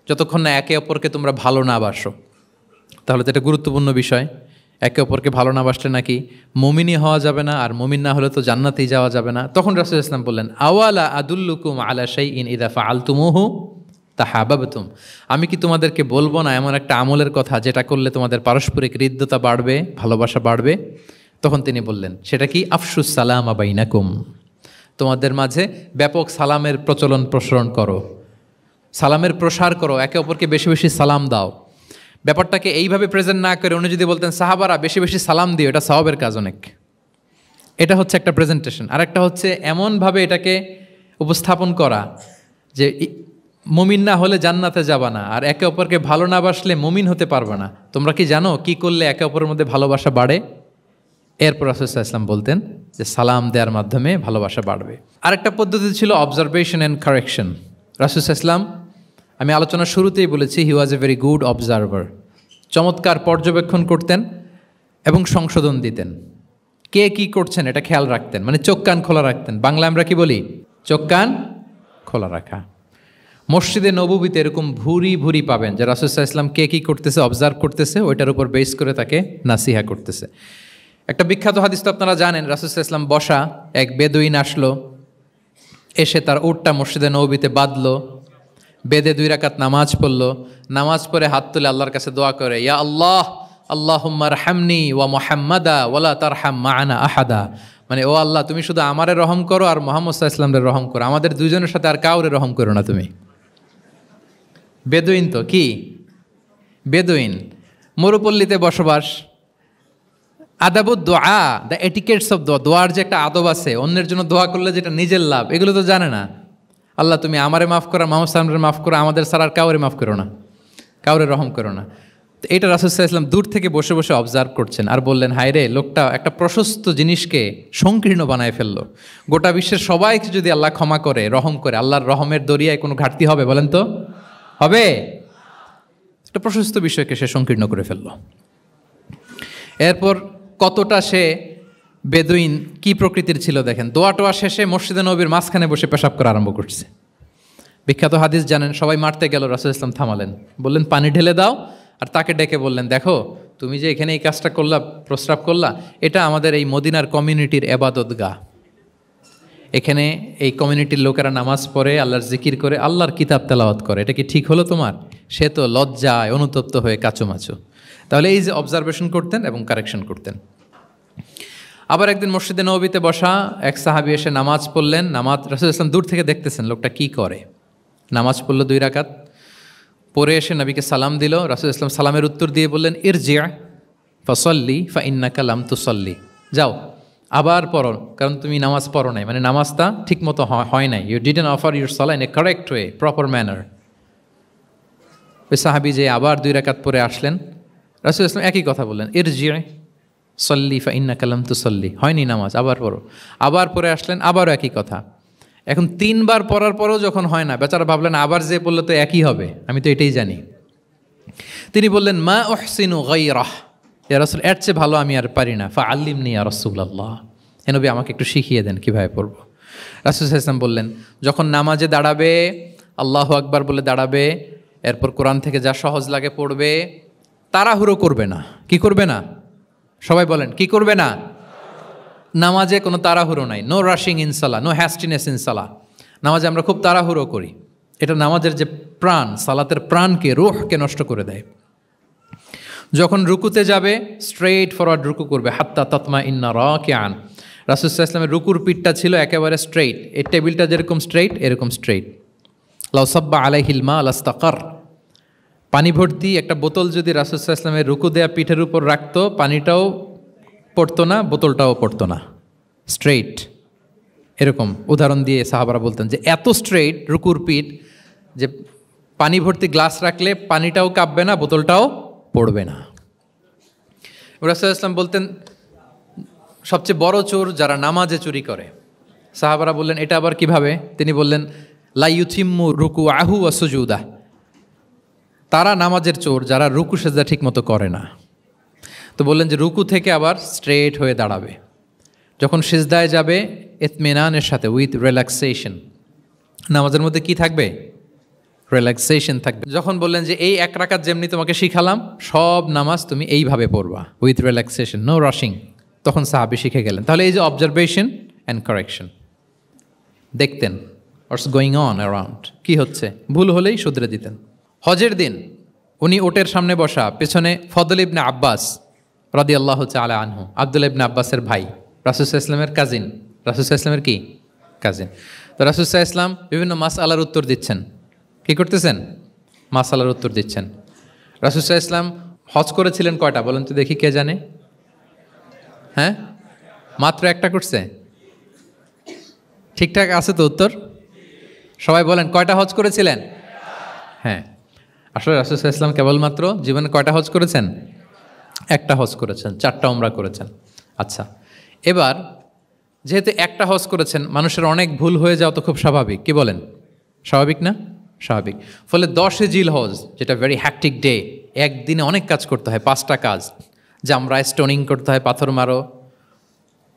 যতক্ষণ না একে অপরকে তোমরা ভালো না বাসো। তাহলে তো এটা গুরুত্বপূর্ণ বিষয়, একে অপরকে ভালো না বাসলে নাকি মুমিনই হওয়া যাবে না, আর মুমিন না হলে তো জান্নাতেই যাওয়া যাবে না। তখন রাসূল ইসলাম বললেন আওয়ালা আদুল্লুকুম আলা শাইইন ইযা ফাআলতুমুহু তাহাবাবতুম, আমি কি তোমাদেরকে বলবো না এমন একটা আমলের কথা যেটা করলে তোমাদের পারস্পরিক হৃদ্যতা বাড়বে, ভালোবাসা বাড়বে। তখন তিনি বললেন সেটা কি, আফশুস সালামা বাইনাকুম, তোমাদের মাঝে ব্যাপক সালামের প্রসারণ করো, সালামের প্রসার করো, একে অপরকে বেশি বেশি সালাম দাও। ব্যাপারটাকে এইভাবে প্রেজেন্ট না করে উনি যদি বলতেন সাহাবারা বেশি বেশি সালাম দিও, এটা সওয়াবের কাজ অনেক। এটা হচ্ছে একটা প্রেজেন্টেশন। আর একটা হচ্ছে এমনভাবে এটাকে উপস্থাপন করা যে মুমিন না হলে জান্নাতে যাবা না, আর একে অপরকে ভালো না বাসলে মুমিন হতে পারবে না। তোমরা কি জানো কি করলে একে অপরের মধ্যে ভালোবাসা বাড়ে? এরপর রাসূল সাল্লাল্লাহু আলাইহি ওয়াসাল্লাম বলতেন যে সালাম দেওয়ার মাধ্যমে ভালোবাসা বাড়বে। আরেকটা পদ্ধতি ছিল অবজারভেশন অ্যান্ড কারেকশন। রাসূল সাল্লাল্লাহু আলাইহি ওয়াসাল্লাম, আমি আলোচনার শুরুতেই বলেছি, হি was a very good observer, চমৎকার পর্যবেক্ষণ করতেন এবং সংশোধন দিতেন। কে কি করছেন এটা খেয়াল রাখতেন, মানে চোখ কান খোলা রাখতেন। বাংলা আমরা কি বলি, চোখ কান খোলা রাখা। মসজিদে নববীতে এরকম ভুরি ভুরি পাবেন যে রাসূল সাল্লাল্লাহু আলাইহি ওয়াসাল্লাম কে কী করতেছে অবজার্ভ করতেছে, ওইটার উপর বেস করে তাকে নাসিহা করতেছে। একটা বিখ্যাত হাদিস তো আপনারা জানেন, রাসূল সাল্লাল্লাহু আলাইহি ওয়াসাল্লাম বসা, এক বেদুইন আসলো, এসে তার উটটা মসজিদে নববীতে বাঁধলো, বেদে 2 রাকাত নামাজ পড়লো, নামাজ পড়ে হাত তুলে আল্লাহর কাছে দোয়া করে, ইয়া আল্লাহ আল্লাহুম্মা আরহামনি ওয়া মুহাম্মাদা ওয়ালা তারহাম মা'ানা আহাদা, মানে ও আল্লাহ তুমি শুধু আমারে রহম করো আর মুহাম্মদ সাল্লাল্লাহু আলাইহি ওয়াসাল্লামের রহম করো, আমাদের দুইজনের সাথে আর কাউরে রহম করো না তুমি। বেদুইন তো কি, বেদুইন, মরুপল্লীতে বসবাস। আদাবুদ দোয়া, দ্য এটিকেটস অফ দোয়া, দোয়ার যে একটা আদব আছে, অন্যের জন্য দোয়া করলে যেটা নিজের লাভ, এগুলো তো জানে না। আল্লাহ তুমি আমারে মাফ করো, মুহাম্মদ সাল্লাল্লাহু আলাইহি ওয়াসাল্লামকে মাফ করো, আমাদের ছাড়া আর কাউরে মাফ করো না, কাউরে রহম করো না। তো এটা রাসূল সাল্লাল্লাহু আলাইহি ওয়াসাল্লাম দূর থেকে বসে বসে অবজার্ভ করছেন আর বললেন, হায় রে, লোকটা একটা প্রশস্ত জিনিসকে সংকীর্ণ বানায় ফেললো। গোটা বিশ্বের সবাইকে যদি আল্লাহ ক্ষমা করে, রহম করে, আল্লাহর রহমের দরিয়ায় কোনো ঘাটতি হবে বলেন তো? হবে? একটা প্রশস্ত বিষয়কে সে সংকীর্ণ করে ফেললো। এরপর কতটা সে বেদুইন কি প্রকৃতির ছিল দেখেন, দোয়া টোয়া শেষে মসজিদে নববীর মাঝখানে বসে পেশাব করা আরম্ভ করছে। বিখ্যাত হাদিস জানেন, সবাই মারতে গেল, রাসূল ইসলাম থামালেন, বললেন পানি ঢেলে দাও, আর তাকে ডেকে বললেন, দেখো তুমি যে এখানে এই কাজটা করলা, প্রস্রাব করলা, এটা আমাদের এই মদিনার কমিউনিটির এবাদতগাহ। এখানে এই কমিউনিটির লোকেরা নামাজ পড়ে, আল্লাহর জিকির করে, আল্লাহর কিতাব তেলাওয়াত করে, এটা কি ঠিক হলো তোমার? সে তো লজ্জায় অনুতপ্ত হয়ে কাচুমাচু। তাহলে এই যে অবজারভেশন করতেন এবং কারেকশন করতেন। আবার একদিন মসজিদে নববীতে বসা এক সাহাবী এসে নামাজ পড়লেন, নামাজ রাসূল ইসলাম দূর থেকে দেখতেছেন লোকটা কি করে। নামাজ পড়লো 2 রাকাত, পরে এসে নবীকে সালাম দিল। রাসূল ইসলাম সালামের উত্তর দিয়ে বললেন, ইরজি' ফাসাল্লি ফাইন্নাকা লাম তুসাল্লি, যাও আবার পড়ো, কারণ তুমি নামাজ পড়ো নাই, মানে নামাজটা ঠিক মতো হয় নাই। ইউ ডিডন্ট অফার ইউর সালাহ in a correct way, proper manner. ওই সাহাবী যে আবার 2 রাকাত পরে আসলেন, রাসূল ইসলাম একই কথা বললেন, ইরজি' সল্লি ফাইন্নাকা লাম তুসাল্লি, হয়নি নামাজ, আবার পড়ো। আবার পরে আসলেন, আবারও একই কথা। এখন 3 বার পড়ার পরেও যখন হয় না, বেচারা ভাবলেন আবার যে বললে তো একই হবে, আমি তো এটাই জানি। তিনি বললেন, মা উহসিনু গায়রাহ, ইয়া রাসূল এর চেয়ে ভালো আমি আর পারি না, ফাআল্লিমনি ইয়া রাসূলুল্লাহ, হে নবী আমাকে একটু শিখিয়ে দেন কিভাবে পড়ব। রাসূল সাল্লাল্লাহু আলাইহি ওয়াসাল্লাম বললেন, যখন নামাজে দাঁড়াবে আল্লাহু আকবার বলে দাঁড়াবে, এরপর কোরআন থেকে যা সহজ লাগে পড়বে, তাড়াহুড়ো করবে না। কি করবে না? সবাই বলেন, কি করবে না? নামাজে কোনো তাড়াহুড়ো নাই, নো রাশিং ইন সালাহ, নো হ্যাস্টিনেস ইন সালাহ। নামাজে আমরা খুব তাড়াহুড়ো করি, এটা নামাজের যে প্রাণ, সালাতের প্রাণকে, রূহকে নষ্ট করে দেয়। যখন রুকুতে যাবে স্ট্রেইট ফরওয়ার্ড রুকু করবে, হাত্তা তাতমা ইন্না রাকিআন। রাসূল সাল্লাল্লাহু আলাইহি ওয়াসাল্লামের রুকুর পিঠটা ছিল একেবারে স্ট্রেইট, এই টেবিলটা যেরকম স্ট্রেইট এরকম স্ট্রেইট। লাউ সাব্বা আলাইহিল মা লাস্তাকার, পানি ভর্তি একটা বোতল যদি রাসূল সাল্লাল্লাহু আলাইহি ওয়াসাল্লামের রুকু দেয়া পিঠের উপর রাখতো, পানিটাও পড়তো না, বোতলটাও পড়তো না, স্ট্রেইট। এরকম উদাহরণ দিয়ে সাহাবারা বলতেন যে এত স্ট্রেইট রুকুর পিঠ যে পানি ভর্তি গ্লাস রাখলে পানিটাও কাঁপবে না, বোতলটাও পড়বে না। রাসূলুল্লাহ সাল্লাল্লাহু আলাইহি ওয়াসাল্লাম বলতেন, সবচেয়ে বড় চোর যারা নামাজে চুরি করে। সাহাবারা বললেন, এটা আবার কিভাবে? তিনি বললেন, লা ইউতিম্মু রুকুআহু ওয়া সুজুদাহ, তারা নামাজের চোর যারা রুকু সেজদা ঠিক মতো করে না। তো বললেন যে রুকু থেকে আবার স্ট্রেট হয়ে দাঁড়াবে, যখন সিজদায় যাবে ইতমিনানের সাথে, উইথ রিল্যাক্সেশন। নামাজের মধ্যে কি থাকবে? রিল্যাক্সেশন থাকবে। যখন বললেন যে এই এক রাকাত যেমনি তোমাকে শিখালাম, সব নামাজ তুমি এইভাবে পড়বা, উইথ রিল্যাক্সেশন, নো রাশিং, তখন সাহাবী শিখে গেলেন। তাহলে এই যে অবজারভেশন অ্যান্ড কারেকশন, দেখতেন হোয়াটস গোয়িং অন অ্যারাউন্ড, কী হচ্ছে, ভুল হলেই শুধরে দিতেন। হজের দিন উনি ওটের সামনে বসা, পেছনে ফদল ইবনে আব্বাস রাদিয়াল্লাহু তাআলা আনহু, আব্দুল্লাহ ইবনে আব্বাসের ভাই, রাসূল সাল্লাল্লাহু আলাইহি ওয়াসাল্লামের কাজিন, রাসূল সাল্লাল্লাহু আলাইহি ওয়াসাল্লামের কি কাজিন। তো রাসূল সাল্লাল্লাহু আলাইহি ওয়াসাল্লাম বিভিন্ন মাসআলার উত্তর দিচ্ছেন। কী করতেছেন? মাসআলার উত্তর দিচ্ছেন। রাসূল সাল্লাল্লাহু আলাইহি ওয়াসাল্লাম হজ করেছিলেন কয়টা বলেন তো দেখি, কে জানে? হ্যাঁ, মাত্র একটা করছে। ঠিকঠাক আছে তো উত্তর? সবাই বলেন, কয়টা হজ করেছিলেন? হ্যাঁ, আসলে রাসূল সাল্লাল্লাহু আলাইহি ওয়াসাল্লাম কেবলমাত্র জীবনে কয়টা হজ করেছেন? একটা হজ করেছেন, 4টা উমরা করেছেন। আচ্ছা, এবার যেহেতু একটা হজ করেছেন, মানুষের অনেক ভুল হয়ে যাওয়া তো খুব স্বাভাবিক, কি বলেন? স্বাভাবিক না? স্বাভাবিক। ফলে 10 জিল হজ, যেটা ভেরি হ্যাকটিক ডে, একদিনে অনেক কাজ করতে হয়, 5টা কাজ। জামরায় স্টোনিং করতে হয়, পাথর মারো,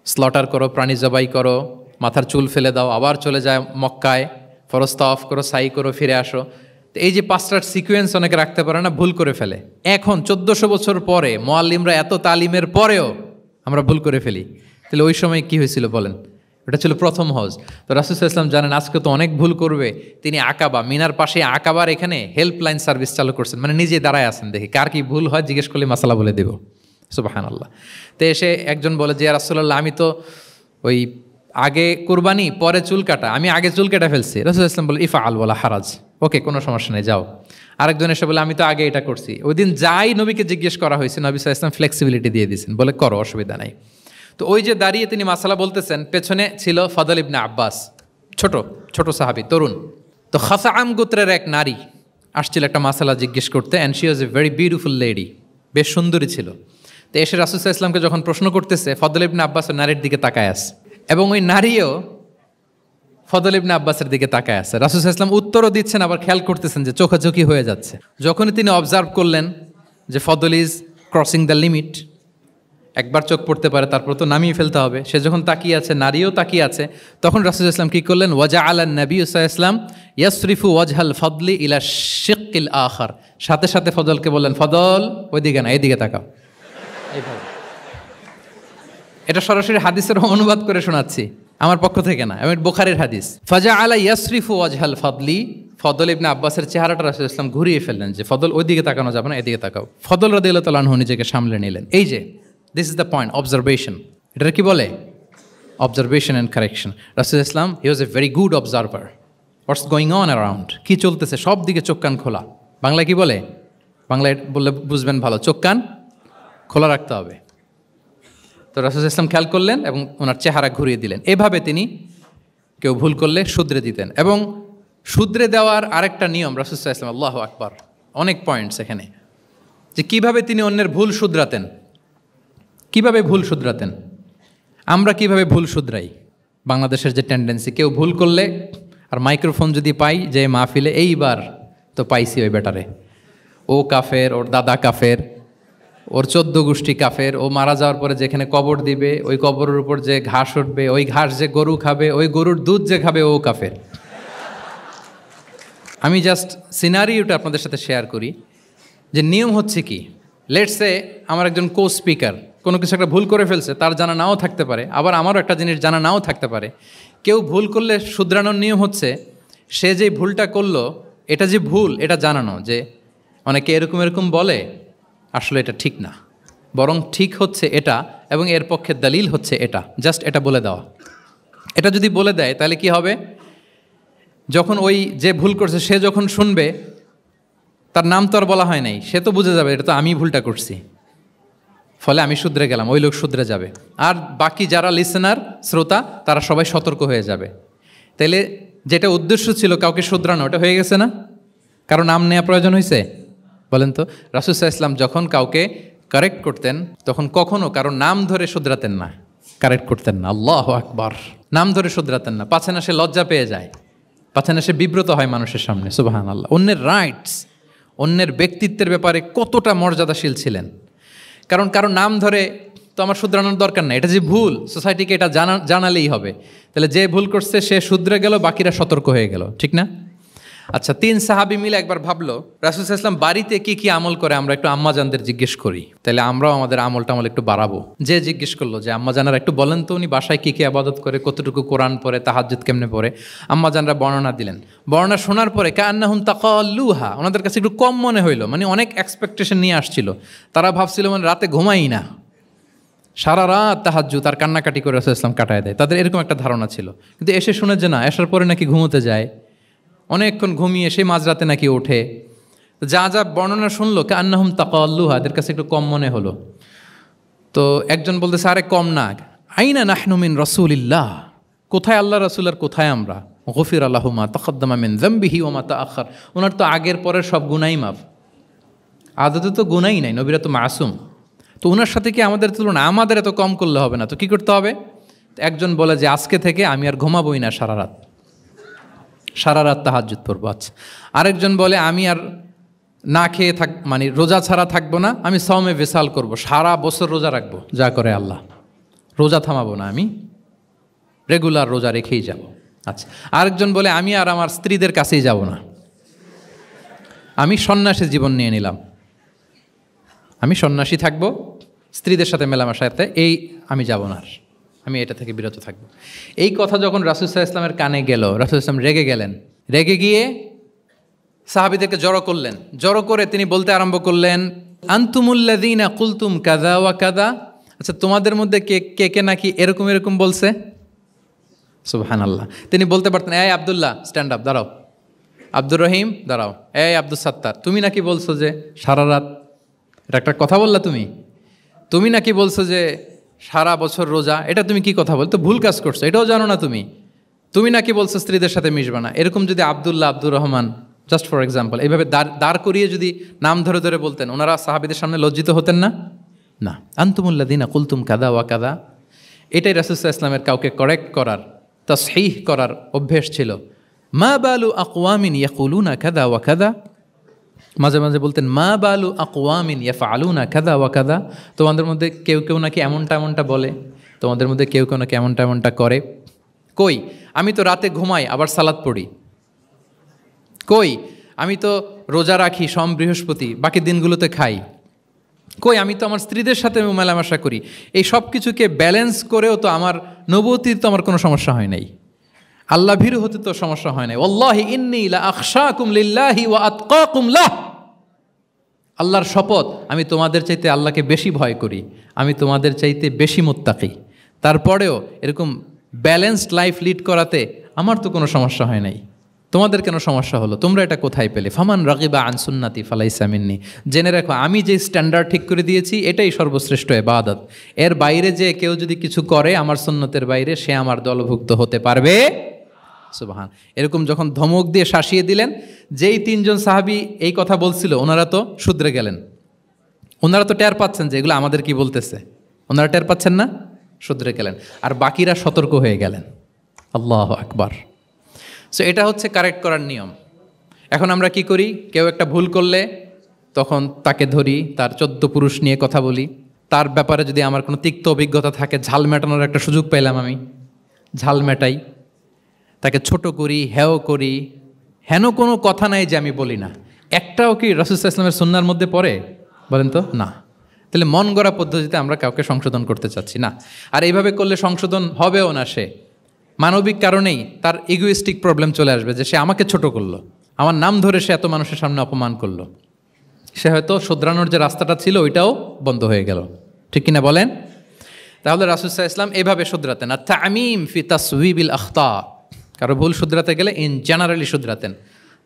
স্লটার করো, প্রাণী জবাই করো, মাথার চুল ফেলে দাও, আবার চলে যায় মক্কায়, ফরজ তাওয়াফ করো, সাই করো, ফিরে আসো। তো এই যে 5টার সিকোয়েন্স অনেকে রাখতে পারে না, ভুল করে ফেলে। এখন 1400 বছর পরে, মুআল্লিমরা এত তালিমের পরেও আমরা ভুল করে ফেলি। তাহলে ওই সময় কি হয়েছিল বলেন? এটা ছিল প্রথম হজ। তো রাসূল সাল্লাল্লাহু আলাইহি ওয়াসাল্লাম জানেন আজকে তো অনেক ভুল করবে, তিনি আকাবা, মিনার পাশে আকাবার এখানে হেল্পলাইন সার্ভিস চালু করছেন, মানে নিজে দাঁড়ায় আছেন, দেখি কার কি ভুল হয়, জিজ্ঞেস করলে মাসালা বলে দেব। সুবহানাল্লাহ। তো এসে একজন বলে যে, ইয়া রাসূলুল্লাহ, আমি তো ওই আগে কুরবানি পরে চুল কাটা, আমি আগে চুল কেটে ফেলছি। রাসূল সাল্লাল্লাহু আলাইহি ওয়াসাল্লাম বলে, ইফআল ওয়ালা হারাজ, ওকে, কোনো সমস্যা নেই, যাও। আরেকজন এসে বলে, আমি তো আগে এটা করছি। ওই দিন যাই নবীকে জিজ্ঞেস করা হয়েছে, নবী সাল্লাল্লাহু আলাইহি ওয়াসাল্লাম ফ্লেক্সিবিলিটি দিয়ে দিয়েছেন, বলে করো, অসুবিধা নাই। তো ওই যে দাঁড়িয়ে তিনি মাসালা বলতেছেন, পেছনে ছিল ফদল ইবনে আব্বাস, ছোট ছোট সাহাবী, তরুণ। তো খাসাআম গোত্রের এক নারী আসছিল একটা মাসালা জিজ্ঞেস করতে, and she was a very beautiful lady, বেশ সুন্দরী ছিল। তো এসে রাসূল সাল্লাল্লাহু আলাইহি ওয়াসাল্লামকে যখন প্রশ্ন করতেছে, ফদল ইবনে আব্বাস নারীর দিকে তাকায় আছে, এবং ওই নারীও ফদল ইবনে আব্বাসের দিকে তাকায় আছে। রাসূল সাল্লাল্লাহু আলাইহি ওয়াসাল্লাম উত্তরও দিচ্ছেন, আবার খেয়াল করতেছেন যে চোখাচোখি হয়ে যাচ্ছে। যখনই তিনি অবজার্ভ করলেন যে ফদল ইজ ক্রসিং দ্য লিমিট, একবার চোখ পড়তে পারে, তারপর তো নামিয়ে ফেলতে হবে, সে যখন তাকিয়ে আছে, নারীও তাকিয়ে আছে, তখন রাসূল সাল্লাল্লাহু আলাইহি ওয়াসাল্লাম কী করলেন? ওয়াজআলা নবী সাল্লাল্লাহু আলাইহি ওয়াসাল্লাম ইয়াসরিফু ওয়াজহাল ফদলি ইলা শিক্কিল আখার, সাথে সাথে ফদলকে বললেন, ফদল ওইদিকে না, এইদিকে তাকাও, এইভাবে। এটা সরাসরি হাদিসের অনুবাদ করে শোনাচ্ছি, আমার পক্ষ থেকে না, এবং বুখারীর হাদিস। ফাজআলা ইয়াসরিফু ওয়াজহাল ফদলি, ফদল ইবনে আব্বাসের চেহারাটা রাসূল সাল্লাল্লাহু আলাইহি ওয়াসাল্লাম ঘুরিয়ে ফেললেন যে ফদল ওইদিকে তাকানো যাবে না, এদিকে তাকাও। ফদল রাদিয়াল্লাহু তাআলা আনহু নিজেকে সামলে নিলেন। এই যে this is the point, observation. এটা কি বলে? Observation and correction. রাসূল ইসলাম, he was a very good observer, what's going on around, কী চলতেছে সব দিকে চোখ কান খোলা। বাংলায় কি বলে? বাংলায় বললে বুঝবেন ভালো, চোখ কান খোলা রাখতে হবে। তো রাসূল ইসলাম খেয়াল করলেন এবং ওনার চেহারা ঘুরিয়ে দিলেন। এভাবে তিনি কেউ ভুল করলে শুধরে দিতেন। এবং শুধরে দেওয়ার আরেকটা নিয়ম রাসূল ইসলাম, আল্লাহু আকবার, অনেক পয়েন্টস এখানে, যে কিভাবে তিনি অন্যের ভুল শুধরাতেন। কিভাবে ভুল শুধরাতেন? আমরা কিভাবে ভুল শুধরাই? বাংলাদেশের যে টেন্ডেন্সি, কেউ ভুল করলে আর মাইক্রোফোন যদি পাই যে মাহফিলে, এইবার তো পাইছি ওই বেটারে, ও কাফের, ওর দাদা কাফের, ওর 14 গোষ্ঠী কাফের, ও মারা যাওয়ার পরে যেখানে কবর দিবে, ওই কবরের উপর যে ঘাস উঠবে, ওই ঘাস যে গরু খাবে, ওই গরুর দুধ যে খাবে, ও কাফের। আমি জাস্ট সিনারিওটা আপনাদের সাথে শেয়ার করি যে নিয়ম হচ্ছে কি। লেটস সে আমার একজন কো স্পিকার কোনো কিছু একটা ভুল করে ফেলছে, তার জানা নাও থাকতে পারে, আবার আমারও একটা জিনিস জানা নাও থাকতে পারে। কেউ ভুল করলে শুধরানোর নিয়ম হচ্ছে, সে যে ভুলটা করলো এটা যে ভুল এটা জানানো, যে অনেকে এরকম এরকম বলে, আসলে এটা ঠিক না, বরং ঠিক হচ্ছে এটা, এবং এর পক্ষে দলিল হচ্ছে এটা, জাস্ট এটা বলে দেওয়া। এটা যদি বলে দেয় তাহলে কি হবে? যখন ওই যে ভুল করছে সে যখন শুনবে, তার নাম তো আর বলা হয় নাই, সে তো বুঝে যাবে এটা তো আমি ভুলটা করছি, ফলে আমি শুধরে গেলাম, ওই লোক শুধরে যাবে, আর বাকি যারা লিসেনার, শ্রোতা, তারা সবাই সতর্ক হয়ে যাবে। তাইলে যেটা উদ্দেশ্য ছিল কাউকে শুধরানো, ওটা হয়ে গেছে না? কারো নাম নেওয়া প্রয়োজন হয়েছে? বলেন তো। রাসূল সাল্লাল্লাহু আলাইহি ওয়াসাল্লাম যখন কাউকে কারেক্ট করতেন তখন কখনো কারো নাম ধরে শুধরাতেন না, কারেক্ট করতেন না। আল্লাহু আকবার। নাম ধরে শুধরাতেন না, পাছে না সে লজ্জা পেয়ে যায়, পাছে না সে বিব্রত হয় মানুষের সামনে। সুবহানাল্লাহ। অন্যের রাইটস, অন্যের ব্যক্তিত্বের ব্যাপারে কতটা মর্যাদাশীল ছিলেন। কারণ কারো নাম ধরে তো আমার শুধরানোর দরকার নাই, এটা যে ভুল সোসাইটিকে এটা জানালেই হবে। তাহলে যে ভুল করছে সে শুধরে গেল, বাকিরা সতর্ক হয়ে গেল, ঠিক না? আচ্ছা, 3 সাহাবী মিলে একবার ভাবলো রাসূল সাল্লাল্লাহু আলাইহি ওয়াসাল্লাম বাড়িতে কি কি আমল করে আমরা একটু আম্মাজানদের জিজ্ঞেস করি, তাহলে আমরাও আমাদের আমল একটু বাড়াবো। যে জিজ্ঞেস করলো যে আম্মাজানারা একটু বলেন তো উনি বাসায় কি কি ইবাদত করে, কতটুকু কোরআন পড়ে, তাহাজ্জুদ কেমনে পড়ে। আম্মাজানরা বর্ণনা দিলেন। বর্ণনা শোনার পরে কান্নাহুম তাকাল্লুহা, ওনাদের কাছে একটু কম মনে হইলো, মানে অনেক এক্সপেকটেশন নিয়ে আসছিল। তারা ভাবছিল মানে রাতে ঘুমাই না, সারা রাত তাহাজ্জুদ আর কান্নাকাটি করে রাসূল সাল্লাল্লাহু আলাইহি ওয়াসাল্লাম কাটায় দেয়, তাদের এরকম একটা ধারণা ছিল। কিন্তু এসে শুনে যে না, আসার পরে নাকি ঘুমোতে যায়, অনেকক্ষণ ঘুমিয়ে সেই মাঝরাতে নাকি ওঠে। যা যা বর্ণনা শুনলো কান্নাহুম তাকাল্লুহা, এদের কাছে একটু কম মনে হলো। তো একজন বলতেছে আরে কম না, আইনা নাহনু মিন রাসূলিল্লাহ, কোথায় আল্লাহ রাসূল আর কোথায় আমরা। গফিরা লাহু মা তাকাদ্দামা মিন যামবিহি ওয়া মা তাআখার, ওনার তো আগের পরের সব গুনাহ মাফ। আদতে তো গুনাহই নাই, নবীরা তো মাসুম। তো ওনার সাথে কি আমাদের তুলনা, আমাদের এত কম করলে হবে না, তো কি করতে হবে? একজন বলে যে আজকে থেকে আমি আর ঘুমাবোই না সারা রাত তাহাজ্জুদ পড়বো। আচ্ছা, আরেকজন বলে আমি আর না খেয়ে মানে রোজা ছাড়া থাকবো না, আমি সাওমে ভিসাল করব, সারা বছর রোজা রাখবো, যা করে আল্লাহ, রোজা থামাবো না, আমি রেগুলার রোজা রেখেই যাব। আচ্ছা, আরেকজন বলে আমি আর আমার স্ত্রীদের কাছেই যাব না, আমি সন্ন্যাসী জীবন নিয়ে নিলাম, আমি সন্ন্যাসী থাকবো, স্ত্রীদের সাথে মেলামেশাতে এই আমি যাব না, আমি এটা থেকে বিরত থাকবো। এই কথা যখন রাসূল সাল্লাল্লাহু আলাইহি ওয়াসাল্লামের কানে গেল, রাসূল সাল্লাল্লাহু আলাইহি ওয়াসাল্লাম রেগে গেলেন। রেগে গিয়ে সাহাবীদেরকে জড়ো করলেন। জড়ো করে তিনি বলতে আরম্ভ করলেন, আনতুমুল্লাযীনা কুলতুম কাযা ওয়া কাযা, আচ্ছা তোমাদের মধ্যে কে কে নাকি এরকম বলছে। সুবহানাল্লাহ। তিনি বলতে পারতেন এই আব্দুল্লাহ স্ট্যান্ড আপ, দাঁড়াও, আব্দুর রহিম দাঁড়াও, এই আব্দুল সাত্তার তুমি নাকি বলছো যে সারা রাত, এটা একটা কথা বললা তুমি নাকি বলছো যে সারা বছর রোজা, এটা তুমি কি কথা বল, তো ভুল কাজ করছো, এটাও জানো না তুমি নাকি বলছো স্ত্রীদের সাথে মিশবা না। এরকম যদি Abdullah, Abdur Rahman, just for example, এইভাবে দাঁড় করিয়ে যদি নাম ধরে ধরে বলতেন, ওনারা সাহাবীদের সামনে লজ্জিত হতেন না? না। আনতুমুল্লাযীনা কুলতুম কাযা ওয়া কাযা, এটাই রাসূল সাল্লাল্লাহু আলাইহি ওয়াসাল্লামের কাউকে কারেক্ট করার, তাসহিহ করার অভ্যেস ছিল। মা বালু আকওয়ামিন ইয়াকুলুনা কাযা ওয়া কাযা, মাঝে মাঝে বলতেন মা বালু আকওয়ামিন ইয়াফআলুনা কাযা ওয়া কাযা, তোমাদের মধ্যে কেউ নাকি এমনটা বলে, তোমাদের মধ্যে কেউ নাকি এমনটা করে। কই আমি তো রাতে ঘুমাই আবার সালাত পড়ি, কই আমি তো রোজা রাখি সোম বৃহস্পতি, বাকি দিনগুলোতে খাই, কই আমি তো আমার স্ত্রীদের সাথে মেলামেশা করি, এই সব কিছুকে ব্যালেন্স করেও তো আমার নবুয়তির তো আমার কোনো সমস্যা হয় নাই, আল্লাহ ভীরু হতে তো সমস্যা হয় নাই। ওয়াল্লাহি ইন্নী লা আখশাকুম লিল্লাহি ওয়া আতকাকুম লাহ, আল্লাহর শপথ আমি তোমাদের চাইতে আল্লাহকে বেশি ভয় করি, আমি তোমাদের চাইতে বেশি মুত্তাকি। তারপরেও এরকম ব্যালেন্সড লাইফ লিড করাতে আমার তো কোনো সমস্যা হয় নাই, তোমাদের কেন সমস্যা হলো, তোমরা এটা কোথায় পেলে? ফামান রাগিবা আন সুন্নাতি ফালাইসা মিন্নি, জেনে রাখো আমি যে স্ট্যান্ডার্ড ঠিক করে দিয়েছি এটাই সর্বশ্রেষ্ঠ ইবাদত, এর বাইরে যে কেউ যদি কিছু করে আমার সুন্নতের বাইরে, সে আমার দলভুক্ত হতে পারবে। সুবহান। এরকম যখন ধমক দিয়ে শাসিয়ে দিলেন, যেই 3 জন সাহাবী এই কথা বলছিল ওনারা তো শুধরে গেলেন, ওনারা তো টের পাচ্ছেন যে এগুলো আমাদের কি বলতেছে, ওনারা টের পাচ্ছেন না, শুধরে গেলেন, আর বাকিরা সতর্ক হয়ে গেলেন। আল্লাহু আকবার। সো এটা হচ্ছে কারেক্ট করার নিয়ম। এখন আমরা কি করি, কেউ একটা ভুল করলে তখন তাকে ধরি, তার 14 পুরুষ নিয়ে কথা বলি, তার ব্যাপারে যদি আমার কোনো তিক্ত অভিজ্ঞতা থাকে, ঝাল মেটানোর একটা সুযোগ পেলাম, আমি ঝাল মেটাই, তাকে ছোট করি, হেয় করি, হেন কোনো কথা নাই যে আমি বলি না। একটাও কি রাসূল সাল্লাল্লাহু আলাইহি ওয়াসাল্লামের সুন্নাহর মধ্যে পড়ে? বলেন তো না। তাহলে মন গড়া পদ্ধতিতে আমরা কাউকে সংশোধন করতে চাচ্ছি না, আর এইভাবে করলে সংশোধন হবেও না। সে মানবিক কারণেই তার ইগোইস্টিক প্রবলেম চলে আসবে, যে সে আমাকে ছোট করলো, আমার নাম ধরে সে এত মানুষের সামনে অপমান করলো, সে হয়তো শুধরানোর যে রাস্তাটা ছিল ওইটাও বন্ধ হয়ে গেল, ঠিক কিনা বলেন? তাহলে রাসূল সাল্লাল্লাহু আলাইহি ওয়াসাল্লাম এভাবে শুধরাতেন। আর তামিম ফি তাসওয়িবিল আখতা, কারো ভুল শুধরাতে গেলে ইন জেনারেলি শুধরাতেন,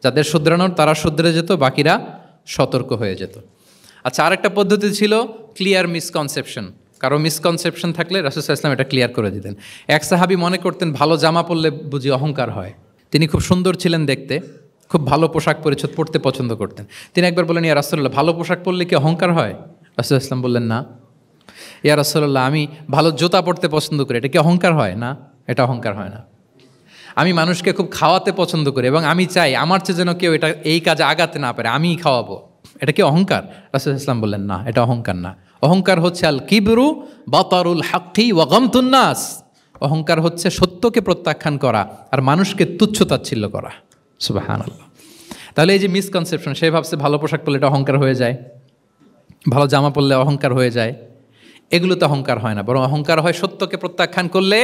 যাদের শুধরানোর তারা শুধরে যেত, বাকিরা সতর্ক হয়ে যেত। আচ্ছা, আরেকটা পদ্ধতি ছিল ক্লিয়ার মিসকনসেপশন। কারো মিসকনসেপশন থাকলে রাসূল সাল্লাল্লাহু আলাইহি ওয়াসাল্লাম এটা ক্লিয়ার করে দিতেন। এক সাহাবী মনে করতেন ভালো জামা পরলে বুঝি অহংকার হয়, তিনি খুব সুন্দর ছিলেন দেখতে, খুব ভালো পোশাক পরিচ্ছদ পরতে পছন্দ করতেন। তিনি একবার বললেন, ইয়া রাসূলুল্লাহ, ভালো পোশাক পরলে কি অহংকার হয়? রাসূলুল্লাহ ইসলাম বললেন, না। ইয়া রাসূলুল্লাহ, আমি ভালো জুতা পরতে পছন্দ করি, এটা কি অহংকার হয়? না, এটা অহংকার হয় না। আমি মানুষকে খুব খাওয়াতে পছন্দ করি এবং আমি চাই আমার চেয়ে যেন কেউ এই কাজে আগাতে না পারে, আমিই খাওয়াবো, এটা কি অহংকার? রাসূলুল্লাহ ইসলাম বললেন, না, এটা অহংকার না। অহংকার হচ্ছে আল কিবরু বাতারুল হাক্কি ওয়া গামতুন নাস। অহংকার হচ্ছে সত্যকে প্রত্যাখ্যান করা আর মানুষকে তুচ্ছ-তাচ্ছিল্য করা। সুবহানাল্লাহ। তাহলে এই যে মিসকনসেপশন, সে ভাবছে ভালো পোশাক পরলে এটা অহংকার হয়ে যায়, ভালো জামা পরলে অহংকার হয়ে যায়, এগুলো তো অহংকার হয় না, বরং অহংকার হয় সত্যকে প্রত্যাখ্যান করলে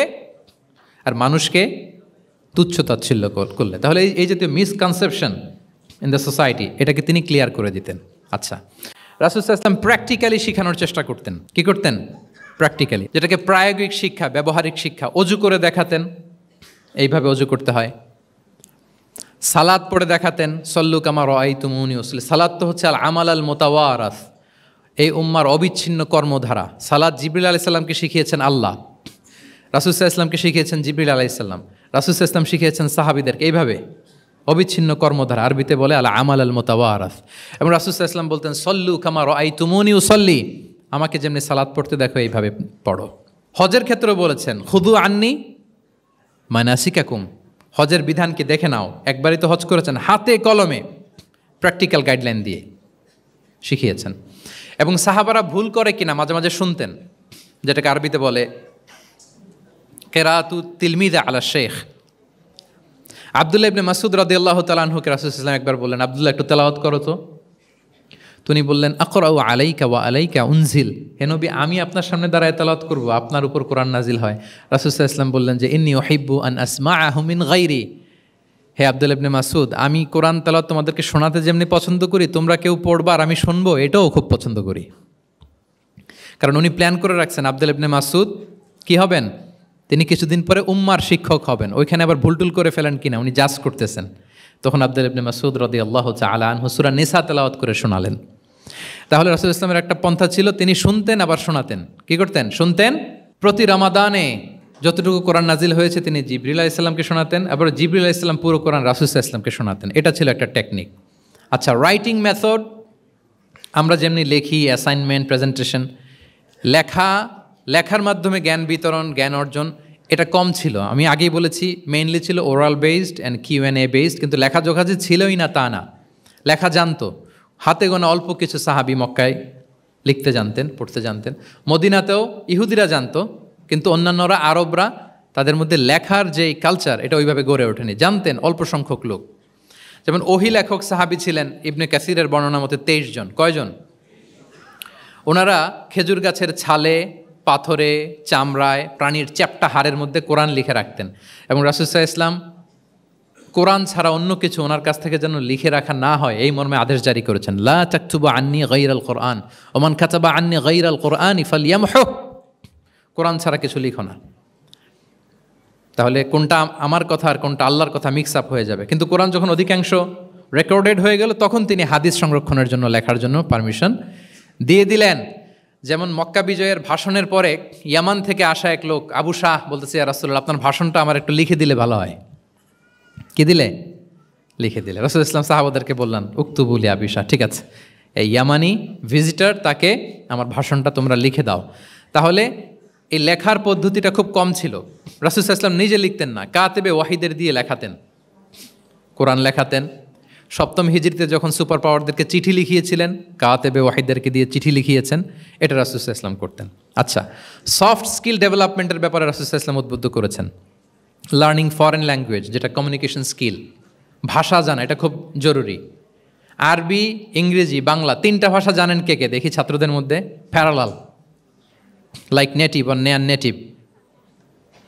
আর মানুষকে তুচ্ছ-তাচ্ছিল্য করলে। তাহলে এই জাতীয় মিসকনসেপশন ইন দ্য সোসাইটি, এটাকে তিনি ক্লিয়ার করে দিতেন। আচ্ছা, রাসূল সাল্লাল্লাহু আলাইহি ওয়াসাল্লাম প্র্যাকটিক্যালি শেখানোর চেষ্টা করতেন। কি করতেন? প্র্যাকটিক্যালি, যেটাকে প্রায়োগিক শিক্ষা, ব্যবহারিক শিক্ষা। অজু করে দেখাতেন, এইভাবে অজু করতে হয়। সালাত পড়ে দেখাতেন, সল্লু কামা রাআইতুমুনি উসাল্লি। সালাত তো হচ্ছে আল আমাল আল মুতাওয়ারাস, এই উম্মার অবিচ্ছিন্ন কর্মধারা। সালাত জিবরিল আলাইহিস সালামকে শিখিয়েছেন আল্লাহ, রাসূল সাল্লাল্লাহু আলাইহি ওয়াসাল্লামকে শিখিয়েছেন জিবরিল আলাইহিস সালাম, রাসূল সাল্লাল্লাহু আলাইহি ওয়াসাল্লাম শিখিয়েছেন সাহাবীদেরকে। এইভাবে অবিচ্ছিন্ন কর্মধারা, আরবিতে বলে আল আমাল আল মুতাওয়ারাস। এবং রাসূল সাল্লাল্লাহু আলাইহি ওয়াসাল্লাম বলতেন, সল্লু কামা রাআইতুমুনি উসাল্লি, আমাকে যেমনি সালাত পড়তে দেখো এইভাবে পড়ো। হজের ক্ষেত্রেও বলেছেন, খুদু আন্নি মানাসিকাকুম, হজের বিধানকে দেখে নাও। একবারই তো হজ করেছেন, হাতে কলমে প্র্যাকটিক্যাল গাইডলাইন দিয়ে শিখিয়েছেন। এবং সাহাবারা ভুল করে কিনা মাঝে মাঝে শুনতেন, যেটাকে আরবিতে বলে কেরাতু তিলমিদা আলা শেখ। আব্দুল্লাহ ইবনে মাসউদ রাদিয়াল্লাহু তাআলা আনহুকে রাসূল সাল্লাল্লাহু আলাইহি ওয়াসাল্লাম একবার বললেন, আব্দুল্লাহ একটু তেলাওয়াত করো তো। তিনি বললেন, আকরাউ আলাইকা ওয়া আলাইকা উনজিল, হে নবী, আমি আপনার সামনে দাঁড়ায় তেলাওয়াত করব, আপনার উপর কোরআন নাজিল হয়। রাসূল সাল্লাল্লাহু আলাইহি ওয়াসাল্লাম বললেন যে, ইন্নী উহিব্বু আন আসমাআহু মিন গায়রি, হে আব্দুল্লাহ ইবনে মাসউদ, আমি কোরআন তেলাওয়াত তোমাদেরকে শোনাতে যেমনি পছন্দ করি, তোমরা কেউ পড়বা আর আমি শুনবো, এটাও খুব পছন্দ করি। কারণ উনি প্ল্যান করে রাখছেন আব্দুল্লাহ ইবনে মাসউদ কি হবেন, তিনি কিছুদিন পরে উম্মার শিক্ষক হবেন। ওইখানে আবার ভুলটুল করে ফেলেন কিনা উনি জাজ করতেছেন। তখন আব্দুল্লাহ ইবনে মাসউদ রাদিয়াল্লাহু তাআলা আনহু সূরা নিসা তেলাওয়াত করে শোনালেন। তাহলে রাসূল ইসলামের একটা পন্থা ছিল, তিনি শুনতেন আবার শোনাতেন। কি করতেন? শুনতেন। প্রতি রমাদানে যতটুকু কোরআন নাজিল হয়েছে তিনি জিবরিল আলাইহিস সালামকে শোনাতেন, আবার জিবরিল আলাইহিস সালাম পুরো কোরআন রাসূল সাল্লাল্লাহু আলাইহি ওয়াসাল্লামকে শোনাতেন। এটা ছিল একটা টেকনিক। আচ্ছা, রাইটিং মেথড, আমরা যেমনি লেখি, অ্যাসাইনমেন্ট, প্রেজেন্টেশন, লেখার মাধ্যমে জ্ঞান বিতরণ, জ্ঞান অর্জন, এটা কম ছিল। আমি আগেই বলেছি, মেইনলি ছিল oral based and Q and A based, কিন্তু লেখাজোখা যে ছিলই না তা না, লেখা জানতো। হাতে গোনা অল্প কিছু সাহাবী মক্কায় লিখতে জানতেন, পড়তে জানতেন। মদিনাতেও ইহুদিরা জানতো, কিন্তু অন্যান্যরা, আরবরা, তাদের মধ্যে লেখার যে কালচার, এটা ওইভাবে গড়ে ওঠেনি। জানতেন অল্প সংখ্যক লোক। যেমন ওহী লেখক সাহাবী ছিলেন ইবনে কাসিরের বর্ণনা মতে 23 জন। কয়জন? ওনারা খেজুর গাছের ছালে, পাথরে, চামড়ায়, প্রাণীর চ্যাপ্টা হাড়ের মধ্যে কোরআন লিখে রাখতেন। এবং রাসূল সাল্লাল্লাহু আলাইহি ওয়াসাল্লাম কোরআন ছাড়া অন্য কিছু ওনার কাছ থেকে যেন লিখে রাখা না হয়, এই মর্মে আদেশ জারি করেছেন, লা তাকতুবু আন্নি গায়রাল কোরআন ওমান কাতাবা আন্নি গায়রাল কোরআন ফালইয়ামহু, কোরআন ছাড়া কিছু লিখো না। তাহলে কোনটা আমার কথা আর কোনটা আল্লাহর কথা মিক্স আপ হয়ে যাবে। কিন্তু কোরআন যখন অধিকাংশ রেকর্ডেড হয়ে গেল, তখন তিনি হাদিস সংরক্ষণের জন্য, লেখার জন্য পারমিশন দিয়ে দিলেন। যেমন মক্কা বিজয়ের ভাষণের পরে ইয়ামান থেকে আসা এক লোক আবু শাহ বলতেছে, ইয়া রাসূলুল্লাহ, আপনার ভাষণটা আমার একটু লিখে দিলে ভালো হয়। কি দিলে? লিখে দিলে। রাসূল ইসলাম সাহাবাদেরকে বললেন, উক্তুবু লি আবি শাহ, ঠিক আছে, এই ইয়ামানি ভিজিটর, তাকে আমার ভাষণটা তোমরা লিখে দাও। তাহলে এই লেখার পদ্ধতিটা খুব কম ছিল। রাসূল সাল্লাল্লাহু আলাইহি ওয়াসাল্লাম নিজে লিখতেন না, কাতেবে ওয়াহিদের দিয়ে লেখাতেন, কোরআন লেখাতেন। 7ম হিজরিতে যখন সুপার পাওয়ারদেরকে চিঠি লিখিয়েছিলেন, কাতেবে ওয়াহিদদেরকে দিয়ে চিঠি লিখিয়েছেন, এটা রাসূল সাল্লাল্লাহু আলাইহি ওয়াসাল্লাম করতেন। আচ্ছা, সফট স্কিল ডেভেলপমেন্টের ব্যাপারে রাসূল সাল্লাল্লাহু আলাইহি ওয়াসাল্লাম উদ্বুদ্ধ করেছেন। লার্নিং ফরেন ল্যাঙ্গুয়েজ, যেটা কমিউনিকেশন স্কিল, ভাষা জানা, এটা খুব জরুরি। আরবি, ইংরেজি, বাংলা, 3টা ভাষা জানেন কে কে? দেখি ছাত্রদের মধ্যে প্যারালাল, লাইক নেটিভ আর নেয়ার নেটিভ,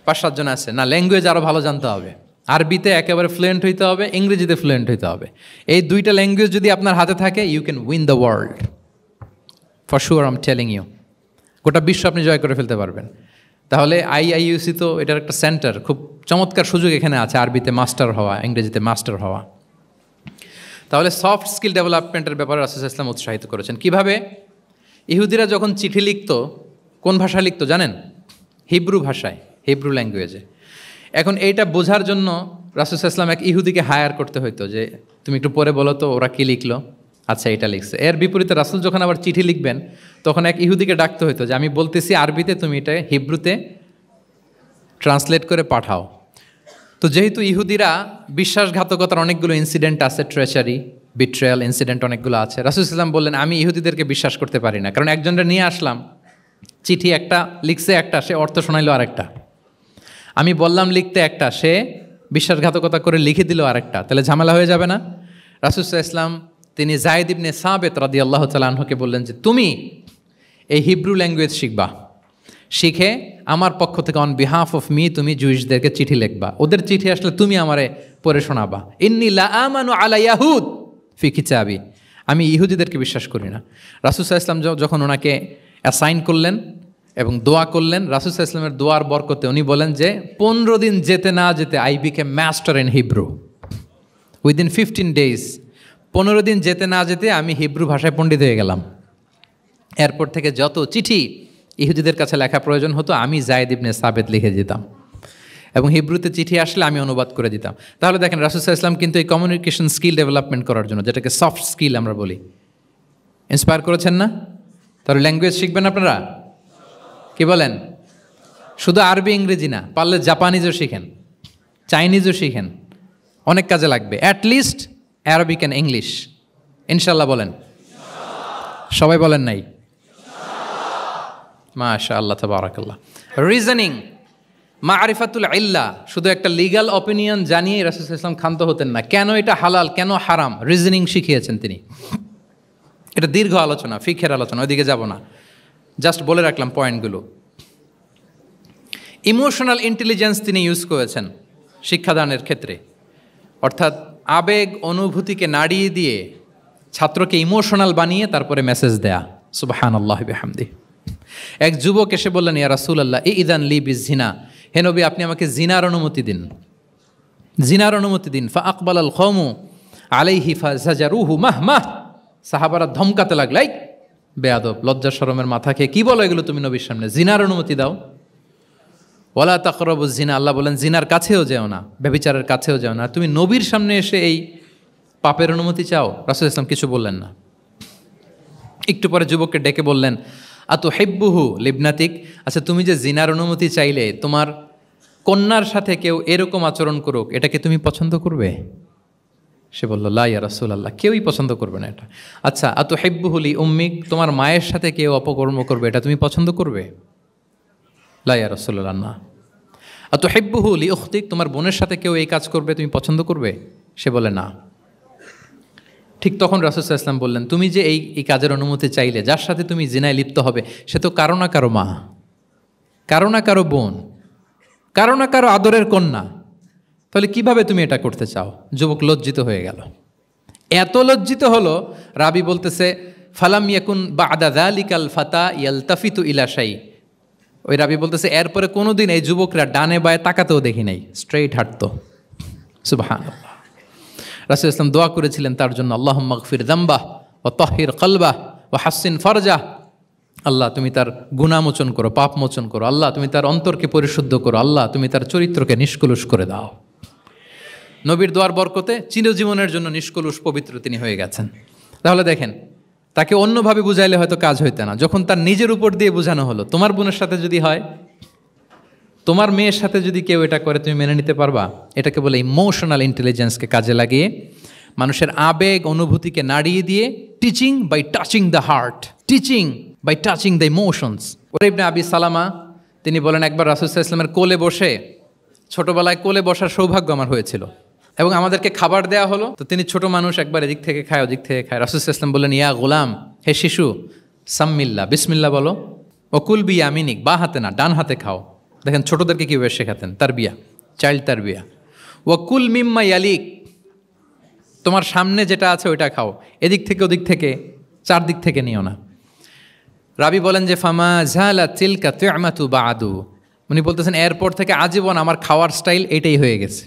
5-7 জন আছে না? ল্যাঙ্গুয়েজ আরও ভালো জানতে হবে। আরবিতে একেবারে ফ্লুয়েন্ট হইতে হবে, ইংরেজিতে ফ্লুয়েন্ট হইতে হবে। এই 2টা ল্যাঙ্গুয়েজ যদি আপনার হাতে থাকে, you can win the world for sure, I am telling you. গোটা বিশ্ব আপনি জয় করে ফেলতে পারবেন। তাহলে আইইউসি তো এটার একটা সেন্টার, খুব চমৎকার সুযোগ এখানে আছে আরবিতে মাস্টার হওয়া, ইংরেজিতে মাস্টার হওয়া। তাহলে সফট স্কিল ডেভেলপমেন্টের ব্যাপারে রাসূল সাল্লাল্লাহু আলাইহি ওয়াসাল্লাম উৎসাহিত করেছেন। কিভাবে? ইহুদিরা যখন চিঠি লিখত, কোন ভাষায় লিখত জানেন? হিব্রু ভাষায়, হিব্রু ল্যাঙ্গুয়েজে। এখন এইটা বোঝার জন্য রাসূল সাল্লাল্লাহু আলাইহি ওয়াসাল্লাম এক ইহুদিকে হায়ার করতে হইতো যে তুমি একটু পরে বলো তো ওরা কি লিখলো, আচ্ছা এটা লিখছে। এর বিপরীতে রাসূল যখন আবার চিঠি লিখবেন তখন এক ইহুদিকে ডাকতে হইতো যে আমি বলতেছি আরবিতে, তুমি এটা হিব্রুতে ট্রান্সলেট করে পাঠাও। তো যেহেতু ইহুদিরা বিশ্বাসঘাতকতার অনেকগুলো ইনসিডেন্ট আছে, ট্রেচারি, বিট্রেয়াল ইনসিডেন্ট অনেকগুলো আছে, রাসূল সাল্লাল্লাহু আলাইহি ওয়াসাল্লাম বললেন আমি ইহুদিদেরকে বিশ্বাস করতে পারি না, কারণ একজনটা নিয়ে আসলাম, চিঠি একটা লিখছে একটা, সে অর্থ শোনাইলো আরেকটা। আমি বললাম লিখতে একটা, সে বিশ্বাসঘাতকতা করে লিখে দিল আরেকটা, তাহলে ঝামেলা হয়ে যাবে না? রাসূল সাল্লাল্লাহু আলাইহি ওয়াসাল্লাম তিনি যায়েদ ইবনে সাবিত রাদিয়াল্লাহু তাআলা আনহুকে বললেন যে তুমি এই হিব্রু ল্যাঙ্গুয়েজ শিখবা, শিখে আমার পক্ষ থেকে অন বিহাফ অফ মি তুমি জুইশদেরকে চিঠি লিখবা, ওদের চিঠি আসলে তুমি আমারে পড়ে শোনাবা। ইন্নী লা আমানু আলা ইয়াহুদ ফি কিতাবি, আমি ইহুদিদেরকে বিশ্বাস করি না। রাসূল সাল্লাল্লাহু আলাইহি ওয়াসাল্লাম যখন ওনাকে অ্যাসাইন করলেন এবং দোয়া করলেন, রাসূল সাল্লাল্লাহু আলাইহি ওয়াসাল্লামের দোয়ার বরকতে উনি বলেন যে 15 দিন যেতে না যেতে I became master in Hebrew within 15 days. 15 দিন যেতে না যেতে আমি হিব্রু ভাষায় পণ্ডিত হয়ে গেলাম। এরপর থেকে যত চিঠি ইহুদিদের কাছে লেখা প্রয়োজন হতো আমি যায়েদ ইবনে সাবিত লিখে দিতাম, এবং হিব্রুতে চিঠি আসলে আমি অনুবাদ করে দিতাম। তাহলে দেখেন রাসূল সাল্লাল্লাহু আলাইহি ওয়াসাল্লাম কিন্তু এই কমিউনিকেশন স্কিল ডেভেলপমেন্ট করার জন্য, যেটাকে সফট স্কিল আমরা বলি, ইন্সপায়ার করেছেন না? তাহলে ল্যাঙ্গুয়েজ শিখবেন আপনারা, কি বলেন? শুধু আরবি ইংরেজি না, পারলে জাপানিজও শিখেন, চাইনিজও শিখেন, অনেক কাজে লাগবে। অ্যাটলিস্ট অ্যারাবিক অ্যান্ড ইংলিশ, ইনশাল্লাহ বলেন, সবাই বলেন নাই? মাশাআল্লাহ তাবারাকাল্লাহ। রিজনিং, মারিফাতুল ইল্লা, শুধু একটা লিগ্যাল অপিনিয়ন জানিয়ে রাসূল সাল্লাল্লাহু আলাইহি ওয়াসাল্লাম ক্ষান্ত হতেন না, কেন এটা হালাল কেন হারাম, রিজনিং শিখিয়েছেন তিনি। এটা দীর্ঘ আলোচনা, ফিকহের আলোচনা, ওইদিকে যাব না, জাস্ট বলে রাখলাম পয়েন্টগুলো। ইমোশনাল ইন্টেলিজেন্স তিনি ইউজ করেছেন শিক্ষাদানের ক্ষেত্রে, অর্থাৎ আবেগ অনুভূতিকে নাড়িয়ে দিয়ে ছাত্রকে ইমোশনাল বানিয়ে তারপরে মেসেজ দেয়া। সুবহানাল্লাহি বিহামদিহি। এক যুবক এসে বললেন ইয়া রাসূলুল্লাহ ইদান লি বিজিনা, হে নবী আপনি আমাকে জিনার অনুমতি দিন, জিনার অনুমতি দিন। ফা আকবালাল কওমু আলাইহি ফাজাজারুহু মাহমাহ, সাহাবারা ধমকাতে লাগলো, এই বেয়াদব, লজ্জা শরমের মাথা খেয়ে কি বলো এগুলো তুমি নবীর সামনে, জিনার অনুমতি দাও। ওয়ালা তাকরাবুজ জিনা, আল্লাহ বলেন জিনার কাছেও যেও না, ব্যভিচারের কাছেও যেও না, তুমি নবীর সামনে এসে এই পাপের অনুমতি চাও? রাসূল ইসলাম কিছু বললেন না। একটু পরে যুবককে ডেকে বললেন আতুহিব্বুহু লিবনাতিক, আচ্ছা তুমি যে জিনার অনুমতি চাইলে তোমার কন্যার সাথে কেউ এরকম আচরণ করুক, এটাকে তুমি পছন্দ করবে? সে বলল লা ইয়া রাসূলুল্লাহ, কেউই পছন্দ করবে না এটা। আচ্ছা আতুহিব্বুহু লি উম্মিক, তোমার মায়ের সাথে কেউ অপকর্ম করবে, এটা তুমি পছন্দ করবে? লা ইয়া রাসূলুল্লাহ না। আতুহিব্বুহু লি উখতিক, তোমার বোনের সাথে কেউ এই কাজ করবে, তুমি পছন্দ করবে? সে বলে না। ঠিক তখন রাসূল সাল্লাল্লাহু আলাইহি ওয়াসাল্লাম বললেন তুমি যে এই কাজের অনুমতি চাইলে, যার সাথে তুমি জিনায় লিপ্ত হবে সে তো কারো না কারো মা, কারো না কারো বোন, কারো না কারো আদরের কন্যা, তাহলে কিভাবে তুমি এটা করতে চাও? যুবক লজ্জিত হয়ে গেল, এত লজ্জিত হলো, রাবি বলতেছে ফালাম ইয়াকুন বা'দা যালিকাল ফাতা ইয়ালতাফিতু ইলা শাই, ওই রাবি বলতেছে এরপরে কোনোদিন এই যুবকরা ডানে বায়ে তাকাতেও দেখি নাই, স্ট্রেইট হাঁটতো। সুবহানাল্লাহ। রাসূল ইসলাম দোয়া করেছিলেন তার জন্য, আল্লাহুম্মা গফির যামবাহ ওয়া তাহহির কলবাহ ওয়া হাসসিন ফারজাহ, আল্লাহ তুমি তার গুনাহ মোচন করো, পাপ মোচন করো, আল্লাহ তুমি তার অন্তরকে পরিশুদ্ধ করো, আল্লাহ তুমি তার চরিত্রকে নিষ্কলুষ করে দাও। নবীর দোয়ার বরকতে চিরজীবনের জন্য নিষ্কলুষ পবিত্র তিনি হয়ে গেছেন। তাহলে দেখেন, তাকে অন্যভাবে বুঝাইলে হয়তো কাজ হইতে না, যখন তার নিজের উপর দিয়ে বোঝানো হলো, তোমার বোনের সাথে যদি হয়, তোমার মেয়ের সাথে যদি কেউ এটা করে তুমি মেনে নিতে পারবা? এটাকে বলে ইমোশনাল ইন্টেলিজেন্সকে কাজে লাগিয়ে মানুষের আবেগ অনুভূতিকে নাড়িয়ে দিয়ে teaching by touching the heart, teaching by touching the emotions. ইবনে আবি সালামা তিনি বলেন একবার রাসূল সাল্লাল্লাহু আলাইহি ওয়াসাল্লামের কোলে বসে, ছোটবেলায় কোলে বসার সৌভাগ্য আমার হয়েছিল এবং আমাদেরকে খাবার দেয়া হলো, তো তিনি ছোট মানুষ, একবার এদিক থেকে খায় ওদিক থেকে খায়। রাসূল সাল্লাল্লাহু আলাইহি ওয়াসাল্লাম বললেন ইয়া গোলাম, হে শিশু, সাম্মিল্লাহ, বিসমিল্লাহ বলো, ওকুল বিয়ামিনিক, বা হাতে না ডান হাতে খাও। দেখেন ছোটদেরকে কীভাবে শেখাতেন, তারবিয়া, চাইল্ড তারবিয়া। ওয়াকুল মিম্মা ইয়ালিক, তোমার সামনে যেটা আছে ওইটা খাও, এদিক থেকে ওদিক থেকে চারদিক থেকে নিও না। রাবি বলেন যে ফামা ঝালা তিলকা তু'মাতু বাদু, উনি বলতেছেন এরপর থেকে আজীবন আমার খাওয়ার স্টাইল এটাই হয়ে গেছে।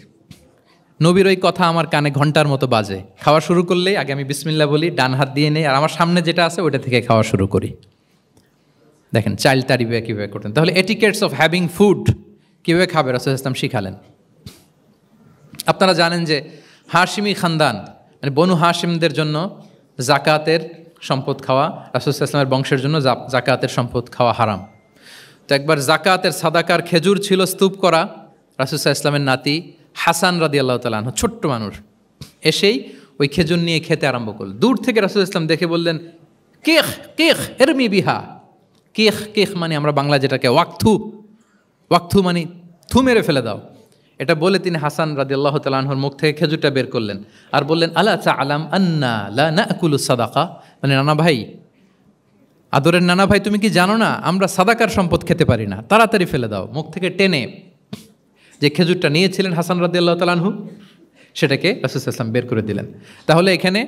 নবীর ওই কথা আমার কানে ঘন্টার মতো বাজে, খাওয়া শুরু করলেই আগে আমি বিসমিল্লাহ বলি, ডান হাত দিয়ে নেই, আর আমার সামনে যেটা আছে ওইটা থেকে খাওয়া শুরু করি। দেখেন চাইল্ড তারবিয়া কীভাবে করতেন। তাহলে এটিকেটস অফ হ্যাভিং ফুড কীভাবে খাবে রাসূল ইসলাম শিখালেন। আপনারা জানেন যে হাশিমি খানদান মানে বনু হাশিমদের জন্য জাকাতের সম্পদ খাওয়া, রাসূল ইসলামের বংশের জন্য জাকাতের সম্পদ খাওয়া হারাম। তো একবার জাকাতের সাদাকার খেজুর ছিল স্তূপ করা, রাসূল ইসলামের নাতি হাসান রাদিয়াল্লাহু তাআলা আনহু ছোট্ট মানুষ এসেই ওই খেজুর নিয়ে খেতে আরম্ভ করল। দূর থেকে রাসূল ইসলাম দেখে বললেন, কেখ কেখ এরমি বিহা। কেখ কেখ মানে আমরা বাংলা যেটাকে ওয়াক্থু, ওয়াক্থু মানে থু মেরে ফেলে দাও। এটা বলে তিনি হাসান রাদিয়াল্লাহু তাআলা আনহুর মুখ থেকে খেজুরটা বের করলেন আর বললেন, আলা তা'লাম আন্না লা নাকুলু সাদাকা, মানে নানা ভাই, আদরের নানা ভাই, তুমি কি জানো না আমরা সাদাকার সম্পদ খেতে পারি না, তাড়াতাড়ি ফেলে দাও। মুখ থেকে টেনে যে খেজুরটা নিয়েছিলেন হাসান রাদিয়াল্লাহু তাআলা আনহু সেটাকে রাসূল সাল্লাল্লাহু আলাইহি ওয়াসাল্লাম বের করে দিলেন। তাহলে এখানে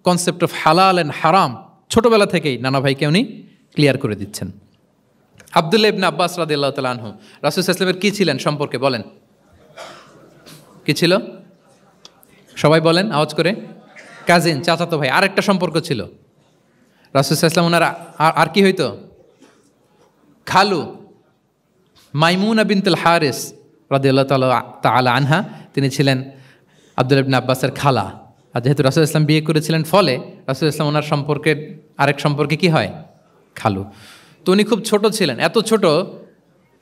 কনসেপ্ট অফ হালাল অ্যান্ড হারাম ছোটবেলা থেকেই নানা ভাইকে উনি ক্লিয়ার করে দিচ্ছেন। আব্দুল্লাহ ইবনে আব্বাস রাদিয়াল্লাহু তাআলা আনহু রাসূল সাল্লাল্লাহু আলাইহি ওয়াসাল্লামের কী ছিলেন সম্পর্কে বলেন, কি ছিল? সবাই বলেন আওয়াজ করে। কাজিন, চাচাতো ভাই। আরেকটা সম্পর্ক ছিল রাসূল সাল্লাল্লাহু আলাইহি ওয়াসাল্লাম ওনার আর কি হইতো? খালু মাইমুনা বিনতুল হারিস রাদিয়াল্লাহু তাআলা আনহা, তিনি ছিলেন আব্দুল্লাহ ইবনে আব্বাসের খালা। আর যেহেতু রাসূল ইসলাম বিয়ে করেছিলেন ফলে রাসূল ইসলাম ওনার সম্পর্কের আরেক সম্পর্কে কি হয়? খালু। তো উনি খুব ছোট ছিলেন, এত ছোট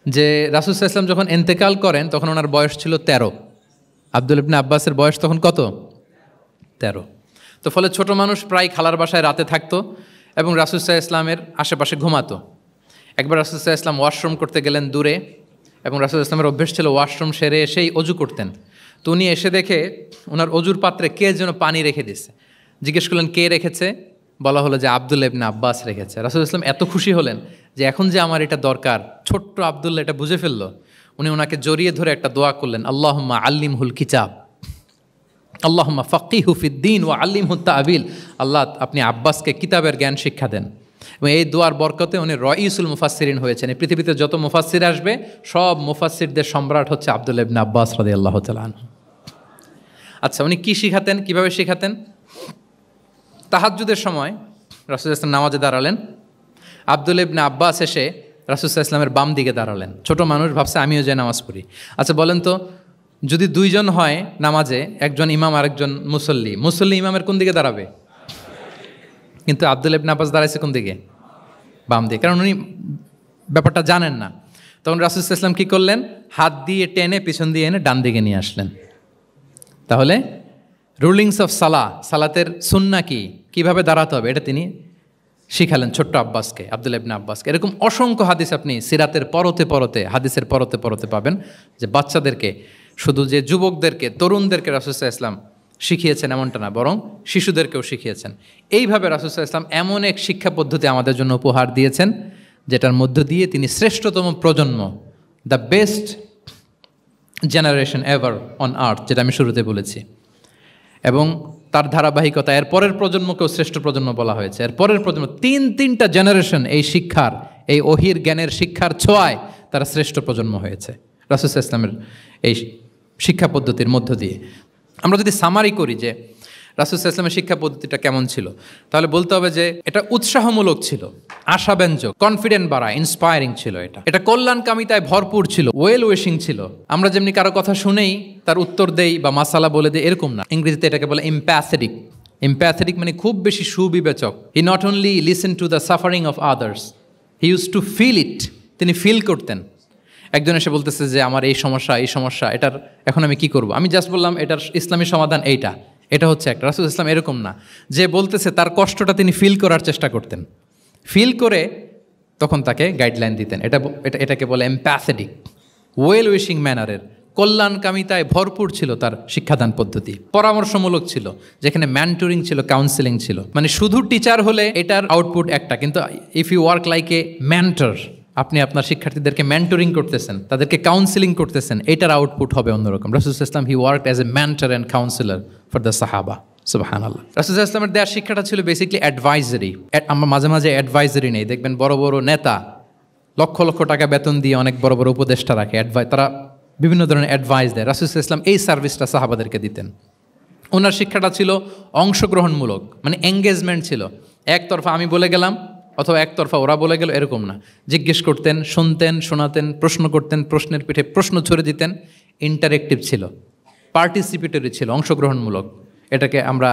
যে রাসূল ইসলাম যখন ইন্তেকাল করেন তখন ওনার বয়স ছিল 13। আব্দুল্লাহ ইবনে আব্বাসের বয়স তখন কত? 13। তো ফলে ছোট মানুষ প্রায় খালার বাসায় রাতে থাকতো এবং রাসূল ইসলামের আশেপাশে ঘুমাতো। একবার রাসূল ইসলাম ওয়াশরুম করতে গেলেন দূরে এবং রাসূল ইসলামের অভ্যেস ছিল ওয়াশরুম সেরে এসেই অজু করতেন। তো উনি এসে দেখে ওনার অজুর পাত্রে কে যেন পানি রেখে দিচ্ছে। জিজ্ঞেস করলেন কে রেখেছে? বলা হলো যে আব্দুল্লাহ ইবনে আব্বাস রেখেছে। রাসূল ইসলাম এত খুশি হলেন যে এখন যে আমার এটা দরকার, ছোট্ট আব্দুল্লাহ এটা বুঝে ফেললো। উনি ওনাকে জড়িয়ে ধরে একটা দোয়া করলেন, আল্লাহুম্মা আল্লিমহুল কিতাব, আল্লাহুম্মা ফাক্কিহু ফিদ্দীন ওয়া আল্লিমহু তা'বিল। আল্লাহ আপনি আব্বাসকে কিতাবের জ্ঞান শিক্ষা দেন। এবং এই দোয়ার বরকতে উনি রাইসুল মুফাসসিরিন হয়েছেন। এই পৃথিবীতে যত মুফাসসির আসবে সব মুফাসসিরদের সম্রাট হচ্ছে আব্দুল্লাহ ইবনে আব্বাস রাদিয়াল্লাহু তাআলা আনহু। আচ্ছা, উনি কি শিখাতেন, কিভাবে শিখাতেন? তাহাজ্জুদের সময় রাসূল ইসলাম নামাজে দাঁড়ালেন, আব্দুল্লাহ ইবনে আব্বাস এসে রাসূল ইসলামের বাম দিকে দাঁড়ালেন। ছোট মানুষ ভাবছে আমিও যাই নামাজ পড়ি। আচ্ছা বলেন তো, যদি দুইজন হয় নামাজে, একজন ইমাম আর একজন মুসল্লি, মুসল্লি ইমামের কোন দিকে দাঁড়াবে? কিন্তু আব্দুল্লাহ ইবনে আব্বাস দাঁড়াইছে কোন দিকে? বাম দিকে, কারণ উনি ব্যাপারটা জানেন না। তখন রাসূল ইসলাম কী করলেন? হাত দিয়ে টেনে পিছন দিয়ে এনে ডান দিকে নিয়ে আসলেন। তাহলে রুলিংস অফ সালাতের সুন্নাহ কি, কীভাবে দাঁড়াতে হবে, এটা তিনি শিখালেন ছোট্ট আব্বাসকে, আব্দুল্লাহ ইবনে আব্বাসকে। এরকম অসংখ্য হাদিস আপনি সিরাতের পরতে পরতে, হাদিসের পরতে পরতে পাবেন যে বাচ্চাদেরকে, শুধু যে যুবকদেরকে, তরুণদেরকে রাসূল সাল্লাল্লাহু আলাইহি ওয়াসাল্লাম শিখিয়েছেন এমনটা না, বরং শিশুদেরকেও শিখিয়েছেন। এইভাবে রাসূল সাল্লাল্লাহু আলাইহি ওয়াসাল্লাম এমন এক শিক্ষা পদ্ধতি আমাদের জন্য উপহার দিয়েছেন যেটার মধ্য দিয়ে তিনি শ্রেষ্ঠতম প্রজন্ম, the best generation ever on আর্থ, যেটা আমি শুরুতে বলেছি, এবং তার ধারাবাহিকতা এর পরের প্রজন্মকেও শ্রেষ্ঠ প্রজন্ম বলা হয়েছে। এর পরের প্রজন্ম তিনটা জেনারেশন এই শিক্ষার, এই ওহির জ্ঞানের শিক্ষার ছোঁয়ায় তারা শ্রেষ্ঠ প্রজন্ম হয়েছে রাসূল সাল্লাল্লাহু আলাইহি ওয়াসাল্লামের এই শিক্ষা পদ্ধতির মধ্য দিয়ে। আমরা যদি সামারি করি যে রাসূল সাল্লাল্লাহু আলাইহি ওয়াসাল্লামের শিক্ষা পদ্ধতিটা কেমন ছিল, তাহলে বলতে হবে যে এটা উৎসাহমূলক ছিল, আশাব্যঞ্জক, কনফিডেন্ট বাড়া, ইন্সপায়ারিং ছিল। এটা কল্যাণকামিতায় ভরপুর ছিল, ওয়েল উইশিং ছিল। আমরা যেমনি কারো কথা শুনেই তার উত্তর দেই বা মাসালা বলে দেই, এরকম না। ইংরেজিতে এটাকে বলে এমপ্যাথেটিক। এমপ্যাথেটিক মানে খুব বেশি সুবিবেচক। He not only listen to the suffering of others, he use to feel it. তিনি ফিল করতেন। একজন এসে বলতেছে যে আমার এই সমস্যা, এটার এখন আমি কি করব? আমি জাস্ট বললাম এটার ইসলামী সমাধান এইটা, এটা হচ্ছে একটা। রাসূল ইসলাম এরকম না, যে বলতেছে তার কষ্টটা তিনি ফিল করার চেষ্টা করতেন, ফিল করে তখন তাকে গাইডলাইন দিতেন। এটাকে বলে এমপ্যাথেটিক, ওয়েল উইশিং ম্যানারের, কল্যাণকামিতায় ভরপুর ছিল তার শিক্ষাদান পদ্ধতি। পরামর্শমূলক ছিল, যেখানে ম্যান্টরিং ছিল, কাউন্সেলিং ছিল। মানে শুধু টিচার হলে এটার আউটপুট একটা, কিন্তু if you work like a mentor, আপনি আপনার শিক্ষার্থীদেরকে মেন্টরিং করতেছেন, তাদেরকে কাউন্সেলিং করতেছেন, এটার আউটপুট হবে অন্যরকম। রাসূল সাল্লাল্লাহু আলাইহি ওয়াসাল্লাম হি worked as a mentor and councillor for the সাহাবা। সুবহানাল্লাহ। রাসূল সাল্লাল্লাহু আলাইহি ওয়াসাল্লামের দেওয়ার শিক্ষাটা ছিল বেসিক্যালি অ্যাডভাইজারি। আমরা মাঝে মাঝে অ্যাডভাইজারি নেই, দেখবেন বড় বড় নেতা লক্ষ লক্ষ টাকা বেতন দিয়ে অনেক বড় বড় উপদেষ্টা রাখে, তারা বিভিন্ন ধরনের অ্যাডভাইস দেয়। রাসূল সাল্লাল্লাহু আলাইহি ওয়াসাল্লাম এই সার্ভিসটা সাহাবাদেরকে দিতেন। ওনার শিক্ষাটা ছিল অংশগ্রহণমূলক, মানে এঙ্গেজমেন্ট ছিল। একতরফা আমি বলে গেলাম, অথবা একতরফা ওরা বলে গেল, এরকম না। জিজ্ঞেস করতেন, শুনতেন, শোনাতেন, প্রশ্ন করতেন, প্রশ্নের পিঠে প্রশ্ন ছুড়ে দিতেন। ইন্টারেক্টিভ ছিল, পার্টিসিপেটরি ছিল, অংশগ্রহণমূলক। এটাকে আমরা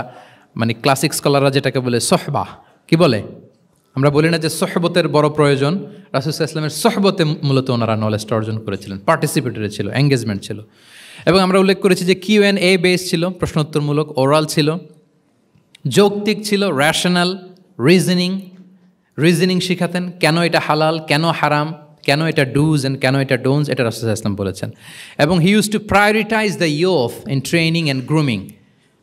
মানে ক্লাসিক স্কলাররা যেটাকে বলে সহবাহ, কি বলে? আমরা বলি না যে সহবতের বড় প্রয়োজন? রাসূল সাল্লাল্লাহু আলাইহি ওয়াসাল্লামের সহবতে মূলত ওনারা নলেজটা অর্জন করেছিলেন, পার্টিসিপেটরি ছিল, এঙ্গেজমেন্ট ছিল। এবং আমরা উল্লেখ করেছি যে Q&A বেস ছিল, প্রশ্নোত্তরমূলক, ওরাল ছিল, যৌক্তিক ছিল, র্যাশনাল, রিজনিং শিখাতেন। কেন এটা হালাল, কেন হারাম, কেন এটা ডুজ অ্যান্ড কেন এটা ডোন্টস, এটা রাসূল সাল্লাল্লাহু আলাইহি ওয়াসাল্লাম বলেছেন। এবং হি use two prioritise the youth in training and grooming.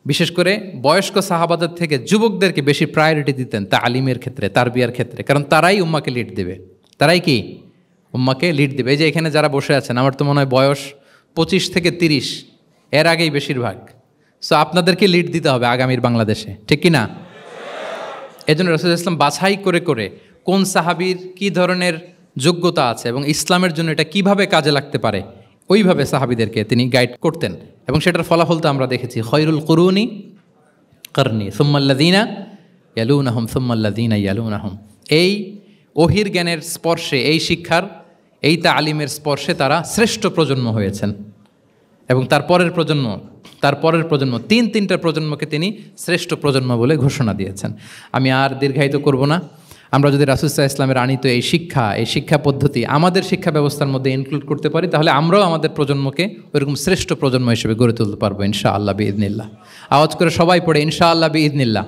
বিশেষ করে বয়স্ক সাহাবাদের থেকে যুবকদেরকে বেশি প্রায়োরিটি দিতেন তালিমের ক্ষেত্রে, তারবিয়ার ক্ষেত্রে, কারণ তারাই উম্মাকে লিড দেবে। তারাই কি উম্মাকে লিড দেবে। এই যে এখানে যারা বসে আছেন, আমার তো মনে হয় বয়স 25 থেকে 30, এর আগেই বেশিরভাগ। সো আপনাদেরকে লিড দিতে হবে আগামীর বাংলাদেশে, ঠিক কি না? এই জন্য রাসূল সাল্লাল্লাহু আলাইহি ওয়াসাল্লাম বাছাই করে করে কোন সাহাবীর কী ধরনের যোগ্যতা আছে এবং ইসলামের জন্য এটা কিভাবে কাজে লাগতে পারে, ওইভাবে সাহাবীদেরকে তিনি গাইড করতেন। এবং সেটার ফলাফল তো আমরা দেখেছি, খয়রুল কুরুনি করনি সুম্মাল্লাযীনা ইয়ালুনাহুম সুম্মাল্লাযীনা ইয়ালুনাহুম। এই ওহির জ্ঞানের স্পর্শে, এই শিক্ষার, এই তালিমের স্পর্শে তারা শ্রেষ্ঠ প্রজন্ম হয়েছেন। এবং তার পরের প্রজন্ম, তিনটা প্রজন্মকে তিনি শ্রেষ্ঠ প্রজন্ম বলে ঘোষণা দিয়েছেন। আমি আর দীর্ঘায়িত করব না। আমরা যদি রাসূল সাল্লাল্লাহু আলাইহি ওয়াসাল্লামের আনিত এই শিক্ষা পদ্ধতি আমাদের শিক্ষা ব্যবস্থার মধ্যে ইনক্লুড করতে পারি, তাহলে আমরাও আমাদের প্রজন্মকে ওইরকম শ্রেষ্ঠ প্রজন্ম হিসেবে গড়ে তুলতে পারবো ইনশাআল্লাহ বিইذনিল্লাহ। আওয়াজ করে সবাই পড়ে ইনশাআল্লাহ বিইذনিল্লাহ।